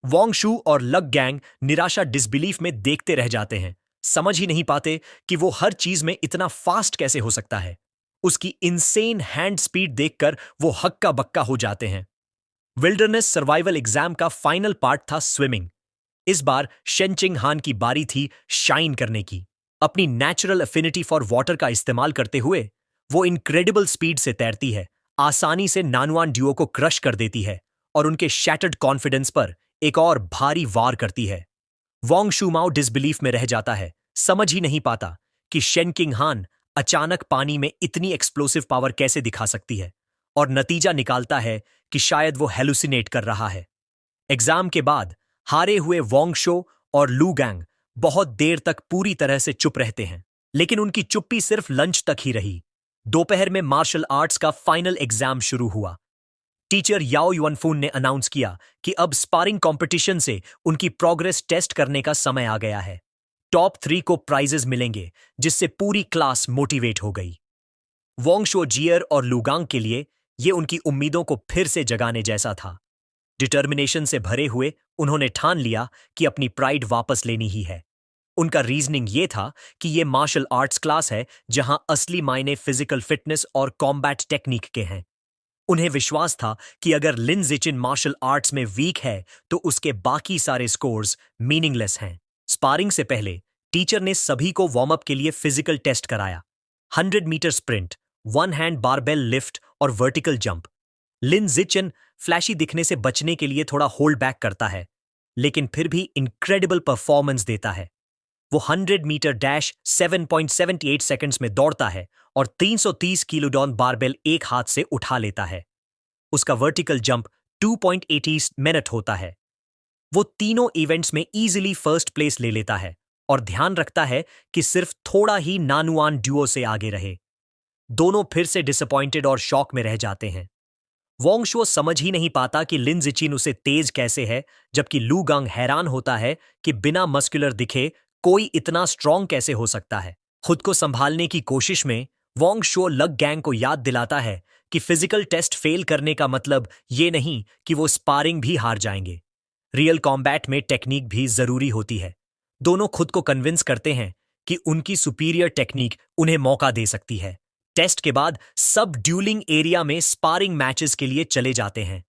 वोंग शू और लग गैंग निराशा डिसबिलीफ में देखते रह जाते हैं, समझ ही नहीं पाते कि वो हर चीज में इतना फास्ट कैसे हो सकता है। उसकी इनसेन हैंड स्पीड देखकर वो हक्का बक्का हो जाते हैं। विल्डरनेस सर्वाइवल एग्जाम का फाइनल पार्ट था स्विमिंग। इस बार शेनचिंग हान की बारी थी शाइन करने की। अपनी नेचुरल अफिनिटी फॉर वाटर का इस्तेमाल करते हुए वो इनक्रेडिबल स्पीड से तैरती है, आसानी से नानुआन ड्यूओ को क्रश कर देती है और उनके शैटर्ड कॉन्फिडेंस पर एक और भारी वार करती है। वोंग शूमाओ डिसबिलीफ में रह जाता है, समझ ही नहीं पाता कि शेन किंग हान अचानक पानी में इतनी एक्सप्लोसिव पावर कैसे दिखा सकती है, और नतीजा निकालता है कि शायद वो हेलुसिनेट कर रहा है। एग्जाम के बाद हारे हुए वोंग शो और लू गैंग बहुत देर तक पूरी तरह से चुप रहते हैं, लेकिन उनकी चुप्पी सिर्फ लंच तक ही रही। दोपहर में मार्शल आर्ट्स का फाइनल एग्जाम शुरू हुआ। टीचर याओ युअनफून ने अनाउंस किया कि अब स्पारिंग कंपटीशन से उनकी प्रोग्रेस टेस्ट करने का समय आ गया है। टॉप 3 को प्राइजेस मिलेंगे, जिससे पूरी क्लास मोटिवेट हो गई। वोंग शो जियर और लुगांग के लिए ये उनकी उम्मीदों को फिर से जगाने जैसा था। डिटर्मिनेशन से भरे हुए उन्होंने ठान लिया कि अपनी प्राइड वापस लेनी ही है। उनका रीजनिंग ये था कि ये मार्शल आर्ट्स क्लास है जहां असली मायने फिजिकल फिटनेस और कॉम्बैट टेक्निक के हैं। उन्हें विश्वास था कि अगर लिन जिचिन मार्शल आर्ट्स में वीक है तो उसके बाकी सारे स्कोर्स मीनिंगलेस हैं। स्पारिंग से पहले टीचर ने सभी को वार्म अप के लिए फिजिकल टेस्ट कराया। 100 metre sprint, one hand barbell lift और vertical jump. Lin Zhichen flashy दिखने से बचने के लिए थोड़ा होल्ड बैक करता है, लेकिन फिर भी इनक्रेडिबल परफॉर्मेंस देता है। वो 100 मीटर डैश 7.78 सेकंड्स में दौड़ता है और 330 किलोडॉन बारबेल एक हाथ से उठा लेता है। उसका वर्टिकल जंप 2.80 मिनट होता है। वो तीनों इवेंट्स में इजीली फर्स्ट प्लेस ले लेता है और ध्यान रखता है कि सिर्फ थोड़ा ही नानुआन ड्यूओ से आगे रहे। दोनों फिर से डिसअपॉइंटेड और शॉक में रह जाते हैं। वोंग शो समझ ही नहीं पाता कि लिन जिचिन उसे तेज कैसे है, जबकि लू गांग हैरान होता है कि बिना मस्कुलर दिखे कोई इतना स्ट्रांग कैसे हो सकता है। खुद को संभालने की कोशिश में वोंग शो लग गैंग को याद दिलाता है कि फिजिकल टेस्ट फेल करने का मतलब ये नहीं कि वो स्पारिंग भी हार जाएंगे। रियल कॉम्बैट में टेक्निक भी जरूरी होती है। दोनों खुद को कन्विंस करते हैं कि उनकी सुपीरियर टेक्निक उन्हें मौका दे सकती है। टेस्ट के बाद सब ड्यूलिंग एरिया में स्पारिंग मैचेस के लिए चले जाते हैं।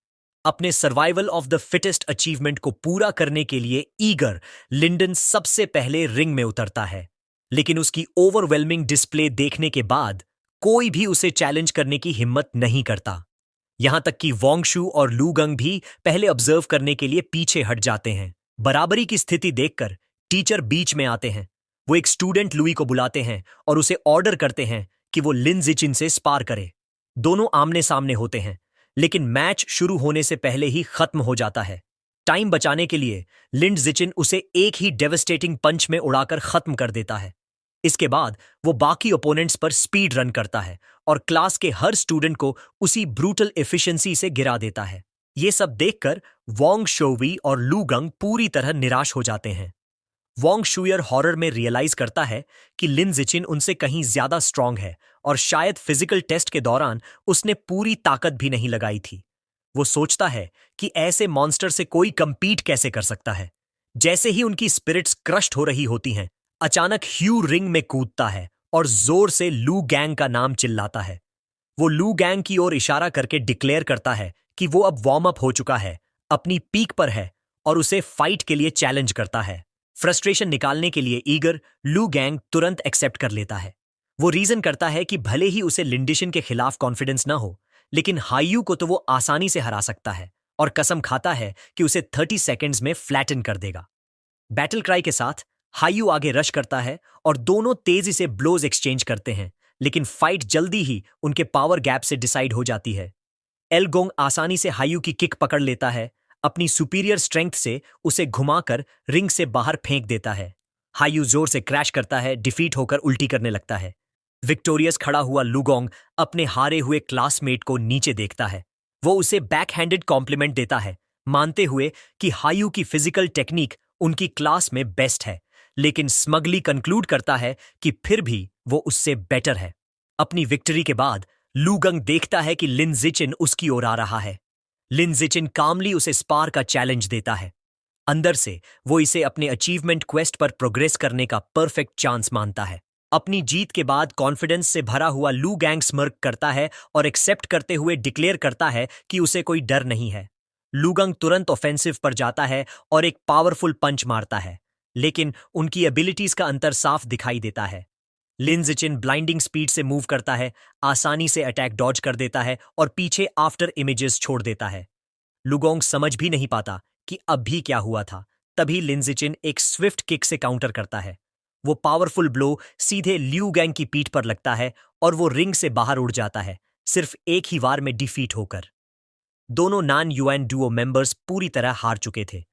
अपने survival of the fittest achievement को पूरा करने के लिए ईगर लिंडन सबसे पहले रिंग में उतरता है, लेकिन उसकी ओवरवेलमिंग डिस्प्ले देखने के बाद कोई भी उसे चैलेंज करने की हिम्मत नहीं करता। यहां तक कि वोंग शू और लू गंग भी पहले ऑब्जर्व करने के लिए पीछे हट जाते हैं। बराबरी की स्थिति देखकर टीचर बीच में आते हैं। वो एक स्टूडेंट लुई को बुलाते हैं और उसे ऑर्डर करते हैं कि वो लिन जिचिन से स्पार करे। दोनों आमने सामने होते हैं, लेकिन मैच शुरू होने से पहले ही खत्म हो जाता है। टाइम बचाने के लिए लिन जिचिन उसे एक ही डेवस्टेटिंग पंच में उड़ाकर खत्म कर देता है। इसके बाद वो बाकी ओपोनेंट्स पर स्पीड रन करता है और क्लास के हर स्टूडेंट को उसी ब्रूटल एफिशिएंसी से गिरा देता है। ये सब देखकर वोंग शोवी और लू गंग पूरी तरह निराश हो जाते हैं। वोंग शूयर हॉरर में रियलाइज करता है कि लिन जिचिन उनसे कहीं ज्यादा स्ट्रांग है और शायद फिजिकल टेस्ट के दौरान उसने पूरी ताकत भी नहीं लगाई थी। वो सोचता है कि ऐसे मॉन्स्टर से कोई कंपीट कैसे कर सकता है। जैसे ही उनकी स्पिरिट्स क्रश्ड हो रही होती हैं, अचानक ह्यू रिंग में कूदता है और जोर से लू गैंग का नाम चिल्लाता है। वो लू गैंग की ओर इशारा करके डिक्लेयर करता है कि वो अब वार्म अप हो चुका है, अपनी पीक पर है और उसे फाइट के लिए चैलेंज करता है। फ्रस्ट्रेशन निकालने के लिए ईगर लू गैंग तुरंत एक्सेप्ट कर लेता है। वो रीजन करता है कि भले ही उसे लिंडिशन के खिलाफ कॉन्फिडेंस ना हो, लेकिन हाइयू को तो वो आसानी से हरा सकता है, और कसम खाता है कि उसे 30 सेकेंड्स में फ्लैटन कर देगा। बैटल क्राई के साथ हाइयू आगे रश करता है और दोनों तेजी से ब्लोज एक्सचेंज करते हैं, लेकिन फाइट जल्दी ही उनके पावर गैप से डिसाइड हो जाती है। एलगोंग आसानी से हाइयू की किक पकड़ लेता है, अपनी सुपीरियर स्ट्रेंथ से उसे घुमाकर रिंग से बाहर फेंक देता है। हाइयू जोर से क्रैश करता है, डिफीट होकर उल्टी करने लगता है। विक्टोरियस खड़ा हुआ लुगोंग अपने हारे हुए क्लासमेट को नीचे देखता है। वो उसे बैकहैंडेड कॉम्प्लीमेंट देता है, मानते हुए कि हाइयू की फिजिकल टेक्निक उनकी क्लास में बेस्ट है, लेकिन स्मगली कंक्लूड करता है कि फिर भी वो उससे बेटर है। अपनी विक्ट्री के बाद लूगंग देखता है कि लिन जिचिन उसकी ओर आ रहा है। लिन जिचिन कामली उसे स्पार का चैलेंज देता है। अंदर से वो इसे अपने अचीवमेंट क्वेस्ट पर प्रोग्रेस करने का परफेक्ट चांस मानता है। अपनी जीत के बाद कॉन्फिडेंस से भरा हुआ लू गैंग स्मर्क करता है और एक्सेप्ट करते हुए डिक्लेयर करता है कि उसे कोई डर नहीं है। लूगंग तुरंत ऑफेंसिव पर जाता है और एक पावरफुल पंच मारता है, लेकिन उनकी एबिलिटीज का अंतर साफ दिखाई देता है। लिन जिचिन ब्लाइंडिंग स्पीड से मूव करता है, आसानी से अटैक डॉज कर देता है और पीछे आफ्टर इमेजेस छोड़ देता है। लुगोंग समझ भी नहीं पाता कि अब भी क्या हुआ था। तभी लिन जिचिन एक स्विफ्ट किक से काउंटर करता है। वो पावरफुल ब्लो सीधे लिू गैंग की पीठ पर लगता है और वो रिंग से बाहर उड़ जाता है, सिर्फ एक ही वार में डिफीट होकर। दोनों नॉन यूएन डुओ मेंबर्स पूरी तरह हार चुके थे।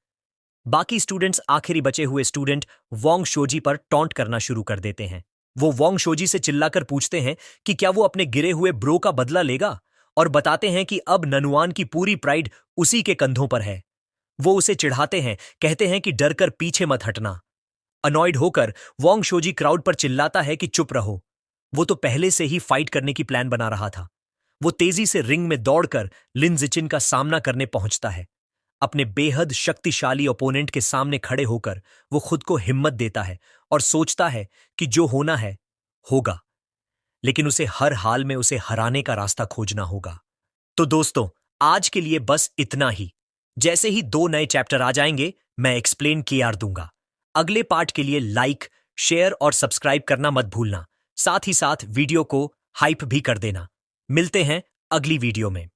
बाकी स्टूडेंट्स आखिरी बचे हुए स्टूडेंट वोंग शोजी पर टॉन्ट करना शुरू कर देते हैं। वो वोंग शोजी से चिल्लाकर पूछते हैं कि क्या वो अपने गिरे हुए ब्रो का बदला लेगा, और बताते हैं कि अब ननुआन की पूरी प्राइड उसी के कंधों पर है। वो उसे चिढ़ाते हैं, कहते हैं कि डर कर पीछे मत हटना। अनॉयड होकर वोंग शोजी क्राउड पर चिल्लाता है कि चुप रहो। वो तो पहले से ही फाइट करने की प्लान बना रहा था। वो तेजी से रिंग में दौड़कर लिन जिचिन का सामना करने पहुंचता है। अपने बेहद शक्तिशाली ओपोनेंट के सामने खड़े होकर वो खुद को हिम्मत देता है और सोचता है कि जो होना है होगा, लेकिन उसे हर हाल में उसे हराने का रास्ता खोजना होगा। तो दोस्तों, आज के लिए बस इतना ही। जैसे ही 2 नए चैप्टर आ जाएंगे, मैं एक्सप्लेन किया दूंगा। अगले पार्ट के लिए लाइक, शेयर और सब्सक्राइब करना मत भूलना। साथ ही साथ वीडियो को हाइप भी कर देना। मिलते हैं अगली वीडियो में।